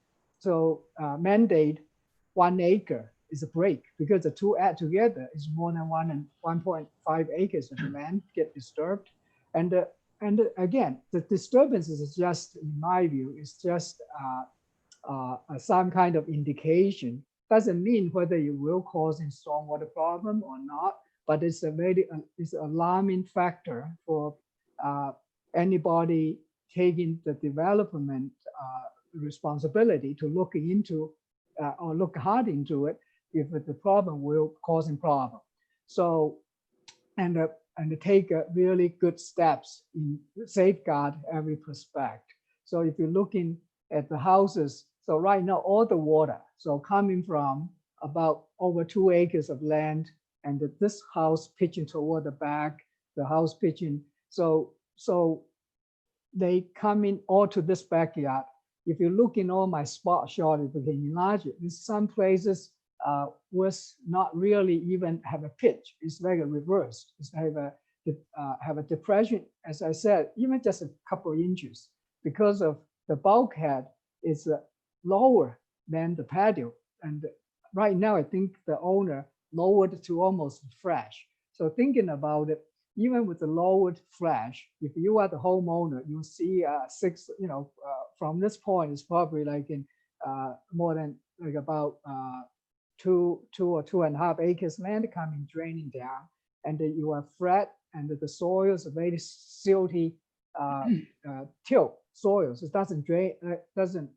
mandate 1 acre is a break, because the two add together is more than 1.5 acres of land get disturbed. And again, the disturbances is just, in my view, is just some kind of indication. Doesn't mean whether it will cause a stormwater problem or not, but it's a very it's an alarming factor for anybody taking the development responsibility to look into or look hard into it if the problem will cause a problem. So, and to take really good steps in safeguard every prospect. So if you're looking at the houses, so right now all the water, so coming from about over 2 acres of land, and this house pitching toward the back, the house pitching, so they come in all to this backyard. If you look in all my spot shot, if you can enlarge it, in some places was not really even have a pitch. It's like a reverse. It's have a depression, as I said, even just a couple of inches, because of the bulkhead is lower than the patio. And right now, I think the owner lowered to almost flash. So thinking about it, even with the lowered flash, if you are the homeowner, you see from this point, it's probably like in more than like about 2 or 2.5 acres land coming draining down, and you are flat, and the soils are very silty till soils. It doesn't drain, doesn't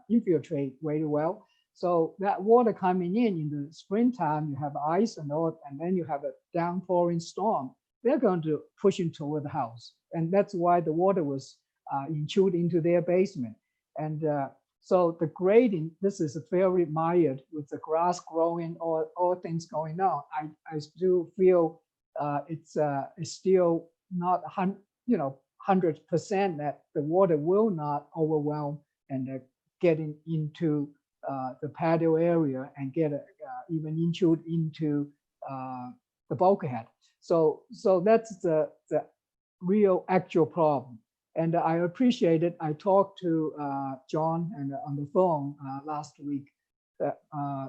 infiltrate very well. So that water coming in the springtime, you have ice and all, and then you have a downpouring storm. They're going to push into toward the house, and that's why the water was intrude into their basement. And so the grading, this is very mired with the grass growing, all things going on. I still feel it's still not 100% that the water will not overwhelm and getting into the patio area and get even intrude into the bulkhead. So that's the real actual problem. And I appreciate it. I talked to John and on the phone last week.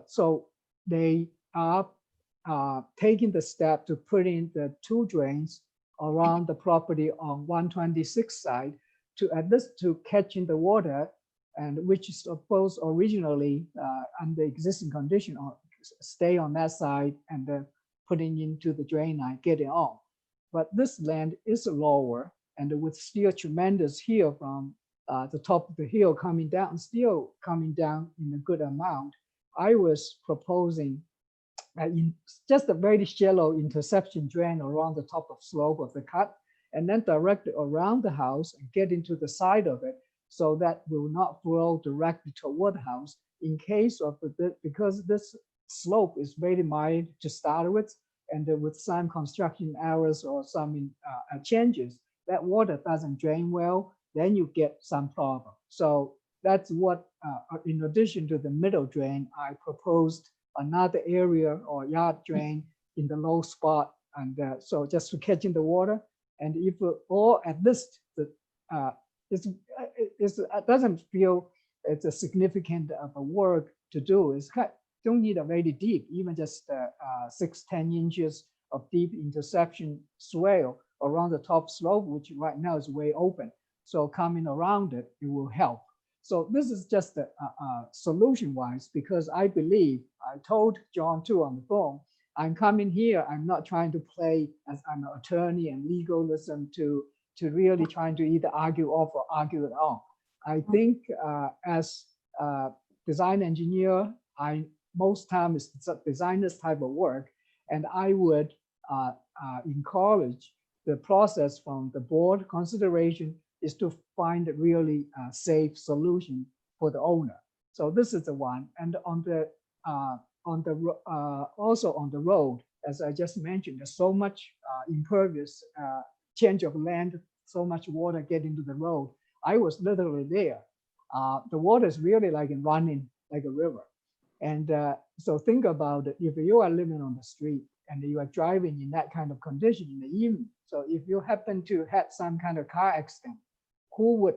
So they are taking the step to put in the 2 drains around the property on 126 side to at least to catching the water, and which is supposed originally under existing condition or stay on that side and then putting into the drain line, getting on. But this land is lower and with still tremendous hill from the top of the hill coming down, still coming down in a good amount. I was proposing in just a very shallow interception drain around the top of slope of the cut, and then direct it around the house and get into the side of it, so that will not flow directly toward the house in case of because this slope is very mild to start with, and with some construction errors or some changes, that water doesn't drain well, then you get some problem. So that's what, in addition to the middle drain, I proposed another area or yard drain in the low spot, and so just to catch in the water. And if or at least it doesn't feel it's a significant of a work to do. It's don't need a very deep, even just 6-10 inches of deep interception swale around the top slope, which right now is way open. So coming around it, it will help. So this is just a solution-wise, because I believe, I told John too on the phone, I'm coming here, I'm not trying to play as I'm an attorney and legalism to really trying to either argue off or argue it on. I think as a design engineer, most times it's a designer's type of work, and I would encourage the process from the board consideration is to find a really safe solution for the owner. So this is the one. And also on the road, as I just mentioned, there's so much impervious change of land, so much water getting to the road. I was literally there. The water is really like running like a river. And so think about it, if you are living on the street and you are driving in that kind of condition in the evening, so if you happen to have some kind of car accident, who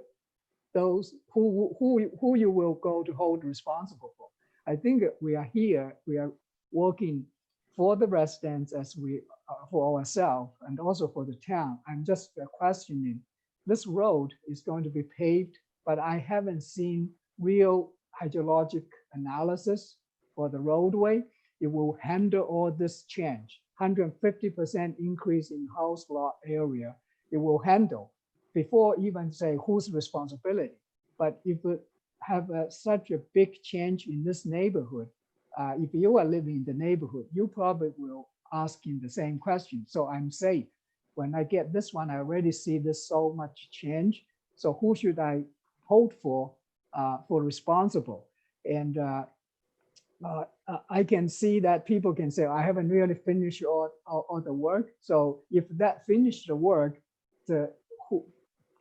you will go to hold responsible for? I think we are here, we are working for the residents as we for ourselves and also for the town. I'm just questioning, this road is going to be paved, but I haven't seen real hydrologic analysis for the roadway. It will handle all this change, 150% increase in house lot area. It will handle before even say whose responsibility. But if it have such a big change in this neighborhood, if you are living in the neighborhood, you probably will ask him the same question. So I'm safe. When I get this one, I already see this so much change. So who should I hold for responsible? And I can see that people can say, I haven't really finished all the work. So if that finished the work,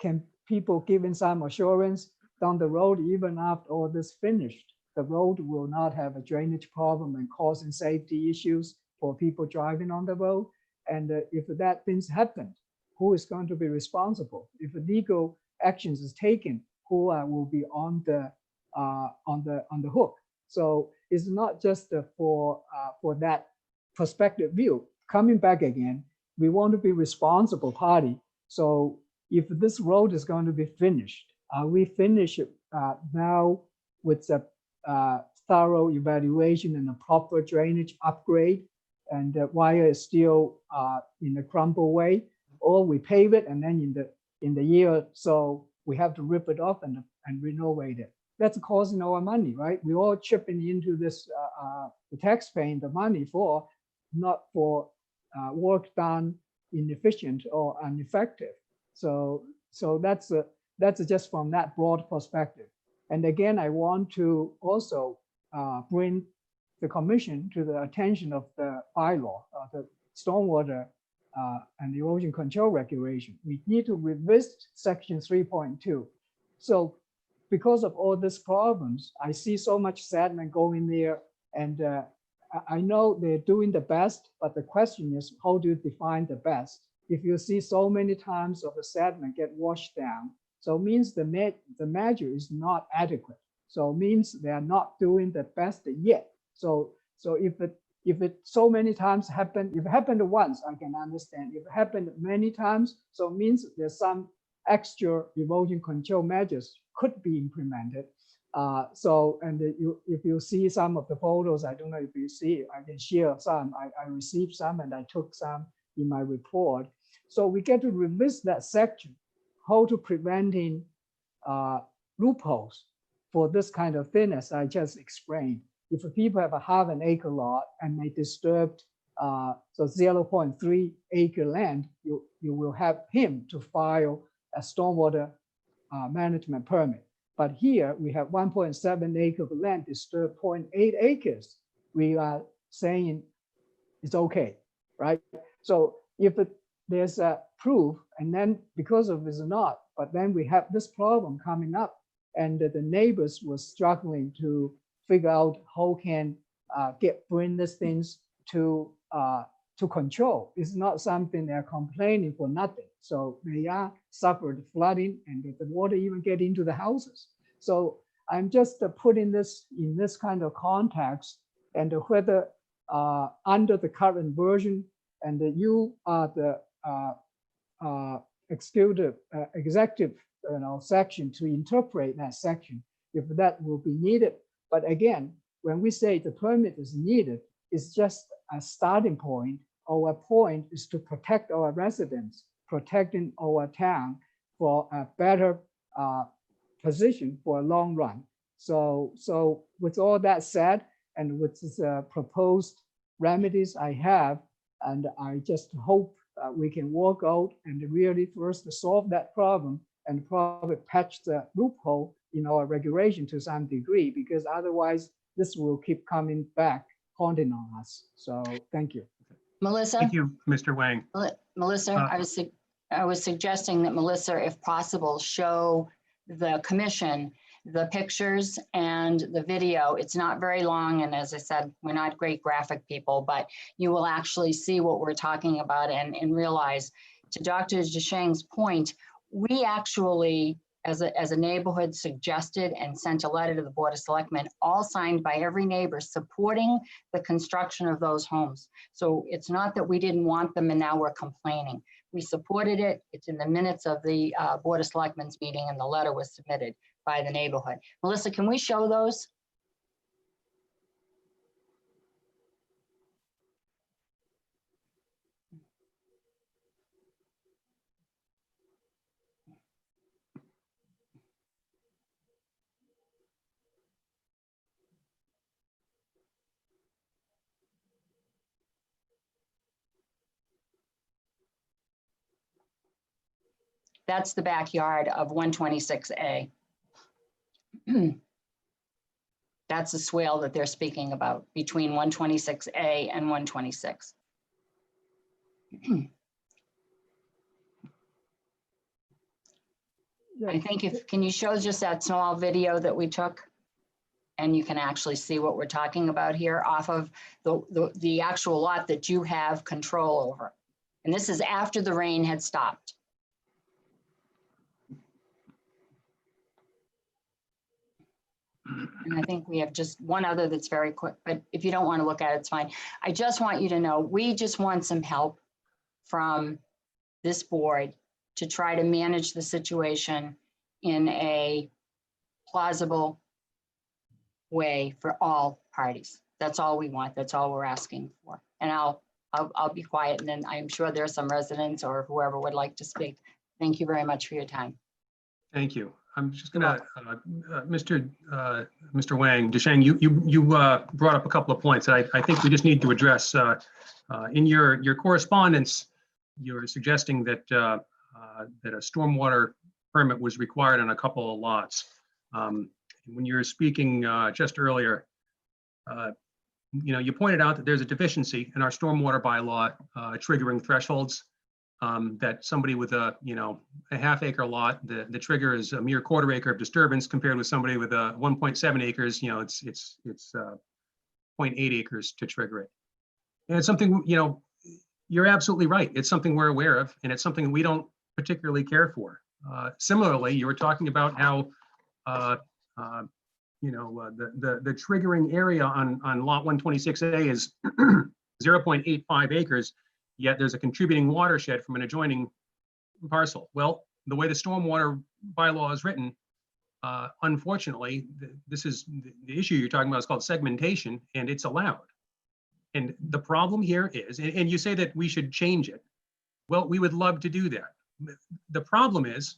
can people given some assurance down the road, even after all this finished, the road will not have a drainage problem and causing safety issues for people driving on the road? And if that things happen, who is going to be responsible? If legal actions is taken, who will be on the hook? So it's not just for that perspective view. Coming back again, we want to be responsible party. So if this road is going to be finished, we finish it now with a thorough evaluation and a proper drainage upgrade, and the wire is still in a crumble way, or we pave it and then in the year so we have to rip it off and renovate it. That's costing our money, right? We all chipping into this, the taxpaying the money for, not for work done inefficient or ineffective. So that's just from that broad perspective. And again, I want to also bring the commission to the attention of the bylaw, the stormwater and erosion control regulation. We need to revisit section 3.2. So because of all these problems, I see so much sediment going there, and I know they're doing the best, but the question is, how do you define the best? If you see so many times of the sediment get washed down, so it means the measure is not adequate. So it means they are not doing the best yet. So if if it so many times happened, if it happened once, I can understand. If it happened many times, so it means there's some extra erosion control measures could be implemented. If you see some of the photos, I don't know if you see, I can share some. I received some and I took some in my report. So we get to revisit that section, how to preventing loopholes for this kind of thinness I just explained. If people have a half an acre lot and they disturbed so 0.3 acre land, you will have him to file a stormwater management permit. But here we have 1.7 acre of land disturbed 0.8 acres. We are saying it's okay, right? So if there's a proof, and then because of it's not, but then we have this problem coming up, and the neighbors were struggling to figure out how can bring these things to control. It's not something they're complaining for nothing. So they are suffered flooding and the water even get into the houses. So I'm just putting this in this kind of context, and whether under the current version, and you are the executive section to interpret that section, if that will be needed. But again, when we say the permit is needed, it's just a starting point. Our point is to protect our residents, protecting our town for a better position for a long run. So with all that said, and with this proposed remedies I have, and I just hope we can work out and really first solve that problem and probably patch the loophole in our regulation to some degree, because otherwise this will keep coming back, haunting on us. So thank you. Melissa? Thank you, Mr. Wang. Melissa, I was suggesting that Melissa, if possible, show the commission the pictures and the video. It's not very long, and as I said, we're not great graphic people, but you will actually see what we're talking about and realize, to Dr. Desheng's point, we actually, as a neighborhood, suggested and sent a letter to the Board of Selectmen, all signed by every neighbor, supporting the construction of those homes. So it's not that we didn't want them and now we're complaining. We supported it. It's in the minutes of the Board of Selectmen's meeting, and the letter was submitted by the neighborhood. Melissa, can we show those? That's the backyard of 126A. That's the swale that they're speaking about between 126A and 126. I think can you show just that small video that we took? And you can actually see what we're talking about here off of the actual lot that you have control over. And this is after the rain had stopped. And I think we have just one other that's very quick, but if you don't want to look at it, it's fine. I just want you to know, we just want some help from this board to try to manage the situation in a plausible way for all parties. That's all we want. That's all we're asking for. And I'll be quiet, and then I'm sure there are some residents or whoever would like to speak. Thank you very much for your time. Thank you. I'm just gonna, Mr. Wang, Desheng, you brought up a couple of points that I think we just need to address. In your correspondence, you're suggesting that that a stormwater permit was required on a couple of lots. When you were speaking just earlier, you pointed out that there's a deficiency in our stormwater bylaw triggering thresholds. That somebody with a half acre lot, the trigger is a mere quarter acre of disturbance, compared with somebody with a 1.7 acres, it's 0.8 acres to trigger it. And it's something, you're absolutely right. It's something we're aware of, and it's something we don't particularly care for. Similarly, you were talking about how the triggering area on lot 126A is 0.85 acres, yet there's a contributing watershed from an adjoining parcel. Well, the way the stormwater bylaw is written, unfortunately, this is the issue you're talking about is called segmentation, and it's allowed. And the problem here is, and you say that we should change it. Well, we would love to do that. The problem is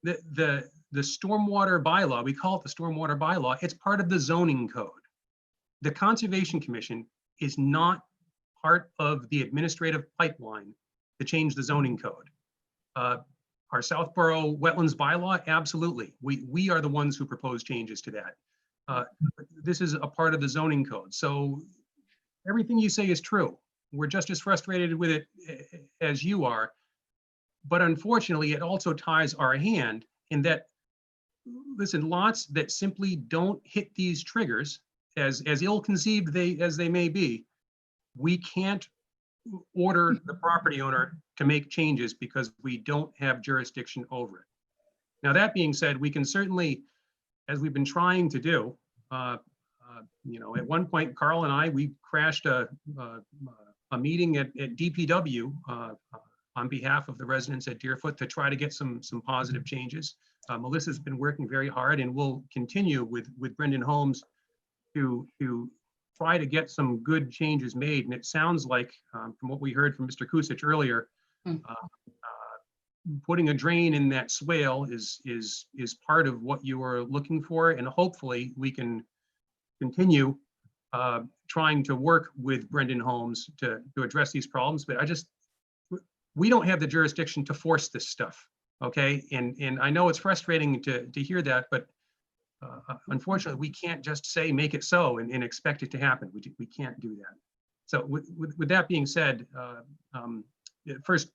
the stormwater bylaw, we call it the stormwater bylaw, it's part of the zoning code. The Conservation Commission is not part of the administrative pipeline to change the zoning code. Our Southborough Wetlands bylaw, absolutely. We are the ones who propose changes to that. This is a part of the zoning code. So everything you say is true. We're just as frustrated with it as you are. But unfortunately, it also ties our hand in that, listen, lots that simply don't hit these triggers, as ill-conceived as they may be, we can't order the property owner to make changes because we don't have jurisdiction over it. Now, that being said, we can certainly, as we've been trying to do, at one point, Carl and I, we crashed a meeting at DPW on behalf of the residents at Deerfoot to try to get some positive changes. Melissa's been working very hard and will continue with Brendan Holmes to try to get some good changes made. And it sounds like, from what we heard from Mr. Kusich earlier, putting a drain in that swale is part of what you are looking for. And hopefully we can continue trying to work with Brendan Holmes to address these problems. But we don't have the jurisdiction to force this stuff, okay? And I know it's frustrating to hear that, but unfortunately, we can't just say, make it so and expect it to happen. We can't do that. So with that being said, first,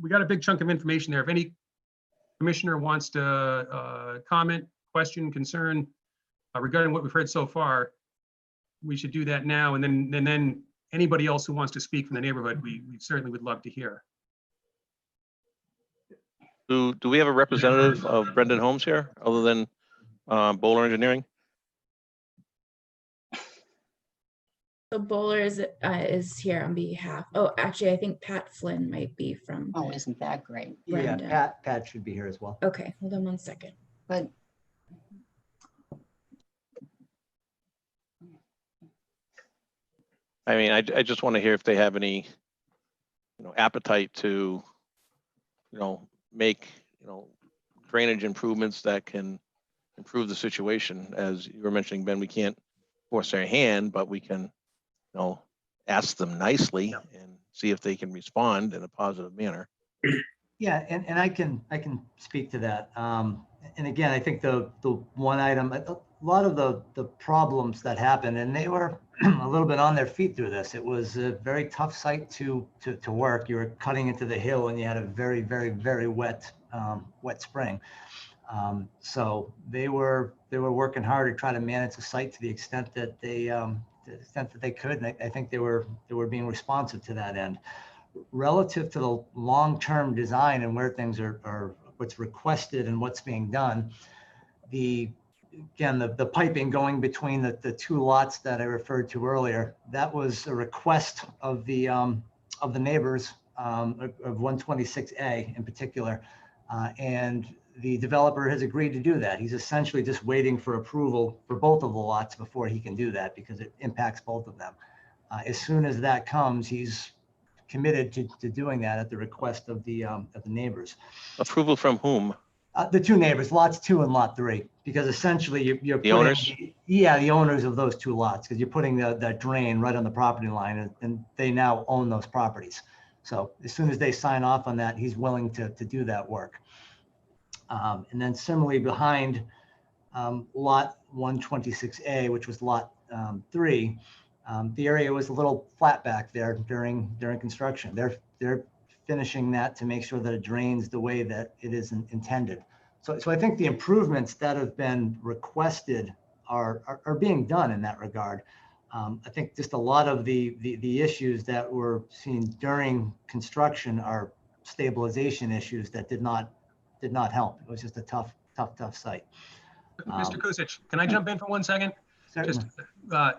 we got a big chunk of information there. If any commissioner wants to comment, question, concern regarding what we've heard so far, we should do that now. And then anybody else who wants to speak from the neighborhood, we certainly would love to hear. Do we have a representative of Brendan Holmes here other than Bowler Engineering? So Bowler is here on behalf. Oh, actually, I think Pat Flynn might be from. Oh, isn't that great? Yeah, Brendan. Pat should be here as well. Okay, hold on one second. But I mean, I just want to hear if they have any, appetite to, make, drainage improvements that can improve the situation. As you were mentioning, Ben, we can't force their hand, but we can, ask them nicely and see if they can respond in a positive manner. Yeah, and I can speak to that. And again, I think the one item, a lot of the problems that happened, and they were a little bit on their feet through this. It was a very tough site to work. You were cutting into the hill and you had a very, very, very wet spring. So they were working hard to try to manage the site to the extent that they could. And I think they were being responsive to that end. Relative to the long-term design and where things are what's requested and what's being done, the piping going between the two lots that I referred to earlier, that was a request of the neighbors of 126A in particular, and the developer has agreed to do that. He's essentially just waiting for approval for both of the lots before he can do that because it impacts both of them. As soon as that comes, he's committed to doing that at the request of the neighbors. Approval from whom? The two neighbors, lots 2 and lot 3, because essentially you're The putting owners? the owners of those two lots, because you're putting that drain right on the property line, and they now own those properties. So as soon as they sign off on that, he's willing to do that work. And then similarly behind lot 126A, which was lot 3, the area was a little flat back there during construction. They're finishing that to make sure that it drains the way that it is intended. So I think the improvements that have been requested are being done in that regard. I think just a lot of the issues that were seen during construction are stabilization issues that did not help. It was just a tough site. Mr. Kusic, can I jump in for 1 second? Just, Certainly.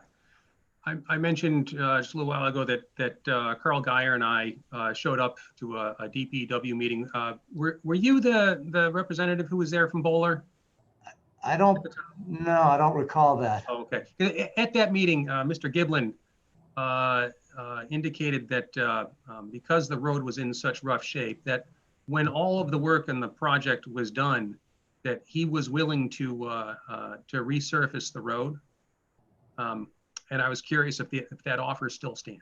I mentioned just a little while ago that Carl Geyer and I showed up to a DPW meeting. Were you the representative who was there from Bowler? I don't recall that. Oh, okay. At that meeting, Mr. Giblin indicated that because the road was in such rough shape, that when all of the work and the project was done, that he was willing to resurface the road. And I was curious if that offer still stands.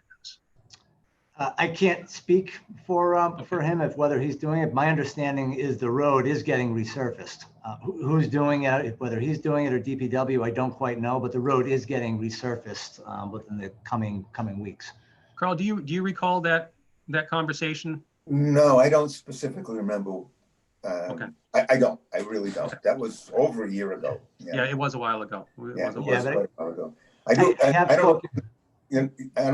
I can't speak for him if whether he's doing it. My understanding is the road is getting resurfaced. Who's doing it, whether he's doing it or DPW, I don't quite know, but the road is getting resurfaced within the coming weeks. Carl, do you recall that conversation? No, I don't specifically remember. Okay. I don't. I really don't. That was over a year ago. Yeah, it was a while ago. It was quite a while ago. I don't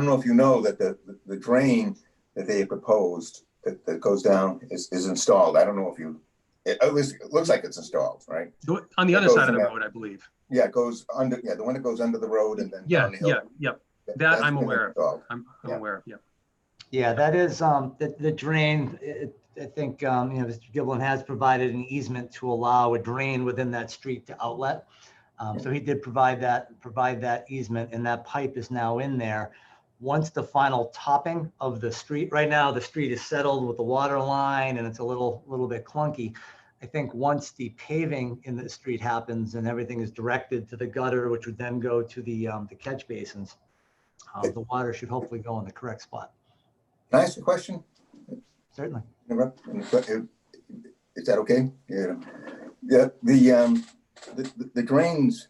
know if you know that the drain that they proposed that goes down is installed. I don't know if you, at least it looks like it's installed, right? On the other side of the road, I believe. Yeah, it goes under, the one that goes under the road and then down the hill. Yeah. That I'm aware of. I'm aware of, yeah. Yeah, that is the drain. I think, Mr. Giblin has provided an easement to allow a drain within that street to outlet. So he did provide that easement, and that pipe is now in there. Once the final topping of the street, right now the street is settled with the water line and it's a little bit clunky. I think once the paving in the street happens and everything is directed to the gutter, which would then go to the catch basins, the water should hopefully go in the correct spot. Can I ask a question? Certainly. Is that okay? Yeah. The drains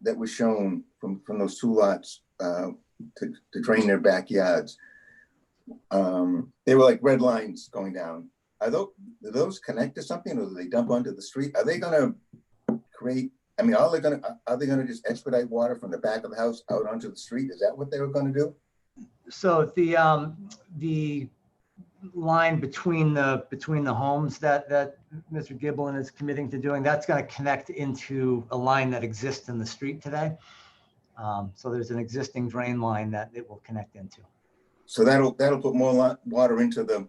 that were shown from those two lots to drain their backyards, they were like red lines going down. Do those connect to something, or do they dump onto the street? Are they going to create? I mean, are they going to just expedite water from the back of the house out onto the street? Is that what they were going to do? So the line between the homes that Mr. Giblin is committing to doing, that's going to connect into a line that exists in the street today. So there's an existing drain line that it will connect into. So that'll put more water into the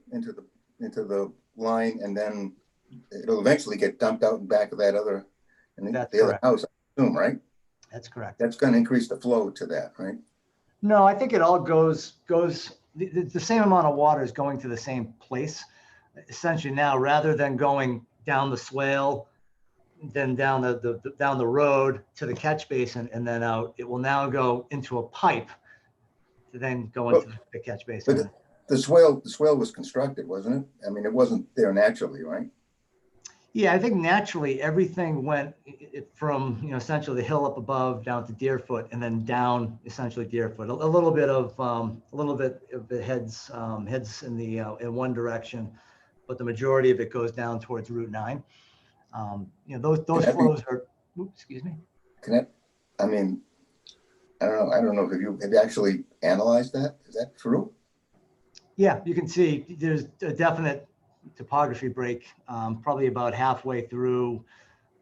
line, and then it'll eventually get dumped out in back of that other other house, I assume, right? That's correct. That's going to increase the flow to that, right? No, I think it all goes. The same amount of water is going to the same place. Essentially now, rather than going down the swale, then down the road to the catch basin and then out, it will now go into a pipe to then go into the catch basin. But the swale was constructed, wasn't it? I mean, it wasn't there naturally, right? Yeah, I think naturally everything went from, essentially the hill up above down to Deerfoot and then down essentially Deerfoot. A little bit of the heads in one direction, but the majority of it goes down towards Route 9. Those flows are. Oops, excuse me. I mean, I don't know. Have you actually analyzed that? Is that true? Yeah, you can see there's a definite topography break, probably about halfway through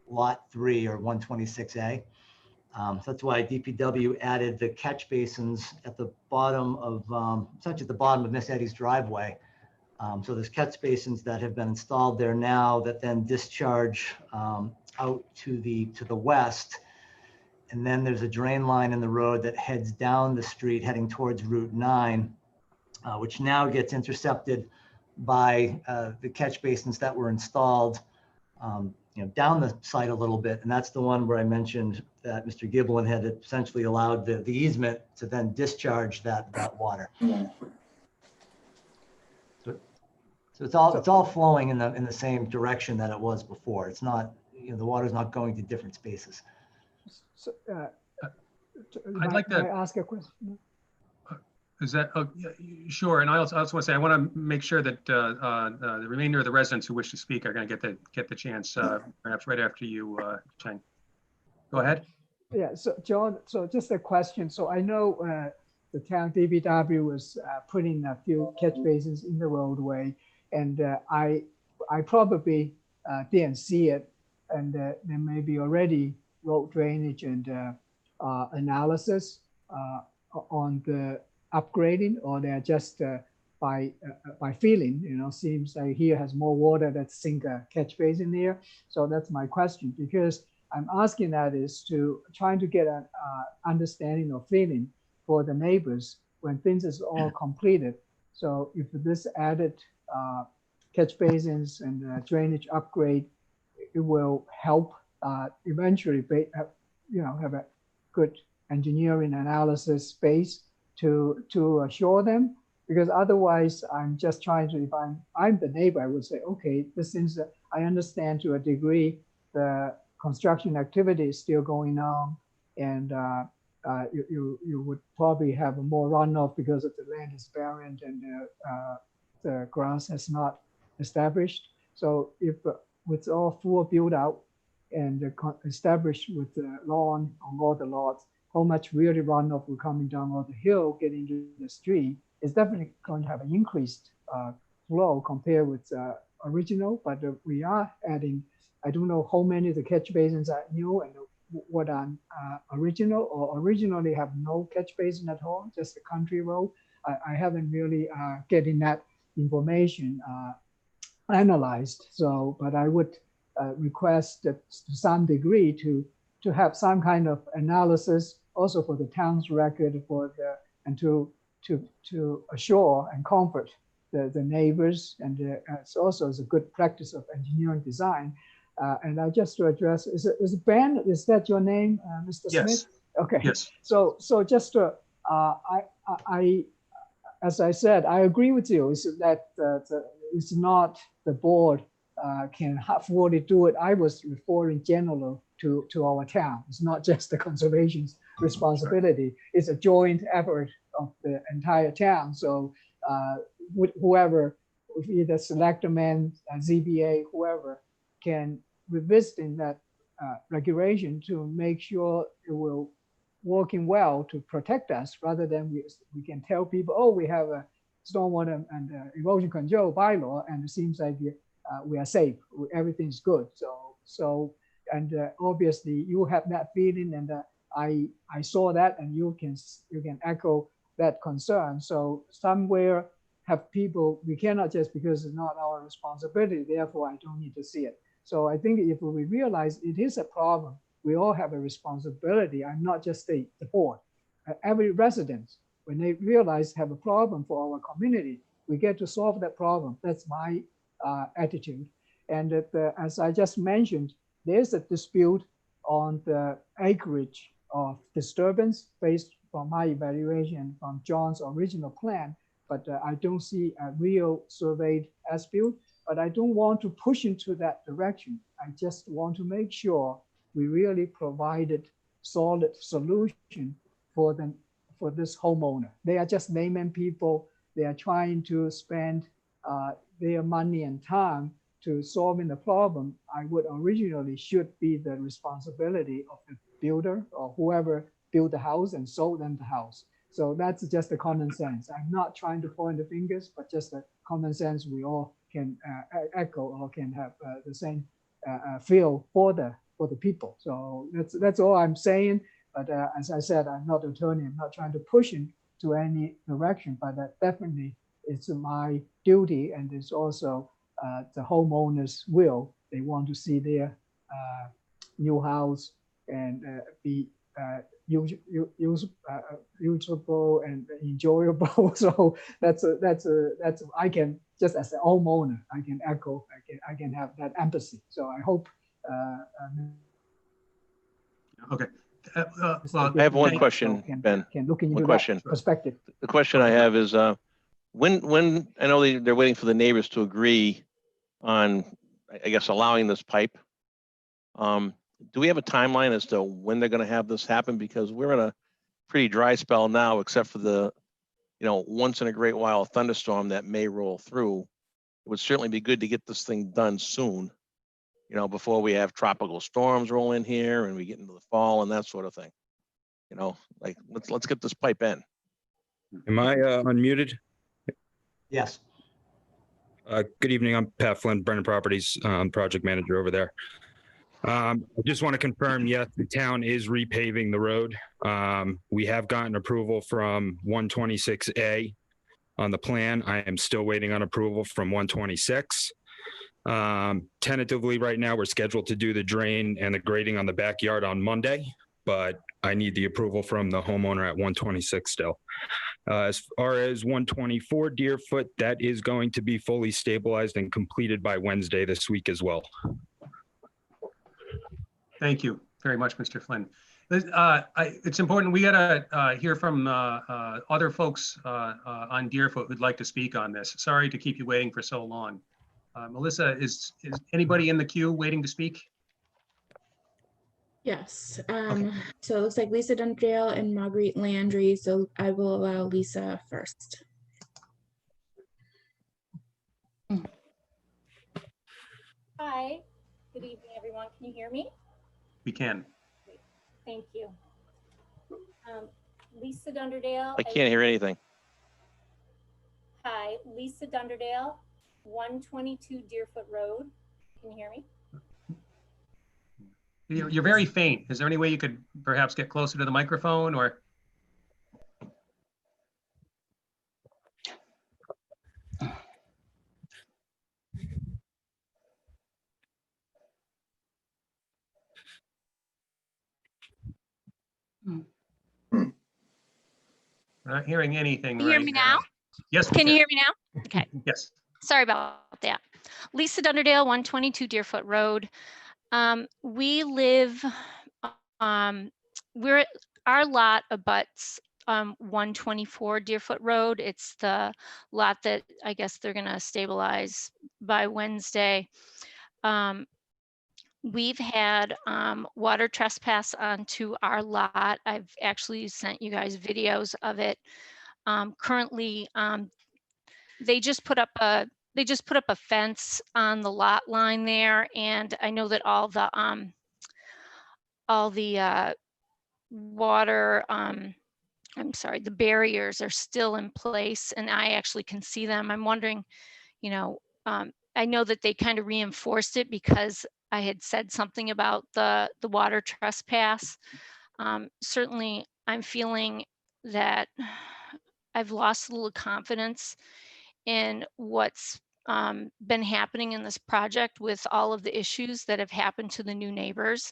lot 3 or 126A. So that's why DPW added the catch basins at the bottom of, essentially at the bottom of Miss Eddie's driveway. So there's catch basins that have been installed there now that then discharge out to the west. And then there's a drain line in the road that heads down the street heading towards Route 9, which now gets intercepted by the catch basins that were installed down the site a little bit. And that's the one where I mentioned that Mr. Giblin had essentially allowed the easement to then discharge that water. Yeah. So it's all flowing in the same direction that it was before. It's not, the water's not going to different spaces. So, I'd like to ask a question. Is that, sure. And I also want to say, I want to make sure that the remainder of the residents who wish to speak are going to get the chance, perhaps right after you, Cheng. Go ahead. Yeah, so John, so just a question. So I know the town DPW was putting a few catch basins in the roadway, and I probably didn't see it, and there may be already road drainage and analysis on the upgrading, or they're just by feeling, seems like here has more water, let's sink a catch basin there. So that's my question, because I'm asking that is to trying to get an understanding or feeling for the neighbors when things is all completed. So if this added catch basins and drainage upgrade, it will help eventually, have a good engineering analysis base to assure them. Because otherwise, I'm just trying to, if I'm the neighbor, I would say, okay, this is, I understand to a degree the construction activity is still going on, and you would probably have more runoff because of the land is barren and the grass has not established. So if with all full build out and established with the lawn on all the lots, how much really runoff will coming down on the hill getting to the street is definitely going to have an increased flow compared with original. But we are adding, I don't know how many of the catch basins are new and what are original, or originally have no catch basin at all, just a country road. I haven't really getting that information analyzed. So, but I would request that to some degree to have some kind of analysis also for the town's record and to assure and comfort the neighbors, and it's also is a good practice of engineering design. And I just to address, is Ben, is that your name, Mr. Yes. Smith? Okay. Yes. So just to, as I said, I agree with you. Is that it's not the board can fully do it. I was referring general to our town. It's not just the conservation's responsibility. It's a joint effort of the entire town. So whoever, either selectmen, ZBA, whoever, can revisit that regulation to make sure it will working well to protect us, rather than we can tell people, oh, we have a stormwater and erosion control bylaw, and it seems like we are safe, everything's good. So and obviously you have that feeling, and I saw that, and you can echo that concern. So somewhere have people, we cannot just because it's not our responsibility, therefore I don't need to see it. So I think if we realize it is a problem, we all have a responsibility. I'm not just the board. Every resident, when they realize have a problem for our community, we get to solve that problem. That's my attitude. And as I just mentioned, there's a dispute on the acreage of disturbance based from my evaluation from John's original plan, but I don't see a real surveyed as-built. But I don't want to push into that direction. I just want to make sure we really provided solid solution for this homeowner. They are just layman people. They are trying to spend their money and time to solving the problem. I would originally should be the responsibility of the builder or whoever built the house and sold them the house. So that's just the common sense. I'm not trying to point the fingers, but just the common sense we all can echo or can have the same feel for the people. So that's all I'm saying. But as I said, I'm not an attorney. I'm not trying to push into any direction, but definitely it's my duty, and it's also the homeowners' will. They want to see their new house and be usable and enjoyable. So that's I can, just as an homeowner, I can echo, I can have that empathy. So I hope. Okay. I have one question, Ben. Can look into One that question. perspective. The question I have is, when I know they're waiting for the neighbors to agree on, I guess, allowing this pipe. Do we have a timeline as to when they're going to have this happen? Because we're in a pretty dry spell now, except for the, once in a great while thunderstorm that may roll through. It would certainly be good to get this thing done soon, before we have tropical storms roll in here and we get into the fall and that sort of thing. Like let's get this pipe in. Am I unmuted? Yes. Good evening. I'm Pat Flynn, Brennan Properties, project manager over there. I just want to confirm, yes, the town is repaving the road. We have gotten approval from 126A on the plan. I am still waiting on approval from 126. Tentatively, right now, we're scheduled to do the drain and the grading on the backyard on Monday, but I need the approval from the homeowner at 126 still. As far as 124 Deerfoot, that is going to be fully stabilized and completed by Wednesday this week as well. Thank you very much, Mr. Flynn. It's important, we gotta hear from other folks on Deerfoot who'd like to speak on this. Sorry to keep you waiting for so long. Melissa, is anybody in the queue waiting to speak? Yes. So it looks like Lisa Dunderdale and Marguerite Landry. So I will allow Lisa first. Hi, good evening, everyone. Can you hear me? We can. Thank you. Lisa Dunderdale. I can't hear anything. Hi, Lisa Dunderdale, 122 Deerfoot Road. Can you hear me? You're very faint. Is there any way you could perhaps get closer to the microphone or? We're not hearing anything. Can you hear right me now? Yes. Can you hear me now? Okay. Yes. Sorry about that. Lisa Dunderdale, 122 Deerfoot Road. We live, our lot abuts 124 Deerfoot Road. It's the lot that I guess they're gonna stabilize by Wednesday. We've had water trespass onto our lot. I've actually sent you guys videos of it. Currently, they just put up a fence on the lot line there, and I know that all the water, I'm sorry, the barriers are still in place, and I actually can see them. I'm wondering, you know, I know that they kind of reinforced it because I had said something about the water trespass. Certainly, I'm feeling that I've lost a little confidence in what's been happening in this project with all of the issues that have happened to the new neighbors.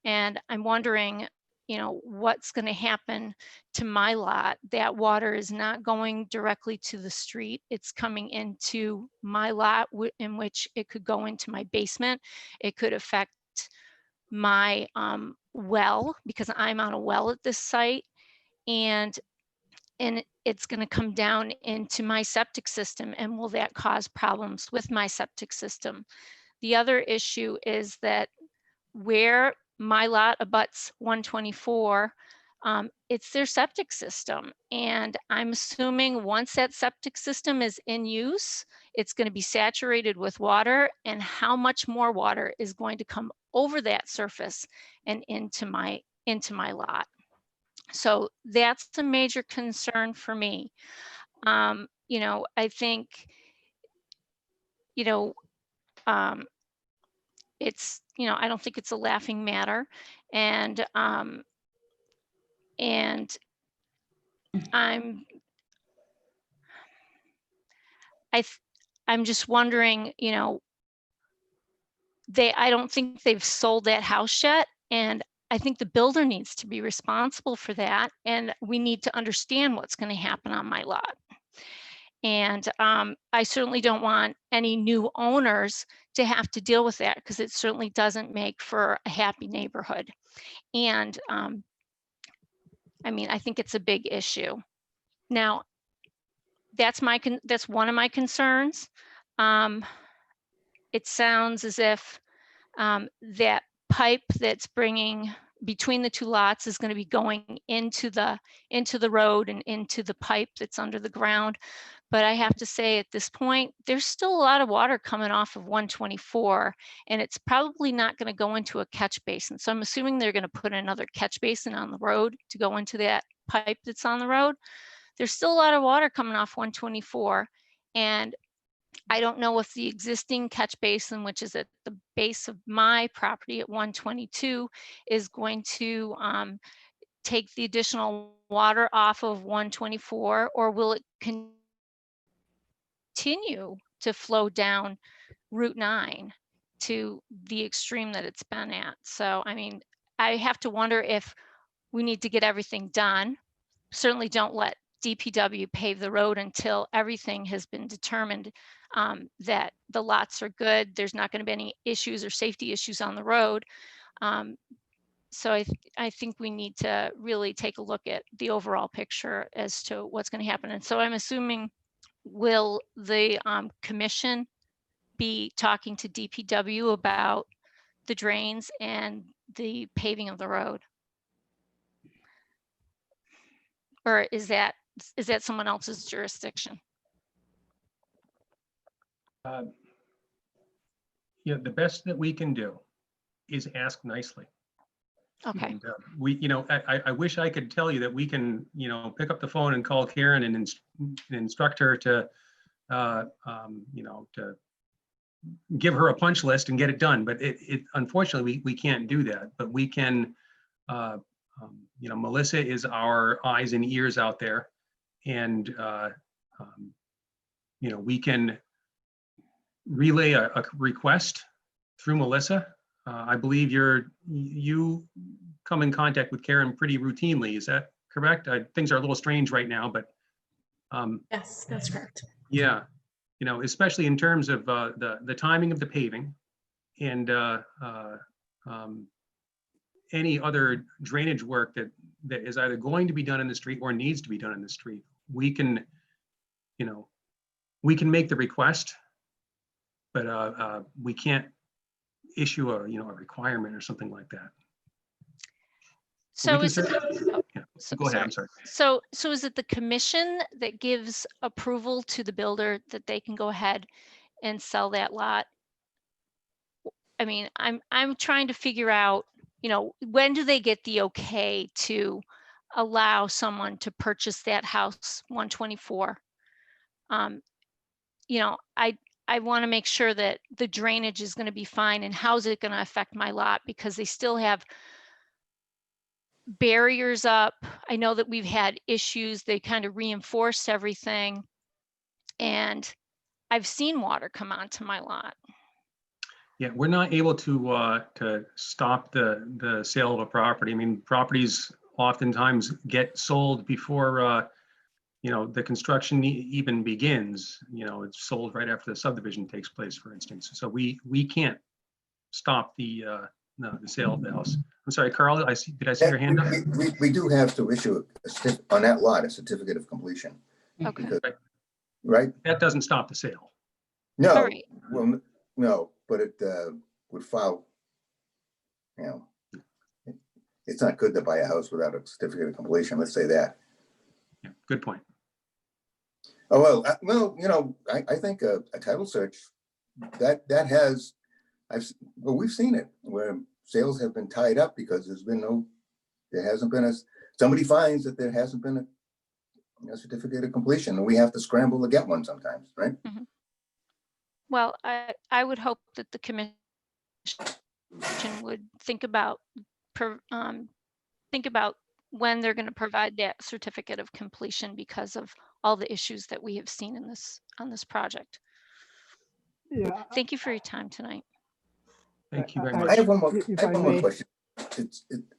And I'm wondering, you know, what's going to happen to my lot. That water is not going directly to the street. It's coming into my lot in which it could go into my basement. It could affect my well, because I'm on a well at this site. And it's going to come down into my septic system. And will that cause problems with my septic system? The other issue is that where my lot abuts 124, it's their septic system. And I'm assuming once that septic system is in use, it's going to be saturated with water, and how much more water is going to come over that surface and into my lot. So that's a major concern for me. You know, I think, you know, it's, you know, I don't think it's a laughing matter. And I'm just wondering, you know, I don't think they've sold that house yet. And I think the builder needs to be responsible for that. And we need to understand what's going to happen on my lot. And I certainly don't want any new owners to have to deal with that, because it certainly doesn't make for a happy neighborhood. And I mean, I think it's a big issue. Now, that's one of my concerns. It sounds as if that pipe that's bringing between the two lots is going to be going into the road and into the pipe that's under the ground. But I have to say, at this point, there's still a lot of water coming off of 124, and it's probably not going to go into a catch basin. So I'm assuming they're going to put another catch basin on the road to go into that pipe that's on the road. There's still a lot of water coming off 124, and I don't know if the existing catch basin, which is at the base of my property at 122, is going to take the additional water off of 124, or will it continue to flow down Route 9 to the extreme that it's been at? So, I mean, I have to wonder if we need to get everything done. Certainly don't let DPW pave the road until everything has been determined that the lots are good. There's not going to be any issues or safety issues on the road. So I think we need to really take a look at the overall picture as to what's going to happen. And so I'm assuming, will the commission be talking to DPW about the drains and the paving of the road? Or is that someone else's jurisdiction? Yeah, the best that we can do is ask nicely. Okay. And, I wish I could tell you that we can, pick up the phone and call Karen and instruct her to, to give her a punch list and get it done. But it unfortunately, we can't do that. But we can, Melissa is our eyes and ears out there. And, we can relay a request through Melissa. I believe you come in contact with Karen pretty routinely. Is that correct? Things are a little strange right now, but Yes, that's correct. yeah, especially in terms of the timing of the paving and any other drainage work that is either going to be done in the street or needs to be done in the street. We can make the request, but we can't issue a requirement or something like that. So we is can it, certainly- yeah. Go ahead, I'm sorry. So is it the commission that gives approval to the builder that they can go ahead and sell that lot? I mean, I'm trying to figure out, when do they get the okay to allow someone to purchase that house 124? I want to make sure that the drainage is going to be fine, and how's it going to affect my lot, because they still have barriers up. I know that we've had issues. They kind of reinforced everything, and I've seen water come onto my lot. Yeah, we're not able to stop the sale of a property. I mean, properties oftentimes get sold before the construction even begins. It's sold right after the subdivision takes place, for instance. So we can't stop the sale of the house. I'm sorry, Carl, did I see your hand up? We do have to issue on that lot, a certificate of completion. Okay. Right? That doesn't stop the sale. No, All right. well, no, but it would file, it's not good to buy a house without a certificate of completion, let's say that. Yeah, good point. Oh, well, I think a title search, that has, we've seen it where sales have been tied up because there hasn't been somebody finds that there hasn't been a certificate of completion, and we have to scramble to get one sometimes, right? Mm-hmm. Well, I would hope that the commission would think about when they're going to provide that certificate of completion, because of all the issues that we have seen on this project. Yeah. Thank you for your time tonight. Thank you very much. I have one more may, question.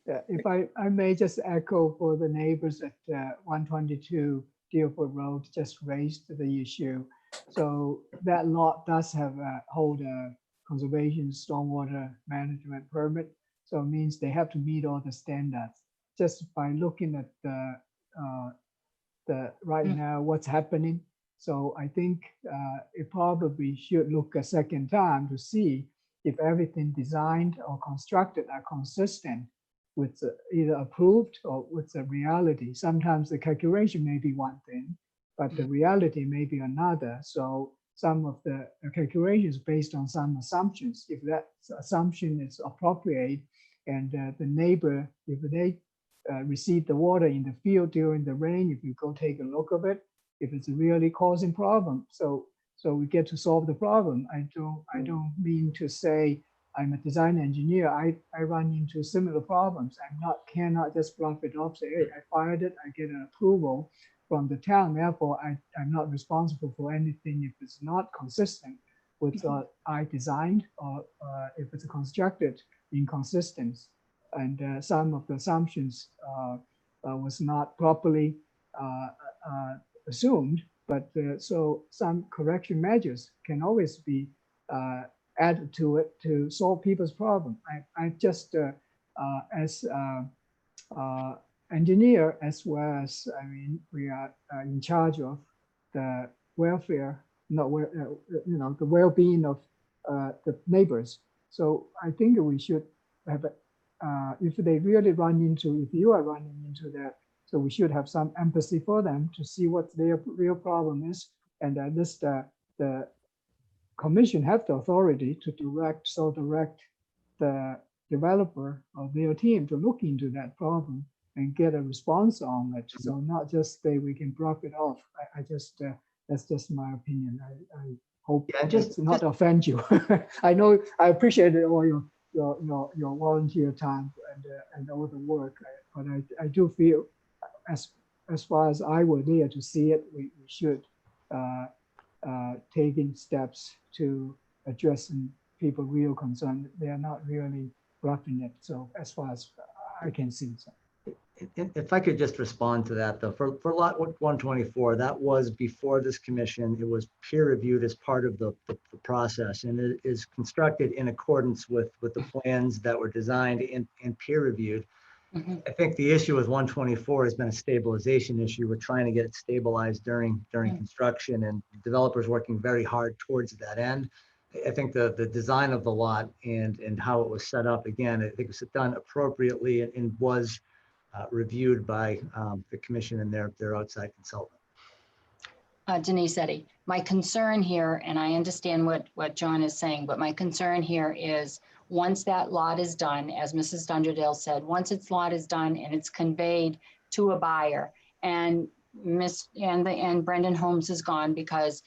If I may just echo for the neighbors at 122 Deerfoot Road just raised the issue. So that lot does hold a conservation stormwater management permit. So it means they have to meet all the standards. Just by looking at the right now what's happening. So I think it probably should look a second time to see if everything designed or constructed are consistent with either approved or with the reality. Sometimes the calculation may be one thing, but the reality may be another. So some of the calculations based on some assumptions, if that assumption is appropriate, and the neighbor, if they receive the water in the field during the rain, if you go take a look of it, if it's really causing problem. So so we get to solve the problem. I don't mean to say I'm a design engineer. I run into similar problems. Cannot just bluff it off, say, hey, I fired it, I get an approval from the town, therefore I'm not responsible for anything if it's not consistent with what I designed, or if it's constructed inconsistent. And some of the assumptions was not properly assumed, but so some correction measures can always be added to it to solve people's problem. I just, as engineer, as well as, I mean, we are in charge of the welfare, the well-being of the neighbors. So I think we should have, if they really if you are running into that, so we should have some empathy for them to see what their real problem is, and at least the commission have the authority to direct the developer or their team to look into that problem and get a response on it. So not just say we can drop it off. I just, that's just my opinion. I hope just not offend you. I know, I appreciate all your volunteer time and all the work, but I do feel as far as I were there to see it, we should taking steps to addressing people real concern. They are not really bluffing it. So as far as I can see. So. If I could just respond to that, though, for lot 124, that was before this commission. It was peer reviewed as part of the process, and it is constructed in accordance with the plans that were designed and peer reviewed. I think the issue with 124 has been a stabilization issue. We're trying to get it stabilized during construction, and developers working very hard towards that end. I think the design of the lot and how it was set up, again, I think it was done appropriately and was reviewed by the commission and their outside consultant. Denise Eddy, my concern here, and I understand what John is saying, but my concern here is once that lot is done, as Mrs. Dunderdale said, once its lot is done and it's conveyed to a buyer, and Brendan Holmes is gone, because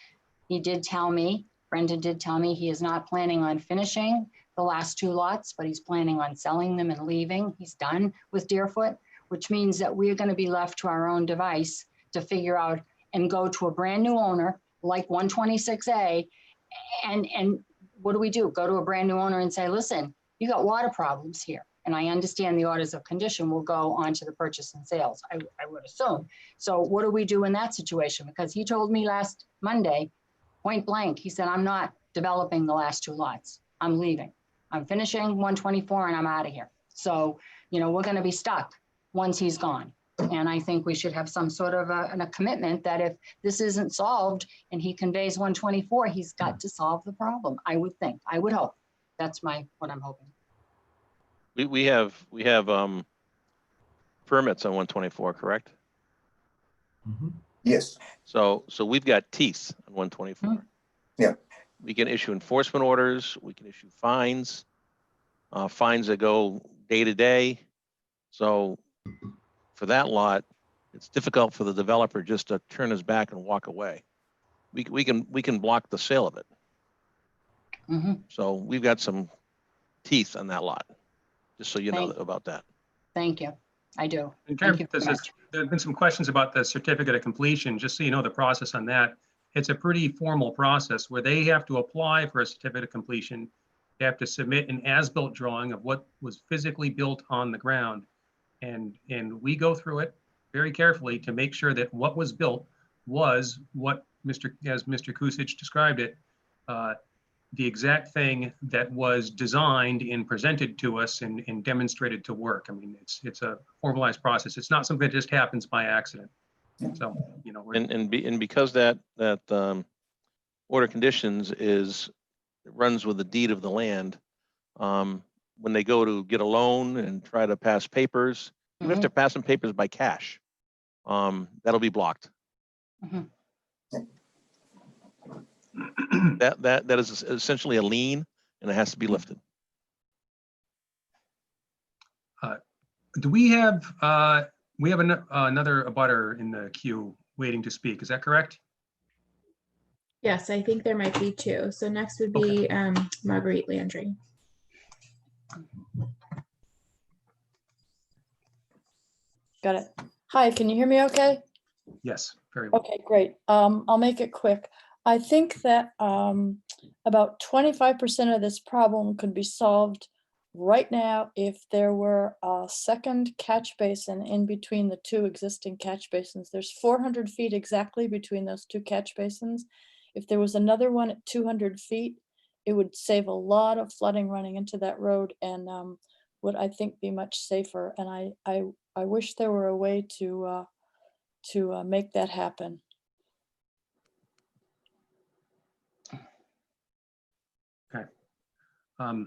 Brendan did tell me he is not planning on finishing the last 2 lots, but he's planning on selling them and leaving. He's done with Deerfoot, which means that we're going to be left to our own device to figure out and go to a brand new owner like 126A. And what do? Go to a brand new owner and say, listen, you got water problems here. And I understand the orders of condition will go on to the purchase and sales, I would assume. So what do we do in that situation? Because he told me last Monday, point blank, he said, I'm not developing the last 2 lots. I'm leaving. I'm finishing 124 and I'm out of here. So, we're going to be stuck once he's gone. And I think we should have some sort of a commitment that if this isn't solved and he conveys 124, he's got to solve the problem. I would think, I would hope. That's what I'm hoping. We have permits on 124, correct? Yes. So we've got teeth on 124. Yeah. We can issue enforcement orders. We can issue fines, fines that go day to day. So for that lot, it's difficult for the developer just to turn his back and walk away. We can block the sale of it. So we've got some teeth on that lot, just so you know about that. Thank you. I do. There have been some questions about the certificate of completion. Just so you know the process on that, it's a pretty formal process where they have to apply for a certificate of completion. They have to submit an as-built drawing of what was physically built on the ground. And we go through it very carefully to make sure that what was built was what as Mr. Kusich described it, the exact thing that was designed and presented to us and demonstrated to work. I mean, it's a formalized process. It's not something that just happens by accident. So, and because that order conditions runs with the deed of the land, when they go to get a loan and try to pass papers, you have to pass some papers by cash. That'll be blocked. That is essentially a lien, and it has to be lifted. Do we have another abutter in the queue waiting to speak? Is that correct? Yes, I think there might be two. So next would be Marguerite Landry. Got it. Hi, can you hear me okay? Yes, very well. Okay, great. I'll make it quick. I think that about 25% of this problem could be solved right now if there were a second catch basin in between the two existing catch basins. There's 400 feet exactly between those two catch basins. If there was another one at 200 feet, it would save a lot of flooding running into that road and would, I think, be much safer. And I wish there were a way to make that happen. Okay. All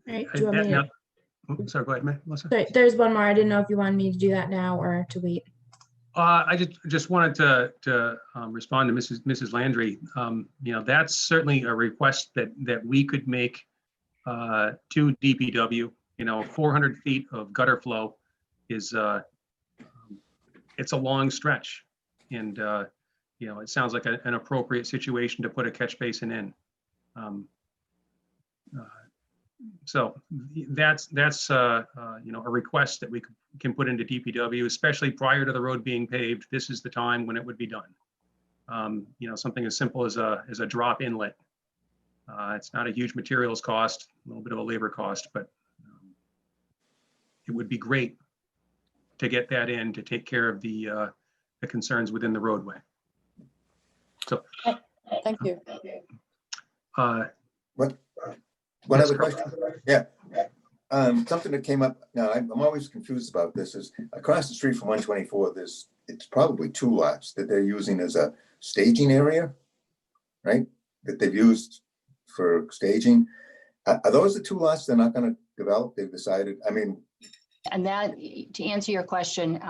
right, do you want me to? Sorry, go ahead, Melissa. Sorry, there's one more. I didn't know if you wanted me to do that now or to wait. I just wanted to respond to Mrs. Landry. You know, that's certainly a request that we could make to DPW. You know, 400 feet of gutter flow is it's a long stretch, and you know, it sounds like an appropriate situation to put a catch basin in. So that's you know, a request that we can put into DPW, especially prior to the road being paved. This is the time when it would be done. You know, something as simple as a drop inlet. It's not a huge materials cost, a little bit of a labor cost, but it would be great to get that in to take care of the concerns within the roadway. So, thank you. One other question? Yeah. Something that came up, now I'm always confused about this, is across the street from 124, it's probably two lots that they're using as a staging area, right? That they've used for staging. Are those the two lots they're not going to develop? They've decided, I mean. And that, to answer your question,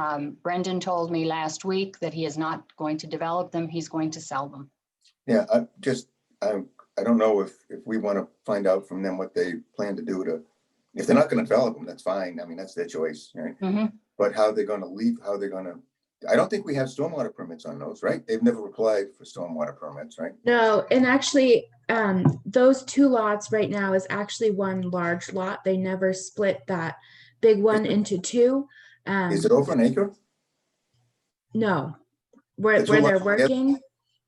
Brendan told me last week that he is not going to develop them. He's going to sell them. Yeah, I don't know if we want to find out from them what they plan to do to, if they're not going to develop them, that's fine. I mean, that's their choice, right? But how they're going to leave, how they're going to, I don't think we have stormwater permits on those, right? They've never applied for stormwater permits, right? No, and actually, those two lots right now is actually one large lot. They never split that big one into two. Is it over an acre? No, where The two they're lots together? working,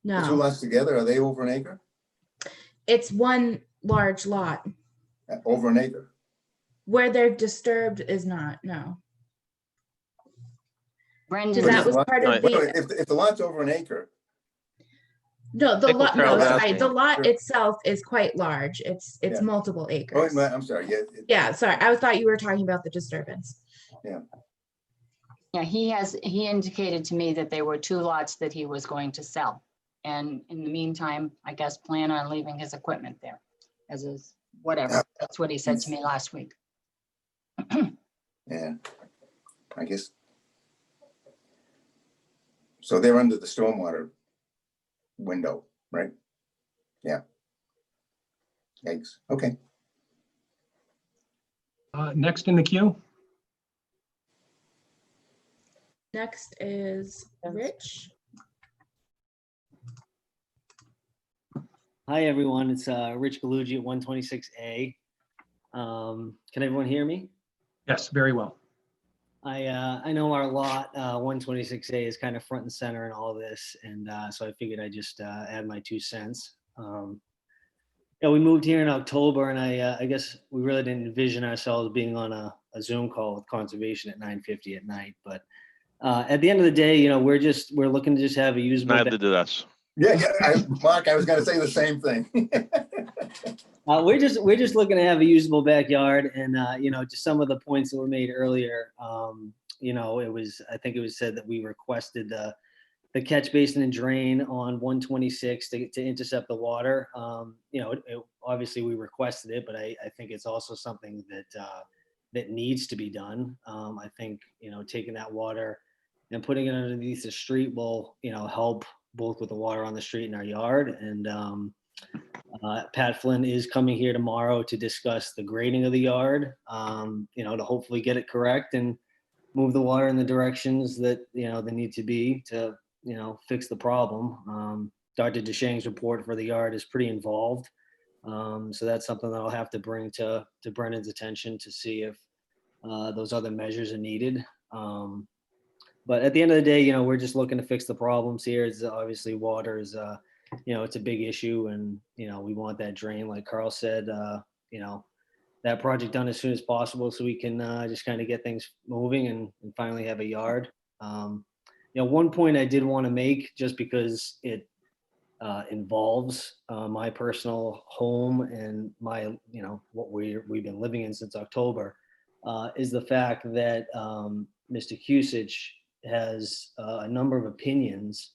The two no. lots together, are they over an acre? It's one large lot. Over an acre? Where they're disturbed is not, no. Brendan, Because that was part of the, If the lot's over an acre, no, the Think what lot, no, Carol's sorry, asking. the lot itself is quite large. It's Yeah. multiple oh, acres. I'm sorry, yeah. Yeah, sorry, I thought you were talking about the disturbance. yeah, he indicated to me that there were two lots that he was going to sell. And in the meantime, I guess plan on leaving his equipment there as is, whatever. That's what he said to me last week. Yeah, I guess. So they're under the stormwater window, right? Yeah. Yikes, okay. next in the queue. Next is Rich. Hi, everyone. It's Rich Galuggi at 126A. Can everyone hear me? Yes, very well. I know our lot 126A is kind of front and center in all of this, and so I figured I'd just add my 2 cents. Yeah, we moved here in October, and I guess we really didn't envision ourselves being on a Zoom call with conservation at 9:50 at night. But at the end of the day, you know, we're looking to just have a usable. Neither did us. Yeah, Mark, I was going to say the same thing. We're just looking to have a usable backyard, and you know, just some of the points that were made earlier. You know, I think it was said that we requested the catch basin and drain on 126 to intercept the water. You know, obviously we requested it, but I think it's also something that needs to be done. I think, you know, taking that water and putting it underneath the street will, you know, help both with the water on the street and our yard. And Pat Flynn is coming here tomorrow to discuss the grading of the yard, you know, to hopefully get it correct and move the water in the directions that, you know, they need to be to fix the problem. Dr. DeShang's report for the yard is pretty involved. So that's something that I'll have to bring to Brendan's attention to see if those other measures are needed. But at the end of the day, we're just looking to fix the problems here. It's obviously water is, it's a big issue, and, we want that drain, like Carl said, that project done as soon as possible so we can just kind of get things moving and finally have a yard. One point I did want to make, just because it involves my personal home and my, what we've been living in since October, is the fact that Mr. Kusich has a number of opinions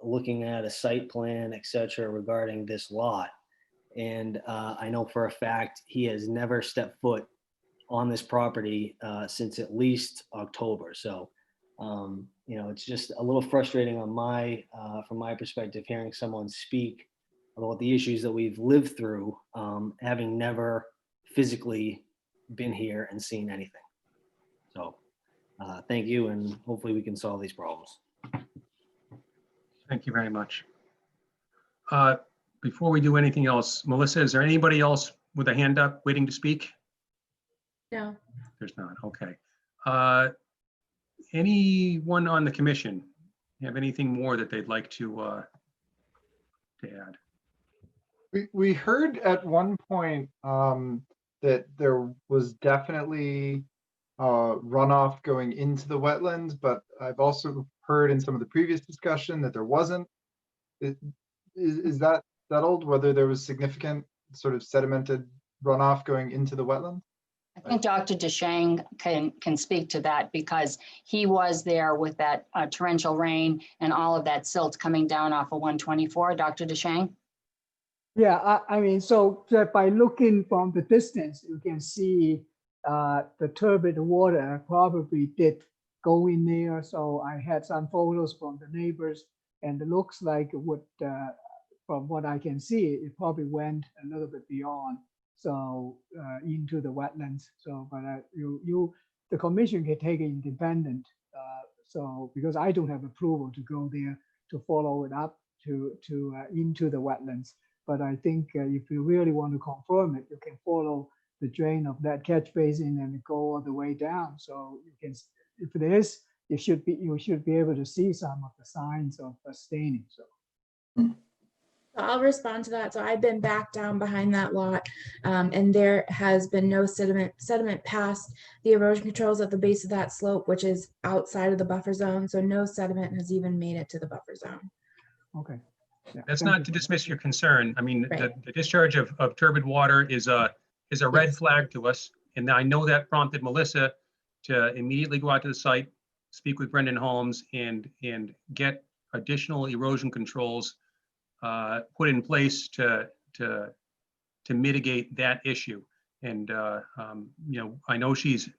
looking at a site plan, et cetera, regarding this lot. And I know for a fact he has never stepped foot on this property since at least October. So, it's just a little frustrating on from my perspective, hearing someone speak about the issues that we've lived through, having never physically been here and seen anything. So, thank you, and hopefully we can solve these problems. Thank you very much. Before we do anything else, Melissa, is there anybody else with a hand up waiting to speak? No. There's not. Okay. Anyone on the commission have anything more that they'd like to add? We heard at one point that there was definitely runoff going into the wetlands, but I've also heard in some of the previous discussion that there wasn't. Is that settled, whether there was significant sort of sedimented runoff going into the wetland? I think Dr. DeShang can speak to that, because he was there with that torrential rain and all of that silt coming down off of 124. Dr. DeShang? Yeah, I mean, so that by looking from the distance, you can see the turbid water probably did go in there. So I had some photos from the neighbors, and it looks like it would, from what I can see, it probably went a little bit beyond, so into the wetlands. So, but the commission can take it independent. So because I don't have approval to go there to follow it up to into the wetlands. But I think if you really want to confirm it, you can follow the drain of that catch basin and go all the way down. So you can, if it is, you should be able to see some of the signs of staining. So. I'll respond to that. So I've been back down behind that lot, and there has been no sediment past the erosion controls at the base of that slope, which is outside of the buffer zone. So no sediment has even made it to the buffer zone. Okay. Yeah, that's not to dismiss your concern. I mean, right. the discharge of turbid water is a red flag to us. And I know that prompted Melissa to immediately go out to the site, speak with Brendan Holmes, and get additional erosion controls put in place to mitigate that issue. And I know she's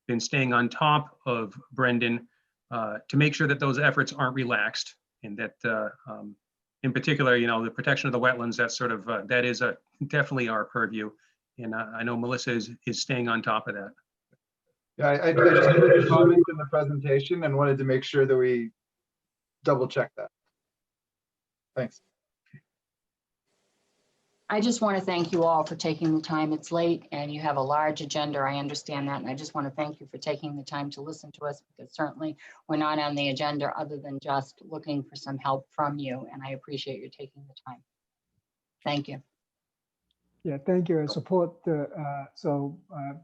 been staying on top of Brendan to make sure that those efforts aren't relaxed, and that in particular, the protection of the wetlands, that's sort of that is definitely our purview. And I know Melissa is staying on top of that. Yeah, I just heard a comment in the presentation and wanted to make sure that we double check that. Thanks. I just want to thank you all for taking the time. It's late and you have a large agenda. I understand that. And I just want to thank you for taking the time to listen to us, because certainly we're not on the agenda other than just looking for some help from you. And I appreciate you taking the time. Thank you. Yeah, thank you. I support the,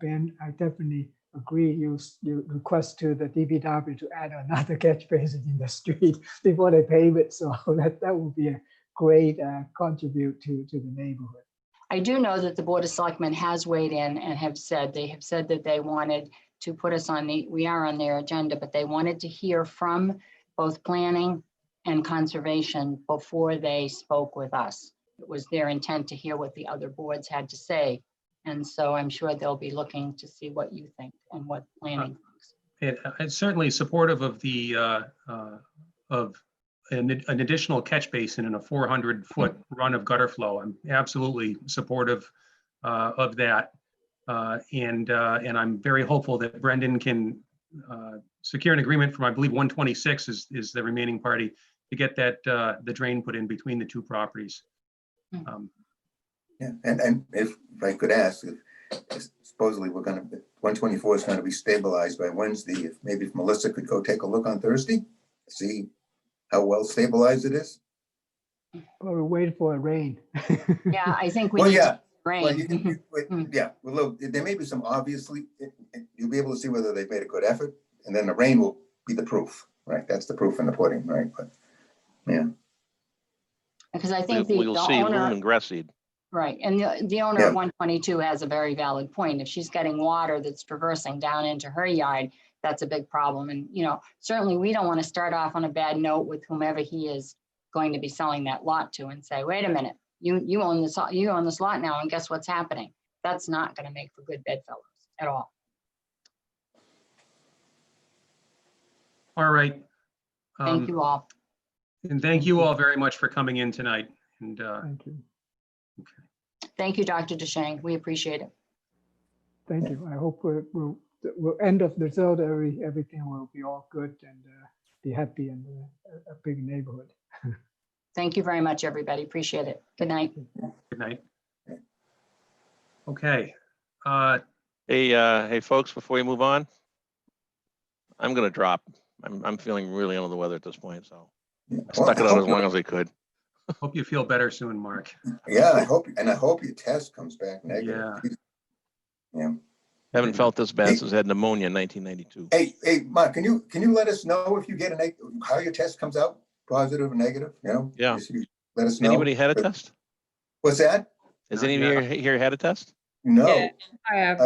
Ben, I definitely agree. You request to the DPW to add another catch basin in the street before they pave it. So that would be a great contribute to the neighborhood. I do know that the Board of Selectmen has weighed in and have said that they wanted to put us on we are on their agenda, but they wanted to hear from both planning and conservation before they spoke with us. It was their intent to hear what the other boards had to say. And so I'm sure they'll be looking to see what you think and what planning thinks. It's certainly supportive of the of an additional catch basin and a 400-foot run of gutter flow. I'm absolutely supportive of that, and I'm very hopeful that Brendan can secure an agreement from, I believe, 126 is the remaining party to get that, the drain put in between the two properties. Yeah, and if I could ask, if supposedly 124 is gonna be stabilized by Wednesday, maybe if Melissa could go take a look on Thursday, see how well stabilized it is. Well, we're waiting for a rain. Yeah, I think we Well, need yeah. rain. Well, you can, yeah, well, look, there may be some obviously, you'll be able to see whether they've made a good effort, and then the rain will be the proof, right? That's the proof in the pudding, right? But, yeah. Because I think We'll the see loom owner, and grass seed. right, and the owner Yeah. of 122 has a very valid point. If she's getting water that's traversing down into her yard, that's a big problem. And, certainly we don't want to start off on a bad note with whomever he is going to be selling that lot to and say, wait a minute, you own this lot now, and guess what's happening? That's not going to make for good bedfellows at all. All right. Thank you all. And thank you all very much for coming in tonight. And Thank you. Thank you, Dr. DeShane. We appreciate it. Thank you. I hope we'll end of the result, everything will be all good and be happy in a big neighborhood. Thank you very much, everybody. Appreciate it. Good night. good night. Okay. Hey, folks, before you move on, I'm gonna drop. I'm feeling really under the weather at this point, so I stuck it out as long as I could. Hope you feel better soon, Mark. Yeah, I hope your test comes back negative. Yeah. Haven't felt this bad since I had pneumonia in 1992. Hey, Mark, can you let us know if you get how your test comes out, positive or negative, Yeah. Just let us know. Anybody had a test? What's that? Has anybody here had a test? No. Yeah, I have.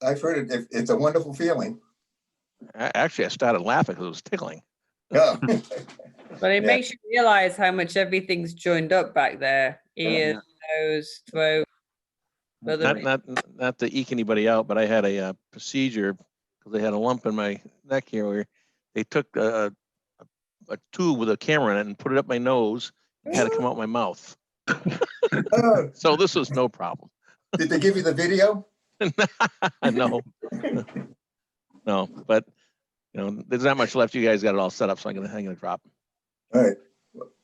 I've heard it. It's a wonderful feeling. Actually, I started laughing because it was tickling. Yeah. But it makes you realize how much everything's joined up back there. Ears, nose, throat. Not to eke anybody out, but I had a procedure because I had a lump in my neck here where they took a tube with a camera in it and put it up my nose and had it come out my mouth. So this was no problem. Did they give you the video? No. No, but there's not much left. You guys got it all set up, so I'm gonna drop. All right.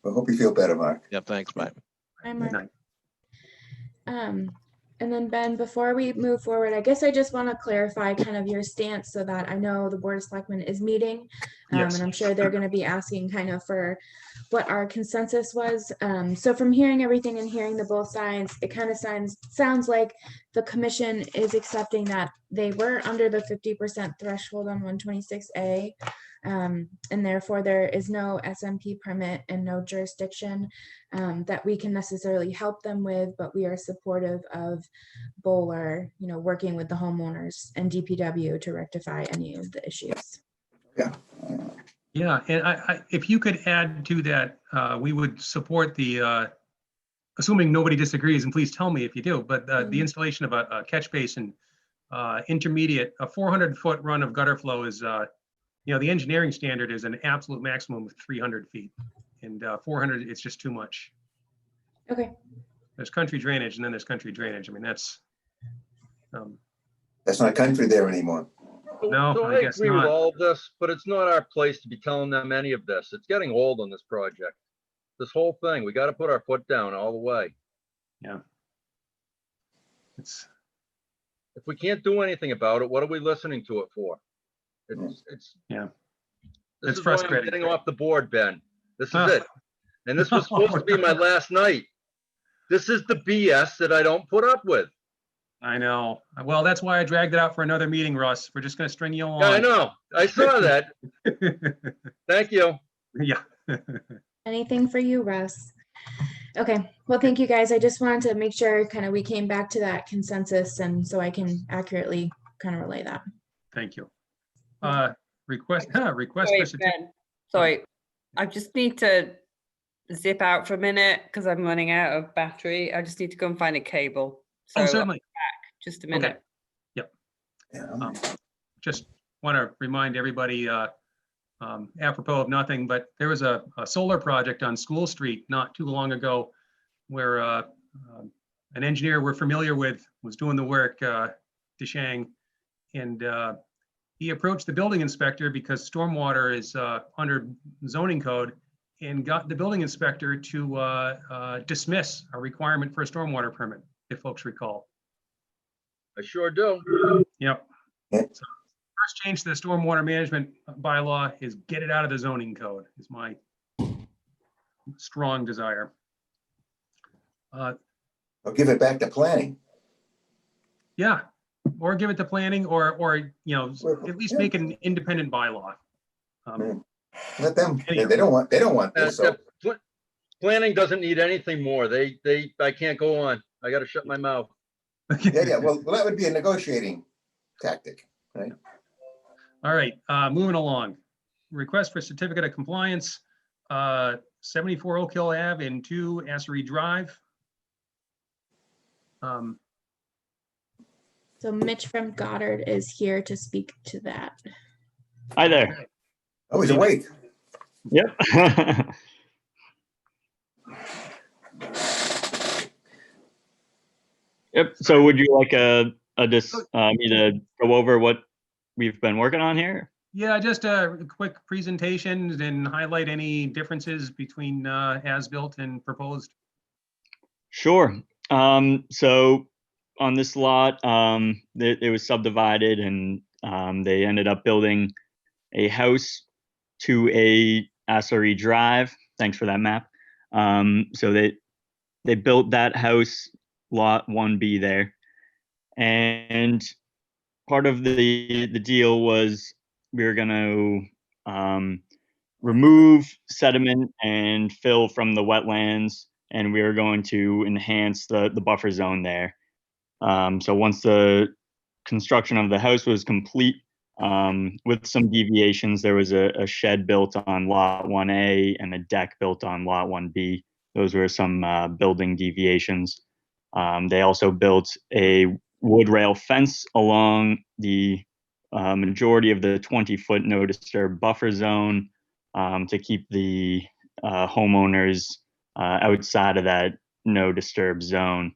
I hope you feel better, Mark. Yeah, thanks. Bye. Hi, Mark. And then Ben, before we move forward, I guess I just want to clarify kind of your stance so that I know the Board of Selectmen is meeting. Yes. And I'm sure they're going to be asking kind of for what our consensus was. So from hearing everything and hearing the both sides, it kind of sounds like the commission is accepting that they were under the 50% threshold on 126A. And therefore there is no SMP permit and no jurisdiction that we can necessarily help them with, but we are supportive of Bowler, working with the homeowners and DPW to rectify any of the issues. Yeah, and I if you could add to that, we would support the, assuming nobody disagrees, and please tell me if you do, but the installation of a catch basin, intermediate, a 400-foot run of gutter flow is, the engineering standard is an absolute maximum of 300 feet. And 400, it's just too much. Okay. There's country drainage and then there's country drainage. I mean, That's not country there anymore. No, So I I guess agree with not. all of this, but it's not our place to be telling them any of this. It's getting old on this project. This whole thing, we got to put our foot down all the way. Yeah. It's If we can't do anything about it, what are we listening to it for? It's yeah. This It's is why I'm frustrating. getting off the board, Ben. This is Oh. it. And this was supposed to be my last night. This is the BS that I don't put up with. I know. Well, that's why I dragged it out for another meeting, Russ. We're just going to string you along. Yeah, I know. I saw that. Thank you. Yeah. Anything for you, Russ? Okay, well, thank you guys. I just wanted to make sure kind of we came back to that consensus and so I can accurately kind of relay that. Thank you. Request Sorry, for certificate. Ben. Sorry, I just need to zip out for a minute because I'm running out of battery. I just need to go and find a cable. So Oh, I'll certainly. be back just a minute. Yep. Just want to remind everybody, apropos of nothing, but there was a solar project on School Street not too long ago where an engineer we're familiar with was doing the work, DeShang, and he approached the building inspector because stormwater is under zoning code, and got the building inspector to dismiss a requirement for a stormwater permit, if folks recall. I sure do. Yep. So first change to the stormwater management bylaw is get it out of the zoning code, is my strong desire. Or give it back to planning. Yeah, or give it to planning, or you know, at least make an independent bylaw. Let them, they don't want this, so. Planning doesn't need anything more. I can't go on. I got to shut my mouth. Yeah, well, that would be a negotiating tactic, right? All right, moving along. Request for certificate of compliance, 74 Oak Hill Ave and 2 Assery Drive. So Mitch from Goddard is here to speak to that. Hi there. Oh, he's awake. Yep. Yep. So would you like me to go over what we've been working on here? Yeah, just a quick presentation and highlight any differences between as-built and proposed. Sure. So on this lot, it was subdivided, and they ended up building a house to a Assery Drive. Thanks for that map. So they built that house, lot 1B there, and part of the deal was we were going to remove sediment and fill from the wetlands, and we were going to enhance the buffer zone there. So once the construction of the house was complete, with some deviations, there was a shed built on lot 1A and a deck built on lot 1B. Those were some building deviations. They also built a wood rail fence along the majority of the 20-foot no disturb buffer zone to keep the homeowners outside of that no disturb zone.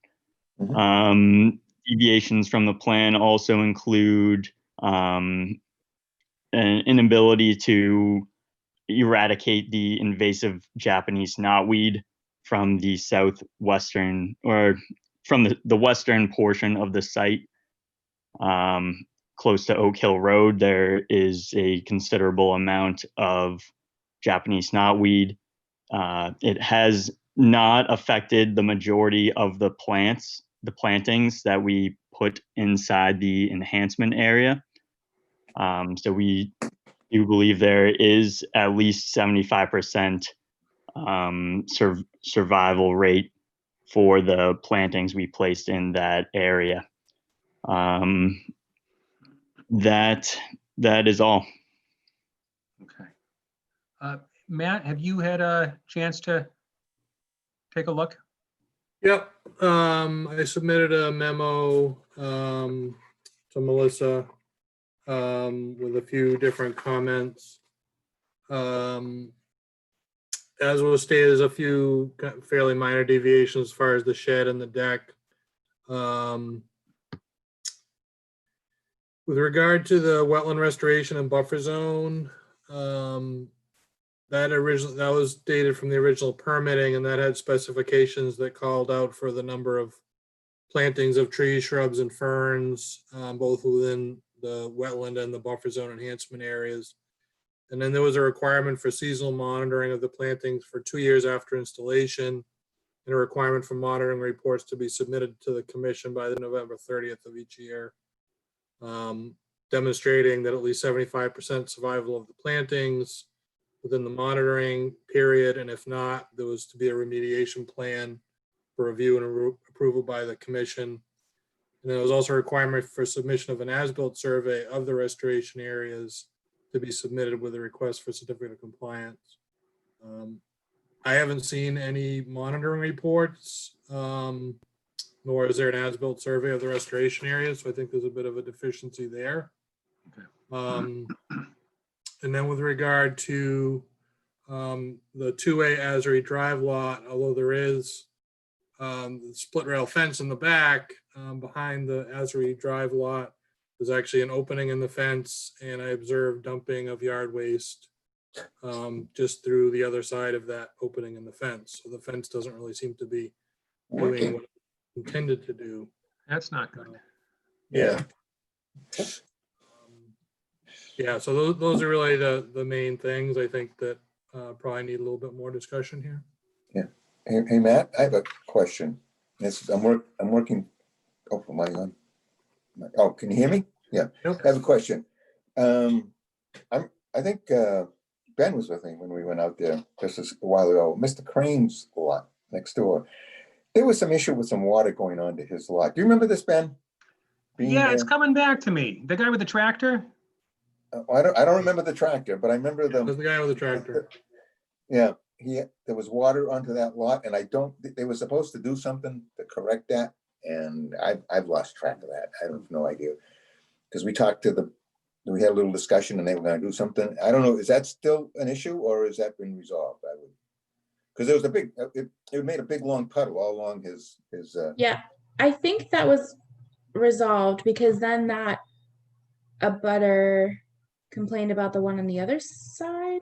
Deviations from the plan also include an inability to eradicate the invasive Japanese knotweed from the southwestern, or from the western portion of the site. Close to Oak Hill Road, there is a considerable amount of Japanese knotweed. It has not affected the majority of the plantings that we put inside the enhancement area. So we do believe there is at least 75% survival rate for the plantings we placed in that area. That is all. Okay. Matt, have you had a chance to take a look? Yep. I submitted a memo to Melissa with a few different comments. As was stated, there's a few fairly minor deviations as far as the shed and the deck. With regard to the wetland restoration and buffer zone, that was dated from the original permitting, and that had specifications that called out for the number of plantings of trees, shrubs, and ferns, both within the wetland and the buffer zone enhancement areas. And then there was a requirement for seasonal monitoring of the plantings for 2 years after installation, and a requirement for monitoring reports to be submitted to the commission by the November 30th of each year, demonstrating that at least 75% survival of the plantings within the monitoring period, and if not, there was to be a remediation plan for review and approval by the commission. And there was also a requirement for submission of an as-built survey of the restoration areas to be submitted with a request for certificate of compliance. I haven't seen any monitoring reports, nor is there an as-built survey of the restoration areas, so I think there's a bit of a deficiency there. And then with regard to the 2A Assery Drive lot, although there is the split rail fence in the back behind the Assery Drive lot, there's actually an opening in the fence, and I observed dumping of yard waste just through the other side of that opening in the fence. So the fence doesn't really seem to be doing what it's intended to do. That's not good. Yeah. Yeah, so those are really the main things I think that probably need a little bit more discussion here. Hey, Matt, I have a question. I'm working, oh, am I on? Oh, can you hear me? Yeah, I have a question. I think Ben was with me when we went out there just a while ago. Mr. Crane's lot next door. There was some issue with some water going on to his lot. Do you remember this, Ben? Yeah, it's coming back to me. The guy with the tractor? I don't remember the tractor, but I remember the guy with the tractor. Yeah, there was water onto that lot, and they were supposed to do something to correct that, and I've lost track of that. I have no idea. Because we had a little discussion and they were gonna do something. I don't know, is that still an issue or has that been resolved? Because there was it made a big long puddle all along his. Yeah, I think that was resolved because then a butter complained about the one on the other side.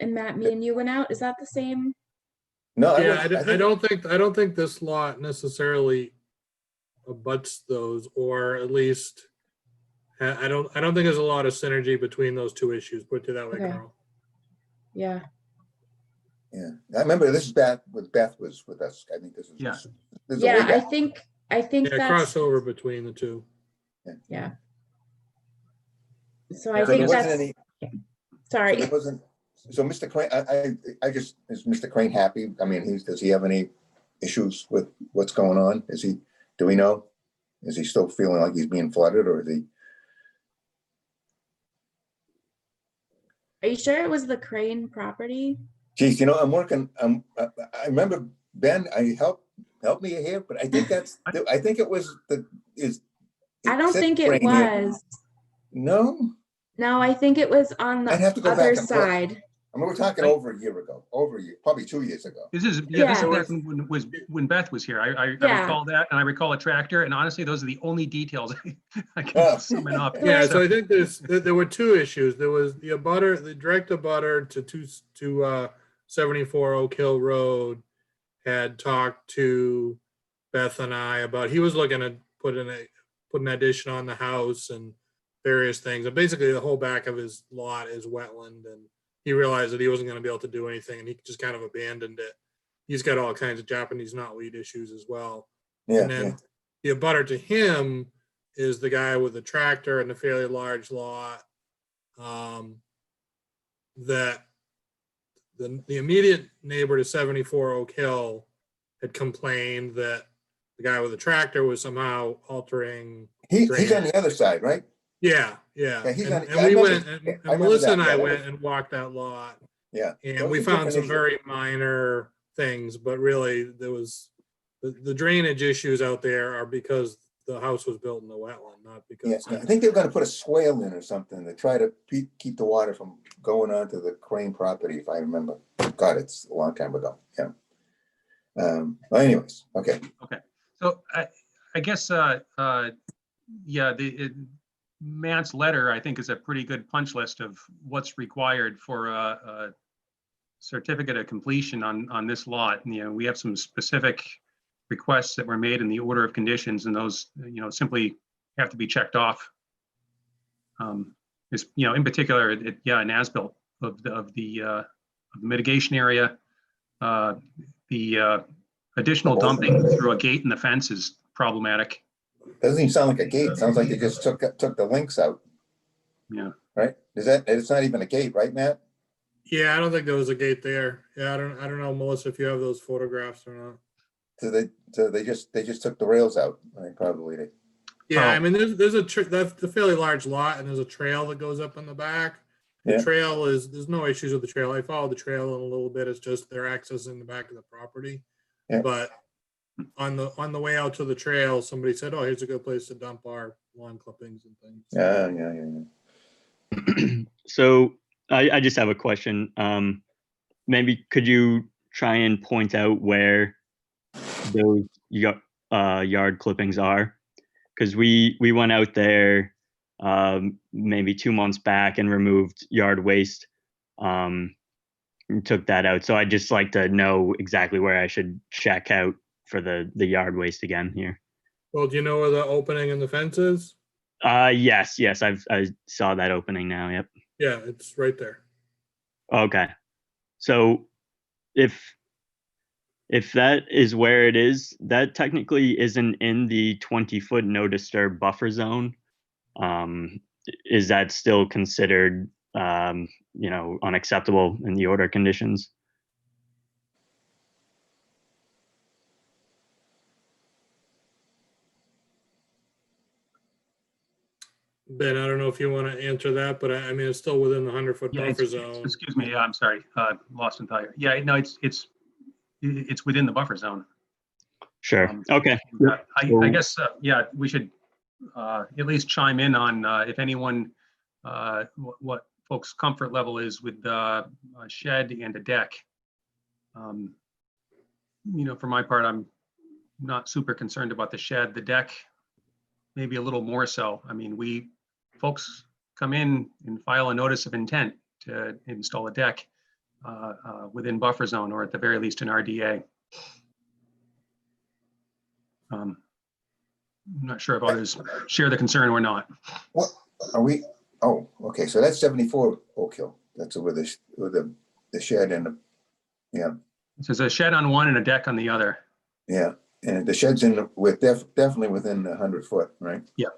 And Matt, me and you went out. Is that the same? No, yeah, I don't think this lot necessarily abuts those, or at least I don't think there's a lot of synergy between those two issues. Put it that way, Okay. Carl. Yeah. Yeah, I remember this is Beth was with us. I think this is. Yeah. This is a Yeah, way I back. think Yeah, that's, crossover between the two. yeah. So I So think there wasn't that's, any. sorry. So there wasn't. So Mr. Crane, is Mr. Crane happy? I mean, does he have any issues with what's going on? Do we know? Is he still feeling like he's being flooded, or is he? Are you sure it was the Crane property? Geez, I'm working. I remember Ben. Help me here, but I think I think it was I don't think it Crane here. was. No. No, I think it was on the I'd have to go back other and look. side. I mean, we're talking over a year ago, probably 2 years ago. This is Yeah. back when Beth was here. I Yeah. recall that, and I recall a tractor, and honestly, those are the only details I can summon up. Yeah, so I think there were two issues. There was the direct abutter to 74 Oak Hill Road had talked to Beth and I about, he was looking to put an addition on the house and various things. And basically the whole back of his lot is wetland, and he realized that he wasn't going to be able to do anything, and he just kind of abandoned it. He's got all kinds of Japanese knotweed issues as well. Yeah, and then the abutter to him is the guy with the tractor and the fairly large lot. That the immediate neighbor to 74 Oak Hill had complained that the guy with the tractor was somehow altering. He's on the other side, right? Yeah. Yeah, he's And, on- and I we remember- went, and I remember Melissa that, and yeah, I that went was- and walked that lot. Yeah. And That we was a found different some issue. very minor things, but really there was, the drainage issues out there are because the house was built in the wetland, not Yeah, because. I think they were going to put a swale in or something to try to keep the water from going onto the Crane property, if I remember. God, it's a long time ago. Yeah. Well, anyways, okay. Okay, so I guess, Matt's letter, I think, is a pretty good punch list of what's required for a certificate of completion on this lot. We have some specific requests that were made in the order of conditions, and those, simply have to be checked off. In particular, an as-built of the mitigation area, the additional dumping through a gate in the fence is problematic. Doesn't even sound like a gate. Sounds like they just took the links out. Yeah. Right? It's not even a gate, right, Matt? Yeah, I don't think there was a gate there. Yeah, I don't know, Melissa, if you have those photographs or not. So they just took the rails out. Right? Probably. Yeah, I mean, there's that's a fairly large lot, and there's a trail that goes up in the back. The Yeah. trail there's no issues with the trail. I followed the trail in a little bit. It's just they're accessing the back of the property. Yeah. But on the way out to the trail, somebody said, "Oh, here's a good place to dump our lawn clippings and things." Yeah. So I just have a question. Maybe could you try and point out where those yard clippings are? Because we went out there maybe 2 months back and removed yard waste. And took that out. So I'd just like to know exactly where I should check out for the yard waste again here. Well, do you know where the opening in the fence is? Yes, I saw that opening now. Yep. Yeah, it's right there. Okay. So if that is where it is, that technically isn't in the 20-foot no disturb buffer zone. Is that still considered, unacceptable in the order conditions? Ben, I don't know if you want to answer that, but I mean, it's still within the 100-foot Yeah, buffer it's- zone. Excuse me, I'm sorry, lost entire. Yeah, no, it's within the buffer zone. Sure. Okay. I guess, yeah, we should at least chime in on if anyone, what folks' comfort level is with a shed and a deck. For my part, I'm not super concerned about the shed. The deck, maybe a little more so. I mean, folks come in and file a notice of intent to install a deck within buffer zone, or at the very least an RDA. I'm not sure if others share the concern or not. What are we? Oh, okay. So that's 74 Oak Hill. That's with the shed and yeah. So there's a shed on one and a deck on the other. Yeah, and the shed's definitely within 100 foot, right? Yeah.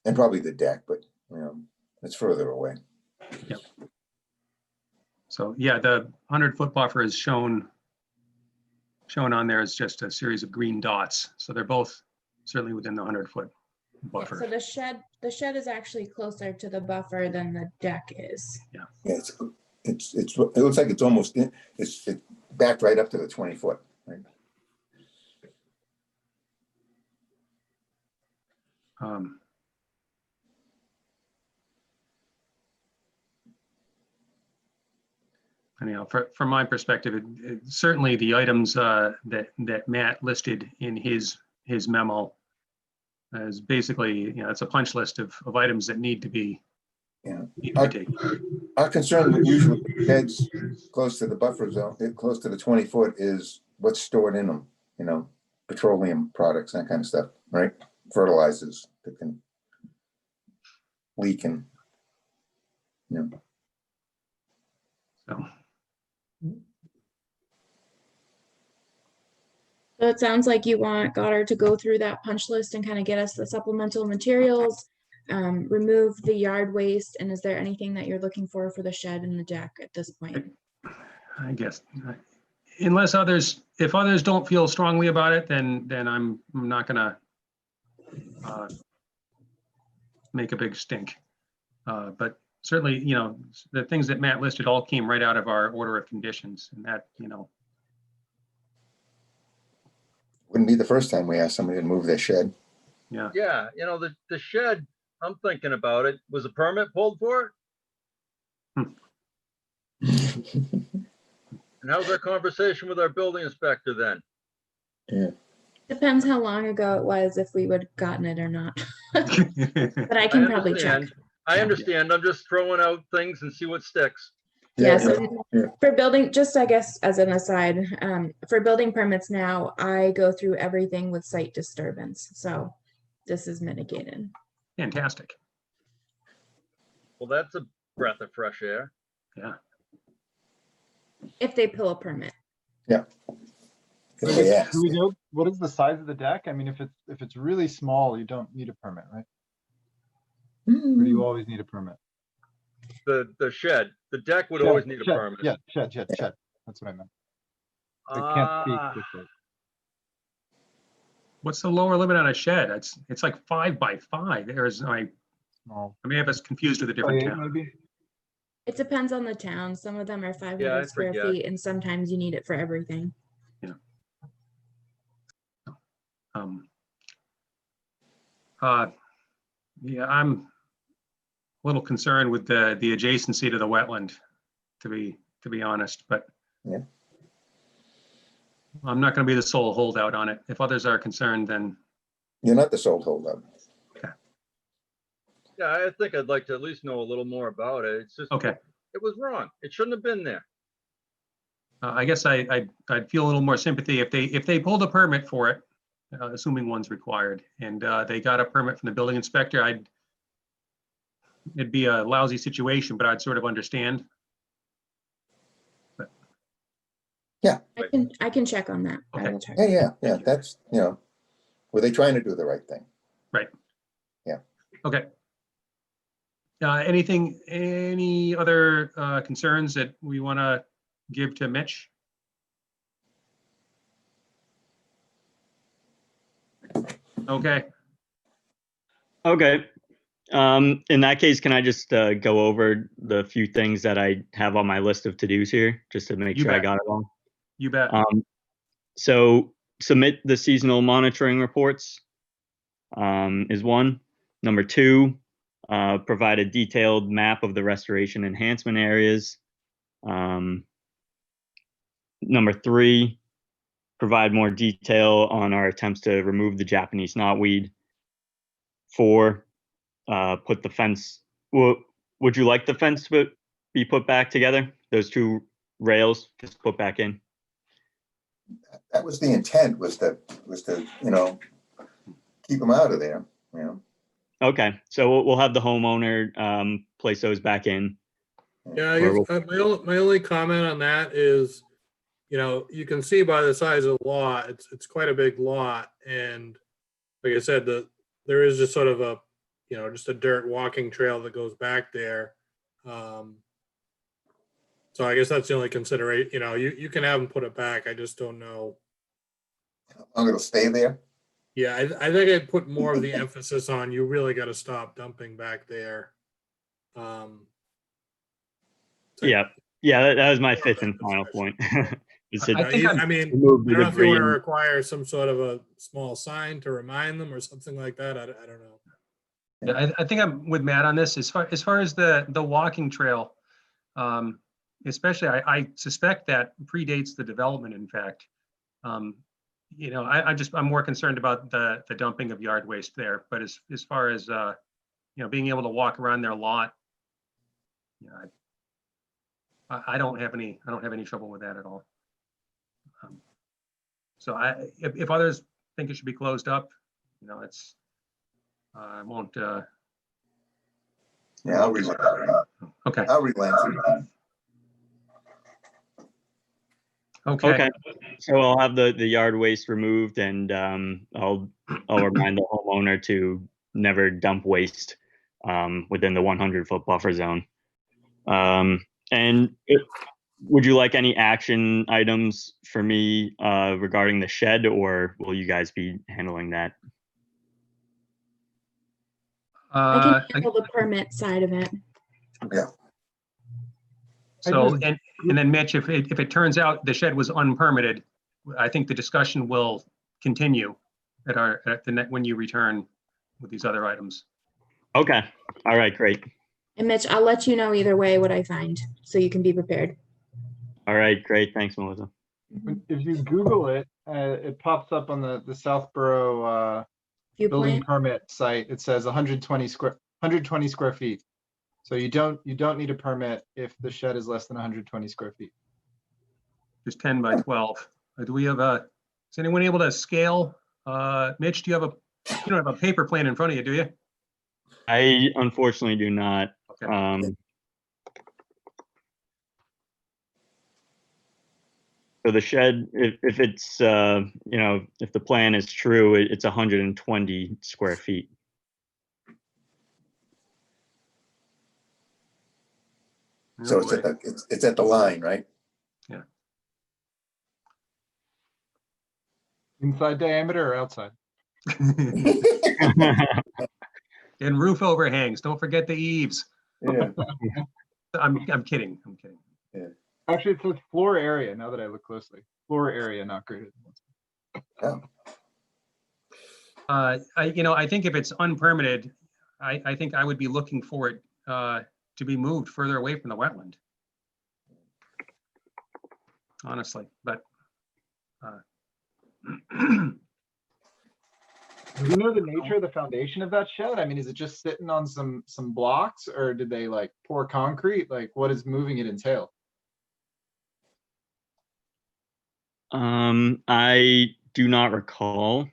And probably the deck, but it's further away. Yep. So yeah, the 100-foot buffer is shown on there as just a series of green dots. So they're both certainly within the 100-foot buffer. So the shed is actually closer to the buffer than the deck is. Yeah. Yeah, it looks like it's almost it's backed right up to the 20 foot, right? Anyhow, from my perspective, certainly the items that Matt listed in his memo is basically, it's a punch list of items that need to be taken. Our concern usually heads close to the buffer zone, close to the 20 foot is what's stored in them, petroleum products, that kind of stuff, right? Fertilizers that can leak and, So. So it sounds like you want Goddard to go through that punch list and kind of get us the supplemental materials, remove the yard waste, and is there anything that you're looking for the shed and the deck at this point? I guess, if others don't feel strongly about it, then I'm not gonna make a big stink. But certainly, the things that Matt listed all came right out of our order of conditions, and that, wouldn't be the first time we asked somebody to move their shed. Yeah. Yeah, the shed, I'm thinking about it. Was a permit pulled for it? And how's our conversation with our building inspector then? Yeah. Depends how long ago it was, if we would have gotten it or not. But I can probably check. I understand. I'm just throwing out things and see what sticks. Yeah, so for building, just I guess as an aside, for building permits now, I go through everything with site disturbance. So this is mitigated. Fantastic. Well, that's a breath of fresh air. Yeah. If they pull a permit. Yeah. Do we know what is the size of the deck? I mean, if it's really small, you don't need a permit, right? Or do you always need a permit? The shed, the deck would always need a permit. Yeah, shed. That's what I meant. I can't speak with it. What's the lower limit on a shed? It's like 5 by 5. I may have us confused with a different town. Maybe. It depends on the town. Some of them are 500 square forget. feet, and sometimes you need it for everything. Yeah. Yeah, I'm a little concerned with the adjacency to the wetland, to be honest, but yeah. I'm not going to be the sole holdout on it. If others are concerned, then You're not the sole holdout. Okay. Yeah, I think I'd like to at least know a little more about it. It's just, Okay. it was wrong. It shouldn't have been there. I guess I'd feel a little more sympathy if they pulled a permit for it, assuming one's required, and they got a permit from the building inspector. It'd be a lousy situation, but I'd sort of understand. I can check on that. I Okay. will check. Yeah, that's, were they trying to do the right thing? Right. Yeah. Okay. Any other concerns that we want to give to Mitch? Okay. Okay. In that case, can I just go over the few things that I have on my list of to-dos here, just to make You sure I bet. got it all? You bet. So submit the seasonal monitoring reports is one. Number two, provide a detailed map of the restoration enhancement areas. Number three, provide more detail on our attempts to remove the Japanese knotweed. Four, put the fence. Would you like the fence to be put back together? Those two rails just put back in? That was the intent, was to, keep them out of there, Okay, so we'll have the homeowner place those back in. Yeah, I Or guess my only comment on that is, you can see by the size of the lot, it's quite a big lot, and like I said, there is just sort of a, just a dirt walking trail that goes back there. So I guess that's the only consideration. You can have them put it back. I just don't know. I'm gonna stay there. Yeah, I think I'd put more of the emphasis on you really got to stop dumping back there. Yeah, that was my fifth and final point. Is to I mean, remove I the don't know if you debris want to and- require some sort of a small sign to remind them or something like that. I don't know. Yeah, I think I'm with Matt on this. As far as the walking trail, especially, I suspect that predates the development, in fact. I'm more concerned about the dumping of yard waste there. But as far as being able to walk around their lot, I don't have any trouble with that at all. So if others think it should be closed up, it's I won't. Yeah, I'll relent. Okay. I'll relent. Okay, so I'll have the yard waste removed, and I'll remind the homeowner to never dump waste within the 100-foot buffer zone. Would you like any action items for me regarding the shed, or will you guys be handling that? I can handle the permit side of it. Yeah. So, and then Mitch, if it turns out the shed was unpermitted, I think the discussion will continue when you return with these other items. Okay, all right, great. And Mitch, I'll let you know either way what I find, so you can be prepared. All right, great, thanks, Melissa. If you Google it, it pops up on the Southborough building permit site. It says 120 square feet. So you don't need a permit if the shed is less than 120 square feet. Just 10 by 12. Do we have is anyone able to scale? Mitch, you don't have a paper plan in front of you, do you? I unfortunately do not. Okay. So the shed, if it's, if the plan is true, it's 120 square feet. So it's at the line, right? Yeah. Inside diameter or outside? And roof overhangs. Don't forget the eaves. Yeah. I'm kidding. I'm kidding. Yeah. Actually, it says floor area. Now that I look closely, floor area not greater than I think if it's unpermitted, I think I would be looking for it to be moved further away from the wetland. Honestly, but Do you know the nature of the foundation of that shed? I mean, is it just sitting on some blocks, or did they like pour concrete? Like, what does moving it entail? I do not recall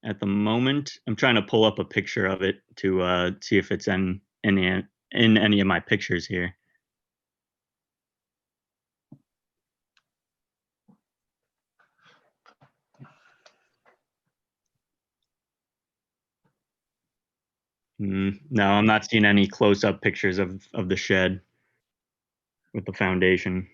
at the moment. I'm trying to pull up a picture of it to see if it's in any of my pictures here. No, I'm not seeing any close-up pictures of the shed with the foundation.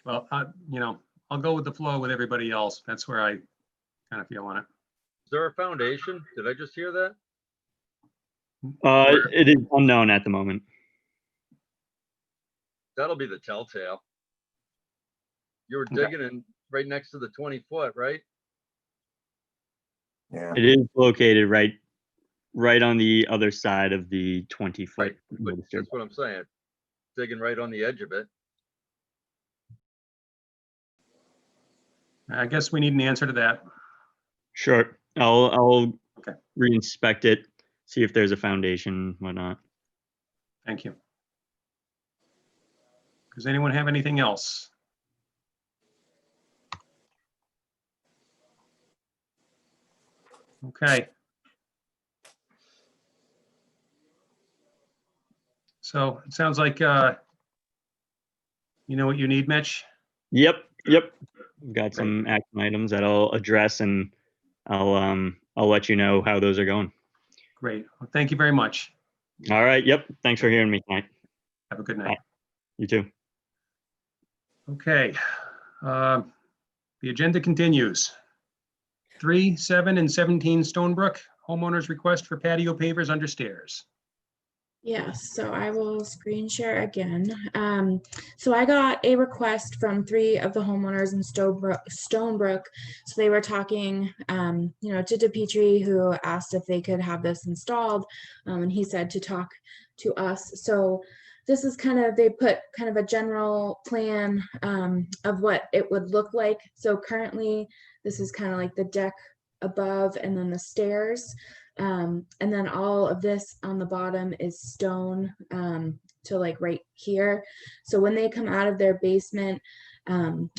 Well, I'll go with the flow with everybody else. That's where I kind of feel on it. Is there a foundation? Did I just hear that? It is unknown at the moment. That'll be the telltale. You were Okay. digging in right next to the 20-foot, right? Yeah. It is located right on the other side of the 20-foot. But that's what I'm saying. Digging right on the edge of it. I guess we need an answer to that. Sure. I'll Okay. re-inspect it, see if there's a foundation, whatnot. Thank you. Does anyone have anything else? Okay. So it sounds like you know what you need, Mitch? Yep. I've got some action items that I'll address, and I'll let you know how those are going. Great. Well, thank you very much. All right. Yep. Thanks for hearing me tonight. Have a good night. You too. Okay. The agenda continues. 3, 7, and 17 Stonebrook, homeowners request for patio pavers under stairs. Yes, so I will screen share again. So I got a request from 3 of the homeowners in Stonebrook. So they were talking, to DePietri, who asked if they could have this installed. And he said to talk to us. So this is they put kind of a general plan of what it would look like. So currently this is kind of like the deck above and then the stairs. And then all of this on the bottom is stone to like right here. So when they come out of their basement,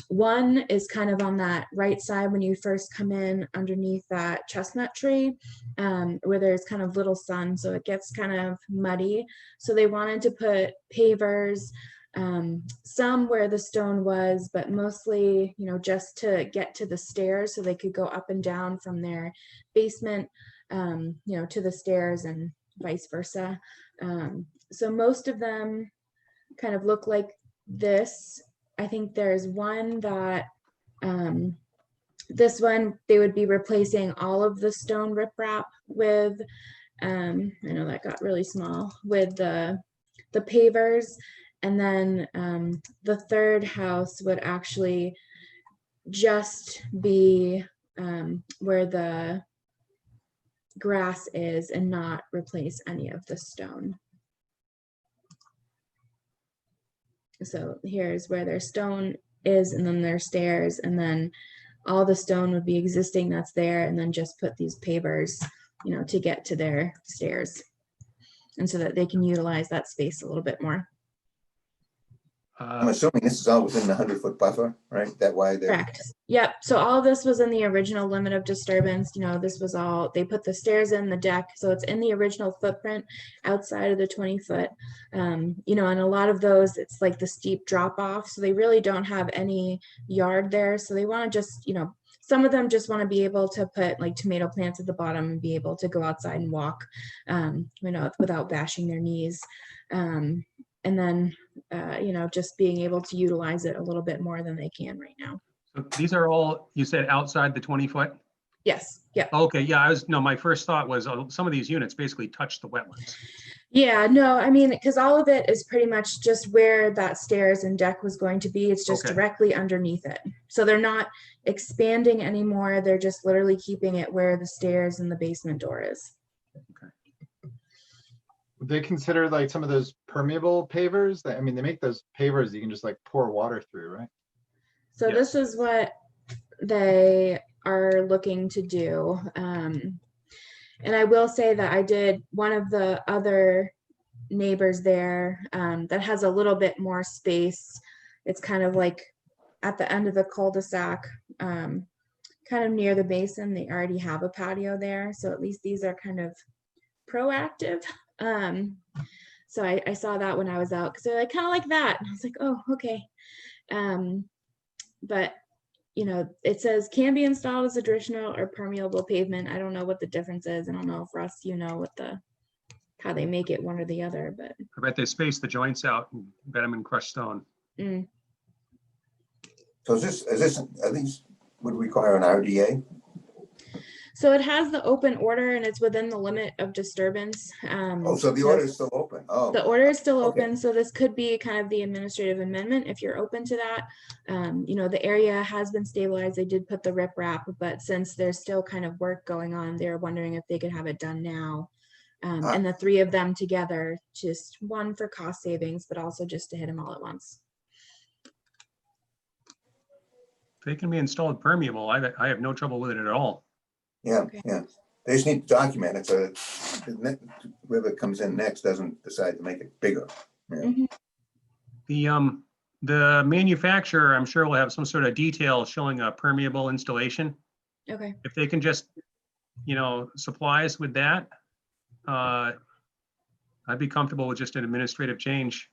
one is kind of on that right side when you first come in underneath that chestnut tree, where there's kind of little sun, so it gets kind of muddy. So they wanted to put pavers, some where the stone was, but mostly, just to get to the stairs so they could go up and down from their basement to the stairs and vice versa. So most of them kind of look like this. I think there's one that, this one, they would be replacing all of the stone riprap with, I know that got really small, with the pavers. And then the third house would actually just be where the grass is and not replace any of the stone. So here's where their stone is, and then their stairs, and then all the stone would be existing that's there, and then just put these pavers, to get to their stairs, and so that they can utilize that space a little bit more. I'm assuming this is all within the 100-foot buffer, right? That why they're. Correct. Yep. So all of this was in the original limit of disturbance. This was all, they put the stairs in the deck. So it's in the original footprint outside of the 20-foot. And a lot of those, it's like the steep drop off. So they really don't have any yard there. So they want to just, some of them just want to be able to put like tomato plants at the bottom and be able to go outside and walk, without bashing their knees. And then, just being able to utilize it a little bit more than they can right now. So these are all, you said outside the 20-foot? Yes. Yeah. Okay. Yeah. My first thought was some of these units basically touch the wetlands. Yeah, no, I mean, because all of it is pretty much just where that stairs and deck was going to be. It's just Okay. directly underneath it. So they're not expanding anymore. They're just literally keeping it where the stairs and the basement door is. Would they consider like some of those permeable pavers? They make those pavers you can just like pour water through, right? So Yes. this is what they are looking to do. And I will say that I did, one of the other neighbors there that has a little bit more space. It's kind of like at the end of the cul-de-sac, kind of near the basin. They already have a patio there. So at least these are kind of proactive. So I saw that when I was out because they're like, kind of like that. And I was like, oh, okay. But you know, it says can be installed as additional or permeable pavement. I don't know what the difference is. I don't know if Russ, you know what how they make it one or the other, but. I bet they space the joints out and bet them in crushed stone. Mm. So is this, at least would require an RDA? So it has the open order and it's within the limit of disturbance. Oh, so the order is still open. Oh. The order is still Okay. open, so this could be kind of the administrative amendment if you're open to that. You know, the area has been stabilized. They did put the riprap, but since there's still kind of work going on, they're wondering if they could have it done now. And the three of them together, just one for cost savings, but also just to hit them all at once. They can be installed permeable. I have no trouble with it at all. Yeah, yeah. They just need to document it so that whoever comes in next doesn't decide to make it bigger. Yeah. The manufacturer, I'm sure, will have some sort of detail showing a permeable installation. Okay. If they can just, you know, supply us with that, I'd be comfortable with just an administrative change.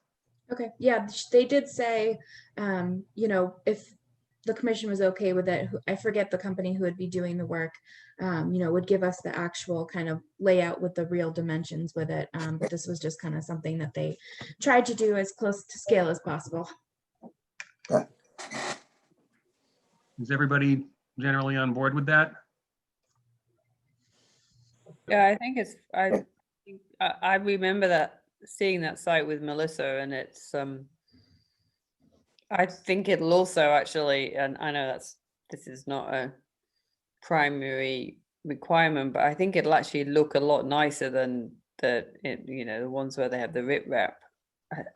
Okay, yeah, they did say, you know, if the commission was okay with it, I forget the company who would be doing the work, you know, would give us the actual kind of layout with the real dimensions with it. But this was just kind of something that they tried to do as close to scale as possible. Is everybody generally on board with that? Yeah, I think I remember that, seeing that site with Melissa, and it's I think it'll also actually, and I know this is not a primary requirement, but I think it'll actually look a lot nicer than you know, the ones where they have the riprap.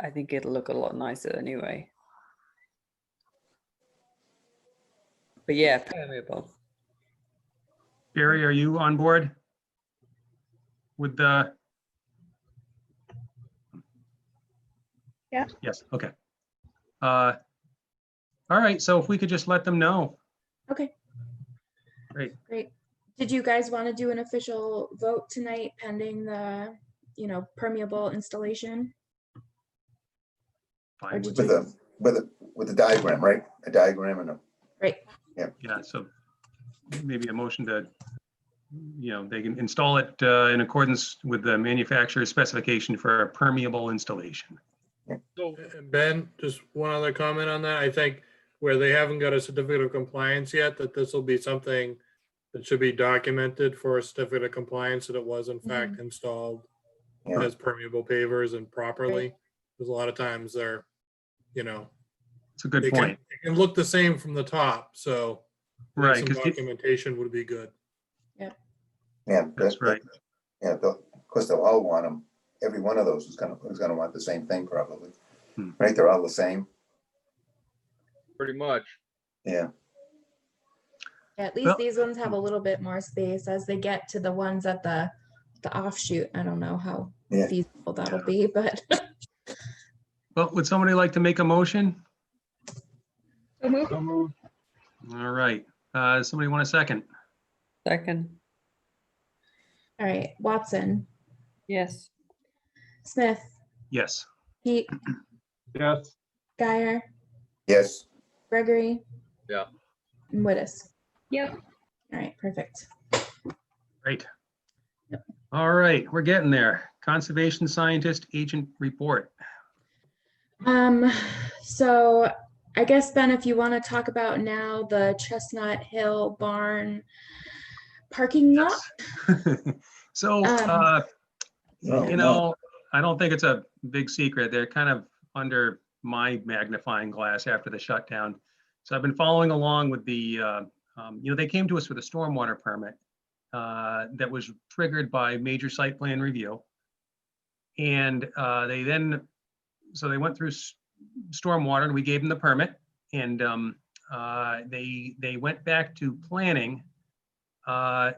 I think it'll look a lot nicer anyway. But yeah, permeable. Barry, are you on board with the? Yeah. Yes, okay. All right, so if we could just let them know. Okay. Great. Great. Did you guys want to do an official vote tonight pending the, you know, permeable installation? Or did you- With the diagram, right? A diagram and a. Right. Yeah. Yeah, so maybe a motion to, you know, they can install it in accordance with the manufacturer's specification for a permeable installation. So Ben, just one other comment on that. I think where they haven't got a certificate of compliance yet, that this will be something that should be documented for a certificate of compliance, that it was in fact installed as permeable pavers and properly. Because a lot of times they're, you know. It's a good point. It can look the same from the top, so I think Right, some 'cause documentation would be good. Yeah, That's right. Yeah, of course, they'll all want them. Every one of those is gonna want the same thing probably. Right? They're all the same. Pretty much. Yeah. At least these ones have a little bit more space as they get to the ones at the offshoot. I don't know how feasible that'll be, but. Well, would somebody like to make a motion? So moved. All right, somebody want a second? Second. All right, Watson, Yes. Smith, Yes. Pete, Yes. Guyer, Yes. Gregory, Yeah. and Wittes. Yep. All right, perfect. Great. All right, we're getting there. Conservation scientist agent report. So I guess, Ben, if you want to talk about now the Chestnut Hill Barn parking lot. So, you know, I don't think it's a big secret. They're kind of under my magnifying glass after the shutdown. So I've been following along with the, you know, they came to us with a stormwater permit that was triggered by major site plan review. And they then, so they went through stormwater and we gave them the permit. And They went back to planning. And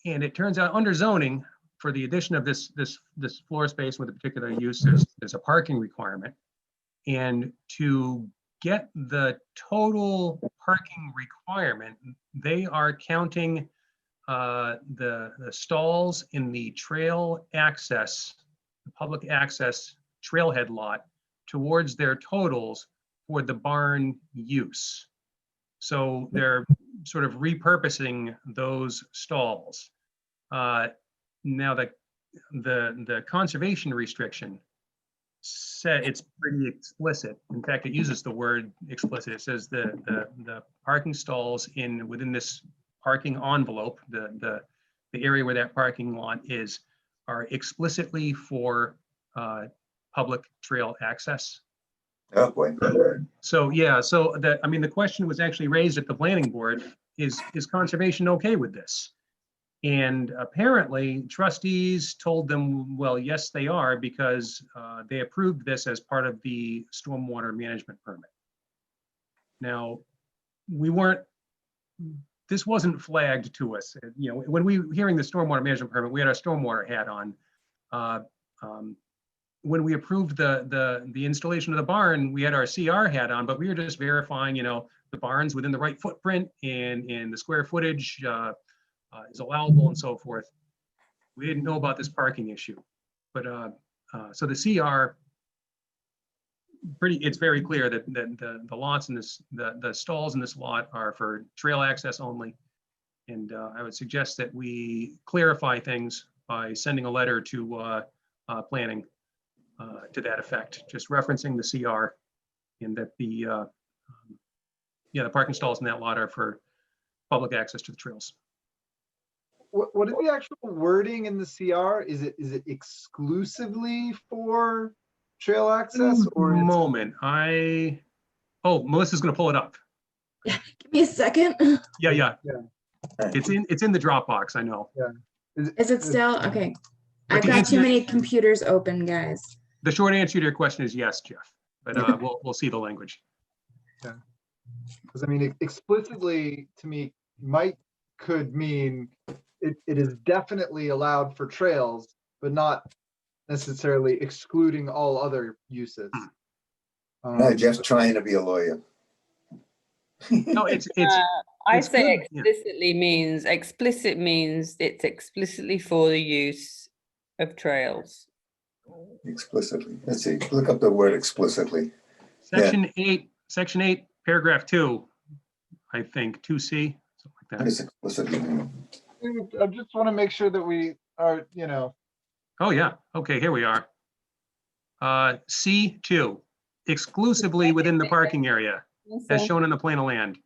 it turns out under zoning, for the addition of this floor space with a particular use, there's a parking requirement. And to get the total parking requirement, they are counting the stalls in the trail access, the public access trailhead lot towards their totals for the barn use. So they're sort of repurposing those stalls. Now the conservation restriction said it's pretty explicit. In fact, it uses the word explicit. It says the parking stalls within this parking envelope, the area where that parking lot is, are explicitly for public trail access. Oh, boy. So, yeah, so I mean, the question was actually raised at the planning board, is conservation okay with this? And apparently trustees told them, well, yes, they are, because they approved this as part of the stormwater management permit. Now, this wasn't flagged to us. You know, when we were hearing the stormwater management permit, we had our stormwater hat on. When we approved the installation of the barn, we had our CR hat on, but we were just verifying, you know, the barn's within the right footprint and the square footage is allowable and so forth. We didn't know about this parking issue, but so the CR, it's very clear that the lots in this, the stalls in this lot are for trail access only. And I would suggest that we clarify things by sending a letter to planning to that effect, just referencing the CR, and that the parking stalls in that lot are for public access to the trails. What is the actual wording in the CR? Is it exclusively for trail access, or Melissa's gonna pull it up. Give me a second. Yeah. It's in the Dropbox, I know. Yeah. Is it still? Okay. But I've the got answer- too many computers open, guys. The short answer to your question is yes, Jeff, but we'll see the language. Yeah. Because I mean, explicitly to me could mean it is definitely allowed for trails, but not necessarily excluding all other uses. No, just trying to be a lawyer. No, it's I it's say good, yeah. explicit means it's explicitly for the use of trails. Explicitly. Let's see, look up the word explicitly. Section 8, paragraph 2, I think, 2C, something like What that. does explicitly mean? I just want to make sure that we are, Oh, yeah. Okay, here we are. C2, exclusively within the parking area, as shown in the plan of land.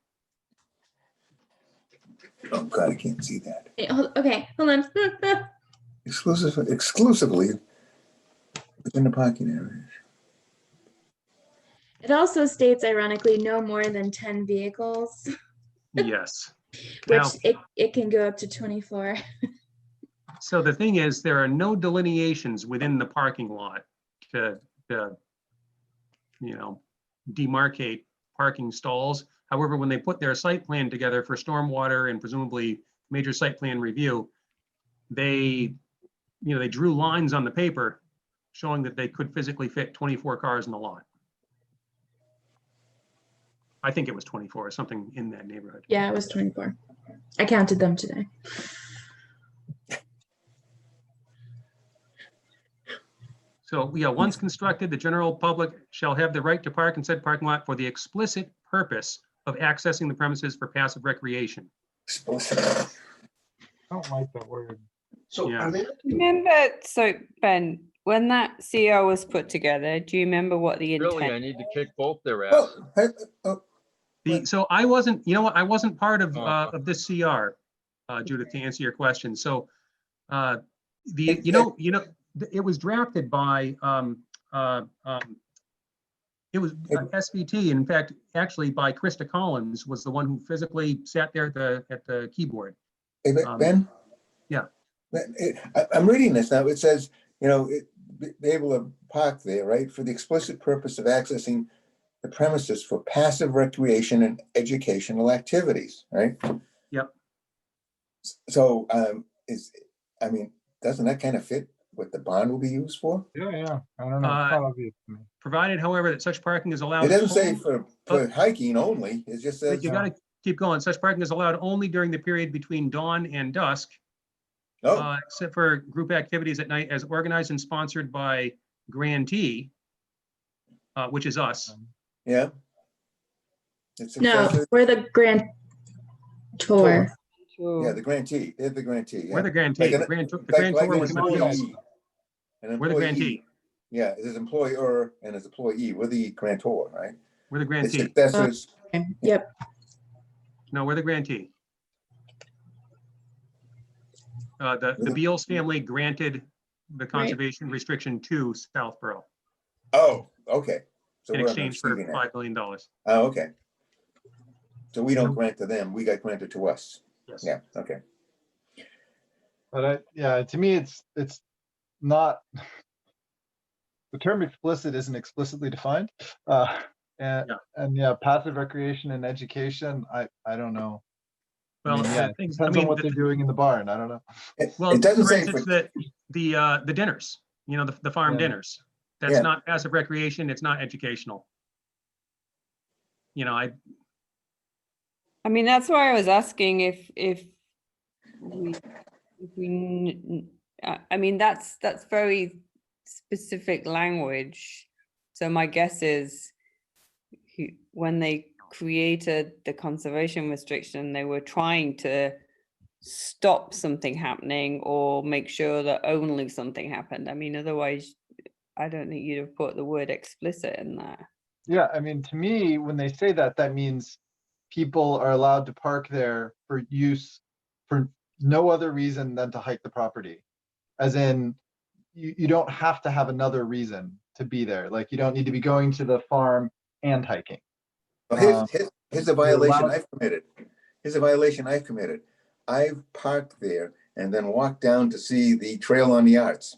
Oh, God, I can't see that. Okay, hold on. Exclusively within the parking area. It also states, ironically, no more than 10 vehicles, Yes. which Now, it can go up to 24. so the thing is, there are no delineations within the parking lot to demarcate parking stalls. However, when they put their site plan together for stormwater and presumably major site plan review, they drew lines on the paper showing that they could physically fit 24 cars in the lot. I think it was 24 or something in that neighborhood. Yeah, it was 24. I counted them today. So, yeah, once constructed, the general public shall have the right to park in said parking lot for the explicit purpose of accessing the premises for passive recreation. Explicit. I don't like that word. So Yeah. are they? Remember, so Ben, when that CO was put together, do you remember what the intent? Really, I need to kick both their asses. So I wasn't, I wasn't part of Oh. of this CR, Judith, to answer your question. So it was drafted by it was SVT. In fact, actually by Krista Collins was the one who physically sat there at the keyboard. Hey, Ben? Yeah. I'm reading this now. It says, be able to park there, right, for the explicit purpose of accessing the premises for passive recreation and educational activities, right? Yep. So, doesn't that kind of fit what the bond will be used for? Yeah, I don't know. It's not obvious to me. Provided, however, that such parking is allowed. It doesn't say only- for hiking only, it just But says. you gotta keep going. Such parking is allowed only during the period between dawn and dusk, Oh, except for group activities at night as organized and sponsored by Grantee, which is us. yeah. It's No, excessive. we're the grantor. Yeah, the grantee, they're the grantee. We're the yeah. grantee. Like The an- grantor like was an the appeals. employee. An We're the employee. grantee. Yeah, it is employer and his employee, we're the grantor, right? We're the It's grantee. successors. Yep. No, we're the grantee. The Beals family granted the conservation restriction to Southborough Oh, okay. So in we're exchange for receiving that. $5 million. Oh, okay. So we don't grant to them, we got granted to us. Yes. Yeah, okay. But to me, it's not, the term explicit isn't explicitly defined. And passive recreation and education, I don't know. Well, Depends on what they're doing in the barn. I don't know. Well, It doesn't for say instance, for- the dinners, the farm Yeah. dinners. That's Yeah. not passive recreation. It's not educational. I mean, that's why I was asking if I mean, that's very specific language. So my guess is when they created the conservation restriction, they were trying to stop something happening or make sure that only something happened. I mean, otherwise, I don't think you'd have put the word explicit in there. Yeah, I mean, to me, when they say that, that means people are allowed to park there for use for no other reason than to hike the property. As in, you don't have to have another reason to be there. Like, you don't need to be going to the farm and hiking. Well, here's a violation allowed- I've committed. Here's a violation I've committed. I've parked there and then walked down to see the trail on the arts.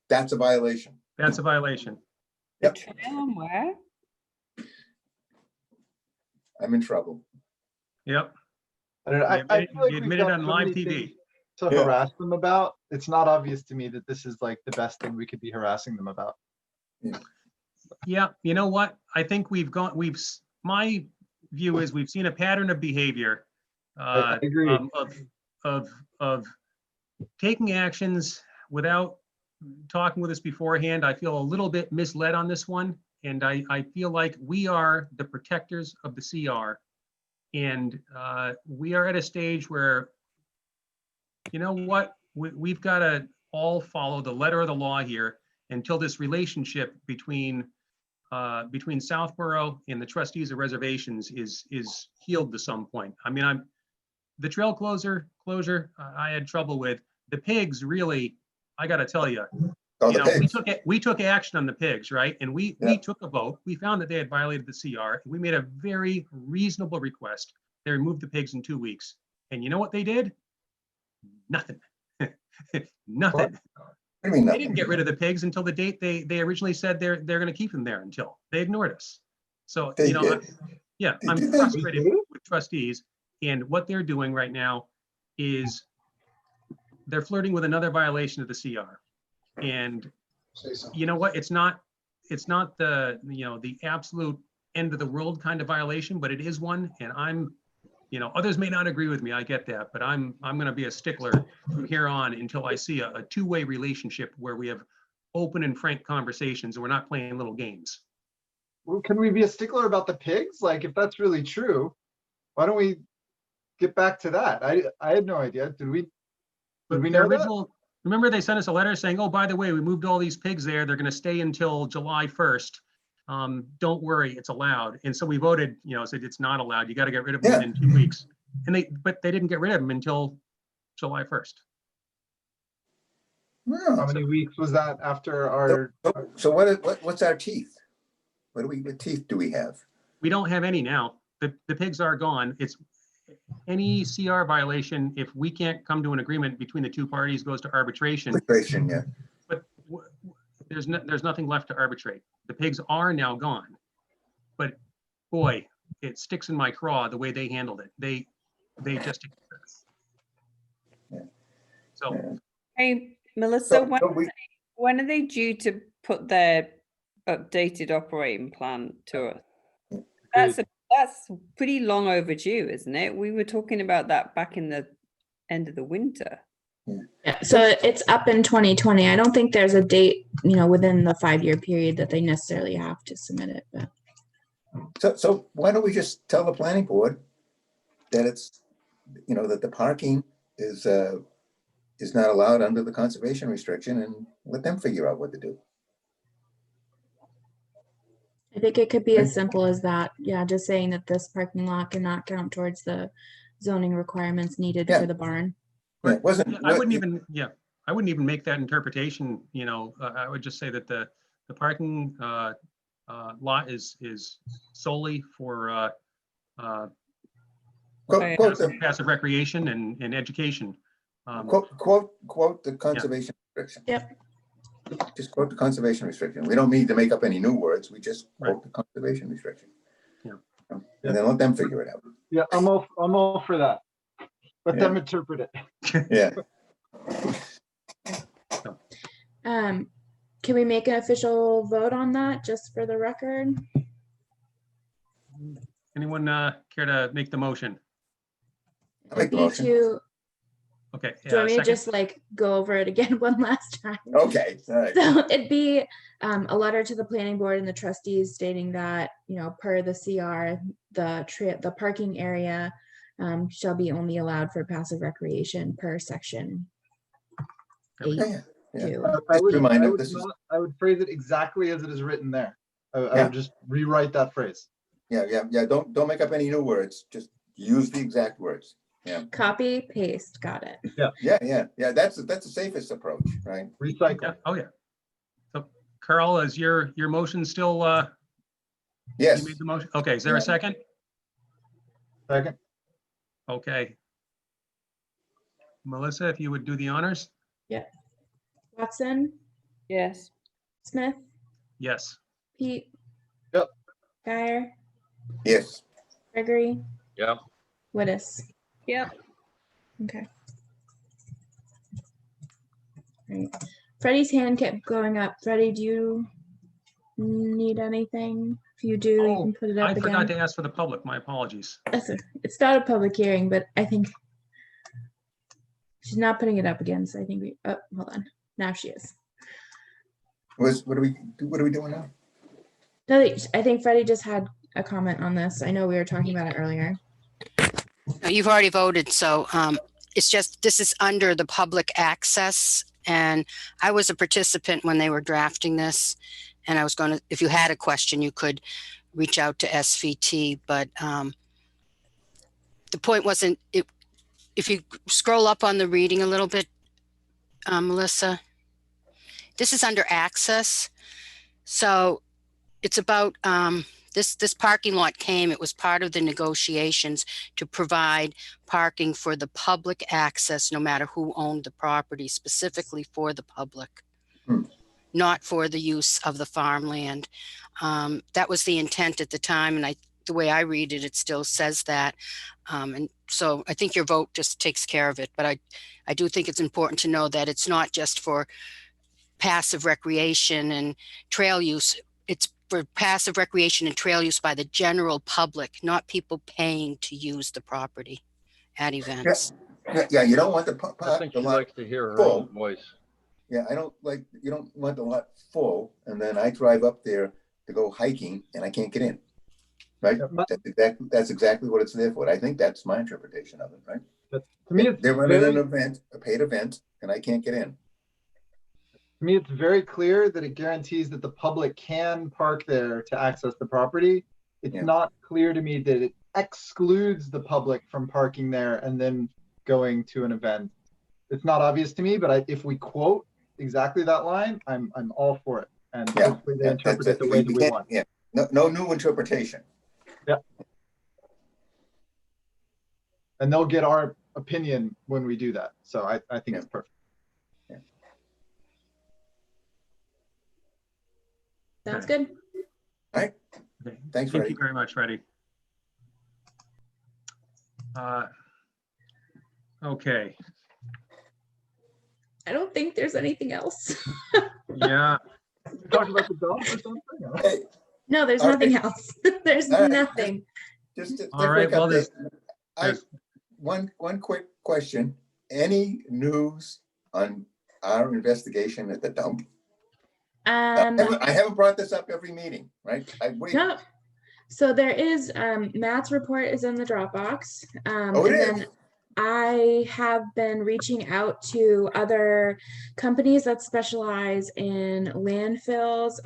That's a violation. That's a violation. Yep, Trail and where? I'm in trouble. Yep. I don't know. You I admitted- feel like you we've admitted got on so live many TV. things to Yeah. harass them about. It's not obvious to me that this is like the best thing we could be harassing them about. Yeah, you know what? I think my view is we've seen a pattern of behavior. I agree. Of taking actions without talking with us beforehand. I feel a little bit misled on this one. And I feel like we are the protectors of the CR. And we are at a stage where, you know what, we've got to all follow the letter of the law here until this relationship between Southborough and the trustees of reservations is healed to some point. I mean, the trail closure I had trouble with. The pigs really, I got to tell you, we took action on the pigs, right? And we took a vote. We found that they had violated the CR. We made a very reasonable request. They removed the pigs in 2 weeks. And you know what they did? Nothing. Nothing. I mean, They didn't get rid of the pigs until the date they originally said they're going to keep them there until. They ignored us. So, They you know, did. I'm Did they? frustrated with trustees. And what they're doing right now is they're flirting with another violation of the CR. And you know what? It's not the, the absolute end of the world kind of violation, but it is one. And others may not agree with me. I get that, but I'm going to be a stickler from here on until I see a two-way relationship where we have open and frank conversations and we're not playing little games. Well, can we be a stickler about the pigs? Like, if that's really true, why don't we get back to that? I had no idea. Did we know that? Remember they sent us a letter saying, oh, by the way, we moved all these pigs there. They're going to stay until July 1st. Don't worry, it's allowed. And so we voted, said it's not allowed. You got to get rid of them in 2 weeks. But they didn't get rid of them until July 1st. How many weeks was that after our? So what's our teeth? What teeth do we have? We don't have any now. The pigs are gone. It's any CR violation, if we can't come to an agreement between the two parties, goes to arbitration. Arbitration, yeah. But there's nothing left to arbitrate. The pigs are now gone. but boy, it sticks in my craw the way they handled it. They just. So. Hey, Melissa, So we- when are they due to put their updated operating plan to us? That's pretty long overdue, isn't it? We were talking about that back in the end of the winter. Yeah, so it's up in 2020. I don't think there's a date, within the 5-year period that they necessarily have to submit it, but. So why don't we just tell the planning board that it's, that the parking is not allowed under the conservation restriction, and let them figure out what to do. I think it could be as simple as that. Yeah, just saying that this parking lot cannot count towards the zoning requirements needed for the barn. Yeah, it wasn't. I wouldn't even make that interpretation, I would just say that the parking lot is solely for passive recreation and education. Quote the conservation restriction. Yep. Just quote the conservation restriction. We don't need to make up any new words. We just quote the conservation restriction. Yeah. And then let them figure it out. Yeah, I'm all for that. Let them interpret it. Yeah. Can we make an official vote on that just for the record? Anyone care to make the motion? I'll make the Me motion. too. Okay. Do you want me to second? just go over it again one last time? Okay. All right. So it'd be a letter to the planning board and the trustees stating that, per the CR, the parking area shall be only allowed for passive recreation per section 8. Yeah. I would, this is. I would phrase it exactly as it is written there. I Yeah. would just rewrite that phrase. Yeah. Don't make up any new words. Just use the exact words. Yeah. Copy, paste, got it. Yeah. That's the safest approach, right? Recycle. Yeah. Oh, yeah. So Carl, is your motion still, Yes. you made the motion? Okay, is there a second? Second. Okay. Melissa, if you would do the honors? Yeah. Watson, Yes. Smith, Yes. Pete. Yep. Guyer, Yes. Gregory, Yep. Wittes. Yep. Okay. Right. Freddie's hand kept going up. Freddie, do you need anything? If you do, you can put it up I forgot again. to ask for the public. My apologies. It's not a public hearing, but I think she's not putting it up again. So I think hold on. Now she is. What are we doing now? No, I think Freddie just had a comment on this. I know we were talking about it earlier. No, you've already voted, so it's just, this is under the public access, and I was a participant when they were drafting this, and I was going to, if you had a question, you could reach out to SVT, but the point wasn't, if you scroll up on the reading a little bit, Melissa, this is under access, so it's about this parking lot it was part of the negotiations to provide parking for the public access, no matter who owned the property, specifically for the public, not for the use of the farmland. That was the intent at the time, and the way I read it, it still says that. And so I think your vote just takes care of it, but I do think it's important to know that it's not just for passive recreation and trail use. It's for passive recreation and trail use by the general public, not people paying to use the property at events. Yeah, you don't want I think she lot likes to hear her full. own voice. Yeah, you don't want the lot full, and then I drive up there to go hiking and I can't get in. Right? That's exactly what it's there for. I think that's my interpretation of it, right? To me, they're running an event, a paid event, and I can't get in. To me, it's very clear that it guarantees that the public can park there to access the property. It's not clear to me that it excludes the public from parking there and then going to an event. It's not obvious to me, but if we quote exactly that line, I'm all for it. And hopefully they interpret it the way that we want. Yeah, no new interpretation. Yeah. And they'll get our opinion when we do that. So I think it's perfect. Sounds good. All right. Okay. Thanks, Thank Freddie. you very much, Freddie. Okay, I don't think there's anything else. yeah, Talk about the dump or something? Hey, No, there's All nothing right. else. There's All right. nothing. just a all right, quick well, update. there's- One quick question. Any news on our investigation at the dump? I haven't brought this up every meeting, right? I wait. No. So there is, Matt's report is in the Dropbox. Oh, it and is? then I have been reaching out to other companies that specialize in landfills,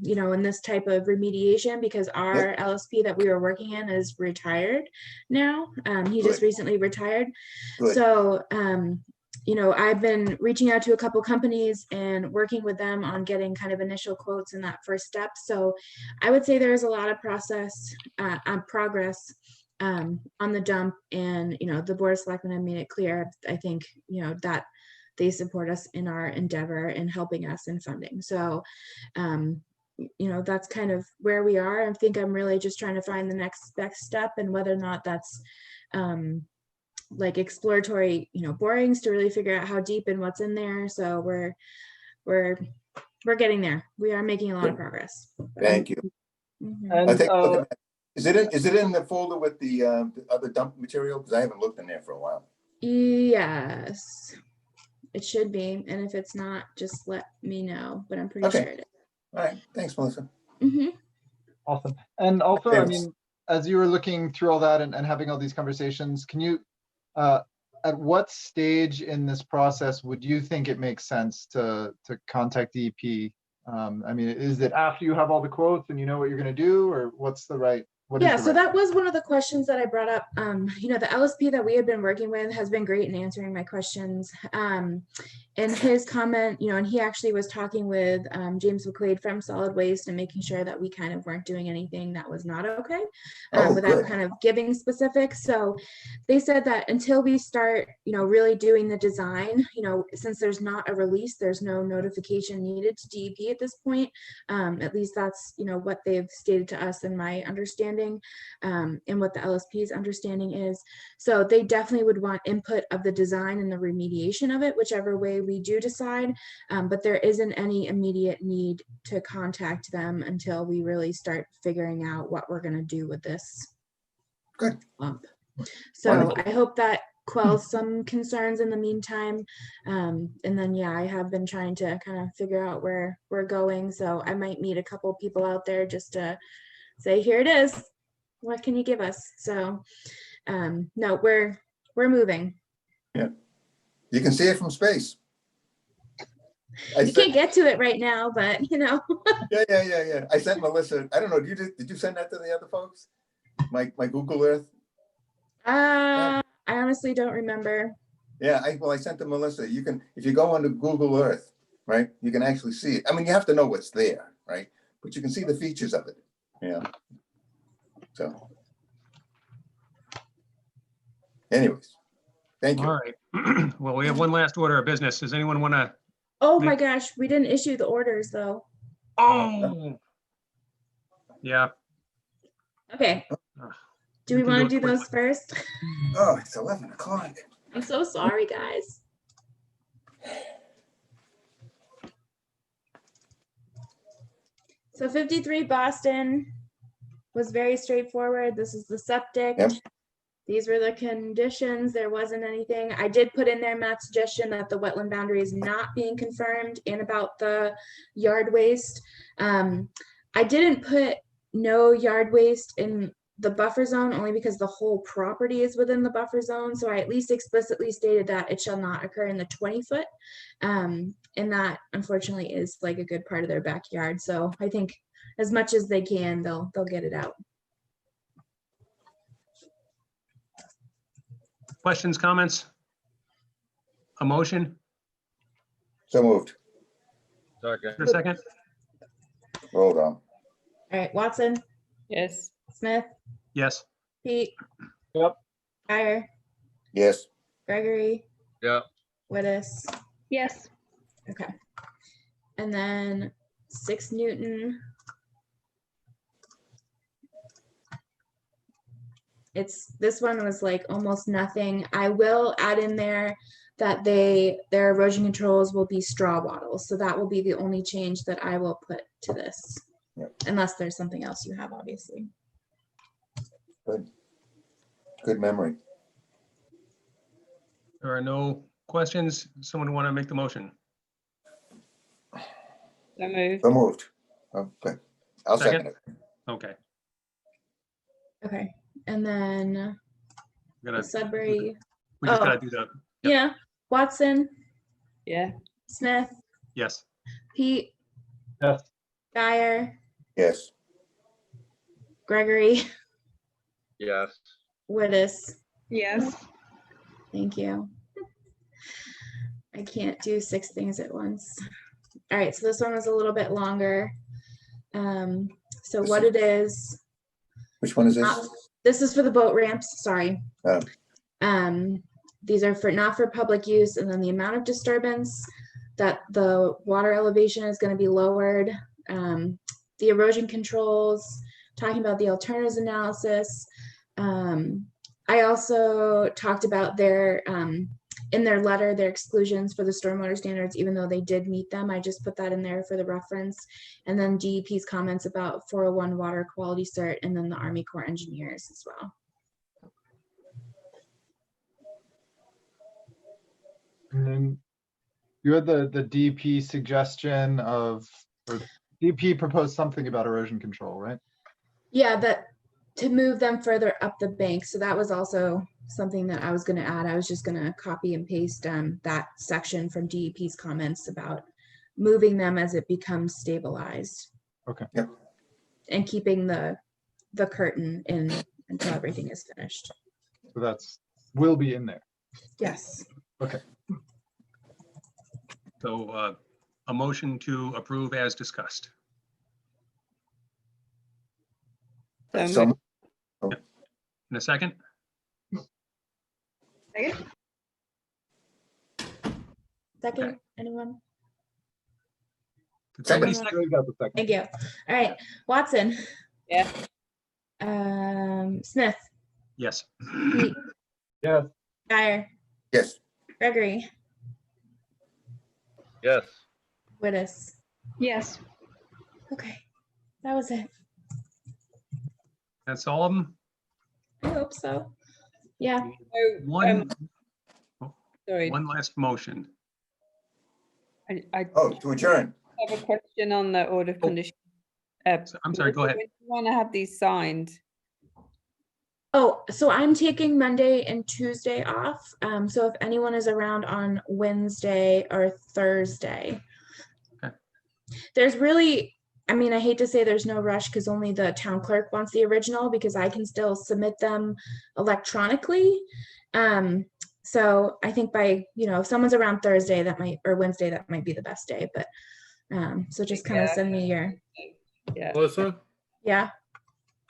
you know, in this type of remediation, because our LSP that we were working in is retired now. He just Good. recently retired. Good. So, you know, I've been reaching out to a couple companies and working with them on getting kind of initial quotes in that first step. So I would say there's a lot of progress on the dump, and, you know, the Board of Selectmen have made it clear, I think, you know, that they support us in our endeavor in helping us in funding. So, you know, that's kind of where we are. I think I'm really just trying to find the next step, and whether or not that's, like exploratory, you know, borings to really figure out how deep and what's in there. So we're getting there. We are making a lot of progress. Thank you. Mhm. I And think, is it in the folder with the other dump material? Because I haven't looked in there for a while. Yes, it should be. And if it's not, just let me know, but I'm pretty Okay. sure it is. All right. Thanks, Melissa. Mhm. Awesome. And also, I Thanks. mean, as you were looking through all that and having all these conversations, can you, at what stage in this process would you think it makes sense to contact DEP? I mean, is it after you have all the quotes and you know what you're going to do, or what's the right? Yeah, so that was one of the questions that I brought up. You know, the LSP that we have been working with has been great in answering my questions. And his comment, you know, and he actually was talking with James McQuaid from Solid Waste and making sure that we kind of weren't doing anything that was not okay, without kind of giving specifics. So they said that until we start, you know, really doing the design, you know, since there's not a release, there's no notification needed to DEP at this point. At least that's, you know, what they've stated to us in my understanding, and what the LSP's understanding is. So they definitely would want input of the design and the remediation of it, whichever way we do decide. But there isn't any immediate need to contact them until we really start figuring out what we're going to do with this lump. So Wonderful. I hope that quells some concerns in the meantime. And then, yeah, I have been trying to kind of figure out where we're going. So I might meet a couple people out there just to say, here it is. What can you give us? So no, we're moving. Yeah. You can see it from space. You can't get to it right now, but you know. Yeah. I sent Melissa, I don't know, did you send that to the other folks? My Google Earth? I honestly don't remember. Yeah, I sent to Melissa. You can, if you go onto Google Earth, right, you can actually see it. I mean, you have to know what's there, right? But you can see the features of it. Yeah. So. Anyways, thank you. all right. Well, we have one last order of business. Does anyone want to? Oh my gosh, we didn't issue the orders though. Oh. Yeah. Okay. Do we can want do to it do those first? Oh, it's 11 o'clock. I'm so sorry, guys. So 53 Boston was very straightforward. This is the septic. Yep. These were the conditions. There wasn't anything. I did put in there Matt's suggestion that the wetland boundary is not being confirmed, and about the yard waste. I didn't put no yard waste in the buffer zone only because the whole property is within the buffer zone. So I at least explicitly stated that it shall not occur in the 20-foot. And that unfortunately is like a good part of their backyard. So I think as much as they can, they'll get it out. Questions, comments? A motion? So moved. Second. For a second? Roll on. All right, Watson, Yes. Smith, Yes. Pete. Yep. Kyer, Yes. Gregory, Yeah. Wittes. Yes. Okay. And then 6 Newton. this one was like almost nothing. I will add in there that their erosion controls will be straw wattles. So that will be the only change that I will put to this. Yep. Unless there's something else you have, obviously. Good memory. There are no questions. Someone want to make the motion? So moved. So moved. Okay. I'll second it. Okay. Okay. And then We gotta, Sudbury. we just Oh. gotta do the, Yeah. Watson, Yeah. Smith, yes. Pete, Yes. Dyer, Yes. Gregory, Yes. Wittes. Yes. Thank you. I can't do 6 things at once. All right, so this one was a little bit longer. So what it is, Which one is this? this is for the boat ramps, sorry. Oh. These are not for public use, and then the amount of disturbance that the water elevation is going to be lowered. The erosion controls, talking about the alternatives analysis. I also talked about their, in their letter, their exclusions for the stormwater standards, even though they did meet them. I just put that in there for the reference. And then DEP's comments about 401 water quality cert, and then the Army Corps engineers as well. And then you had the DP suggestion of, or DP proposed something about erosion control, right? Yeah, that to move them further up the bank. So that was also something that I was going to add. I was just going to copy and paste that section from DEP's comments about moving them as it becomes stabilized. Okay. Yep. And keeping the curtain in until everything is finished. So that's, will be in there. Yes. Okay. So a motion to approve as discussed. So In a second? Second, anyone? Did somebody Second. second? You got the second. Thank you. All right, Watson. Yeah. Smith, Yes. Pete, Yes. Dyer, Yes. Gregory, Yes. Wittes. Yes. Okay, that was it. That's all of them? I hope so. Yeah. One, Sorry, one last motion. I Oh, to adjourn. have a question on the order of conditions. I'm sorry, go ahead. When do you want to have these signed? Oh, so I'm taking Monday and Tuesday off. So if anyone is around on Wednesday or Thursday. Okay. There's really, I mean, I hate to say there's no rush because only the town clerk wants the original because I can still submit them electronically. So I think by, if someone's around Thursday, that might, or Wednesday, that might be the best day, but so just kind of Yeah. send me your, Yeah. Melissa, yeah.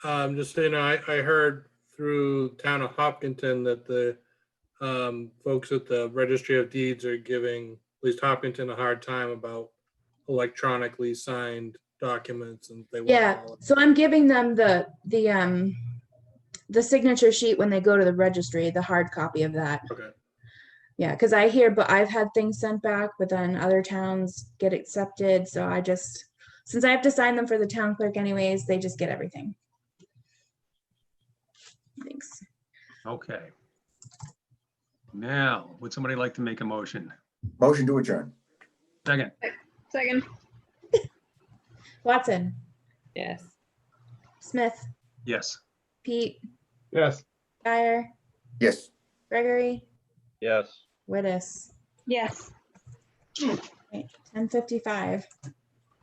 just so you know, I heard through town of Hopkinton that the folks at the Registry of Deeds are giving at least Hopkinton a hard time about electronically signed documents, and they want Yeah, all of so I'm giving them the signature sheet when they go to the registry, the hard copy of that. Okay. Yeah, because but I've had things sent back, but then other towns get accepted. So I just, since I have to sign them for the town clerk anyways, they just get everything. Thanks. Okay. Now, would somebody like to make a motion? Motion to adjourn. Second, Second. Watson, Yes. Smith, yes. Pete, Yes. Dyer, Yes. Gregory, Yes. Wittes. Yes. 10:55.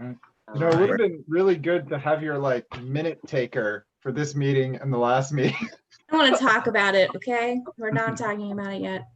You know, it would have been really good to have your minute taker for this meeting and the last meeting. I want to talk about it, okay? We're not talking about it yet.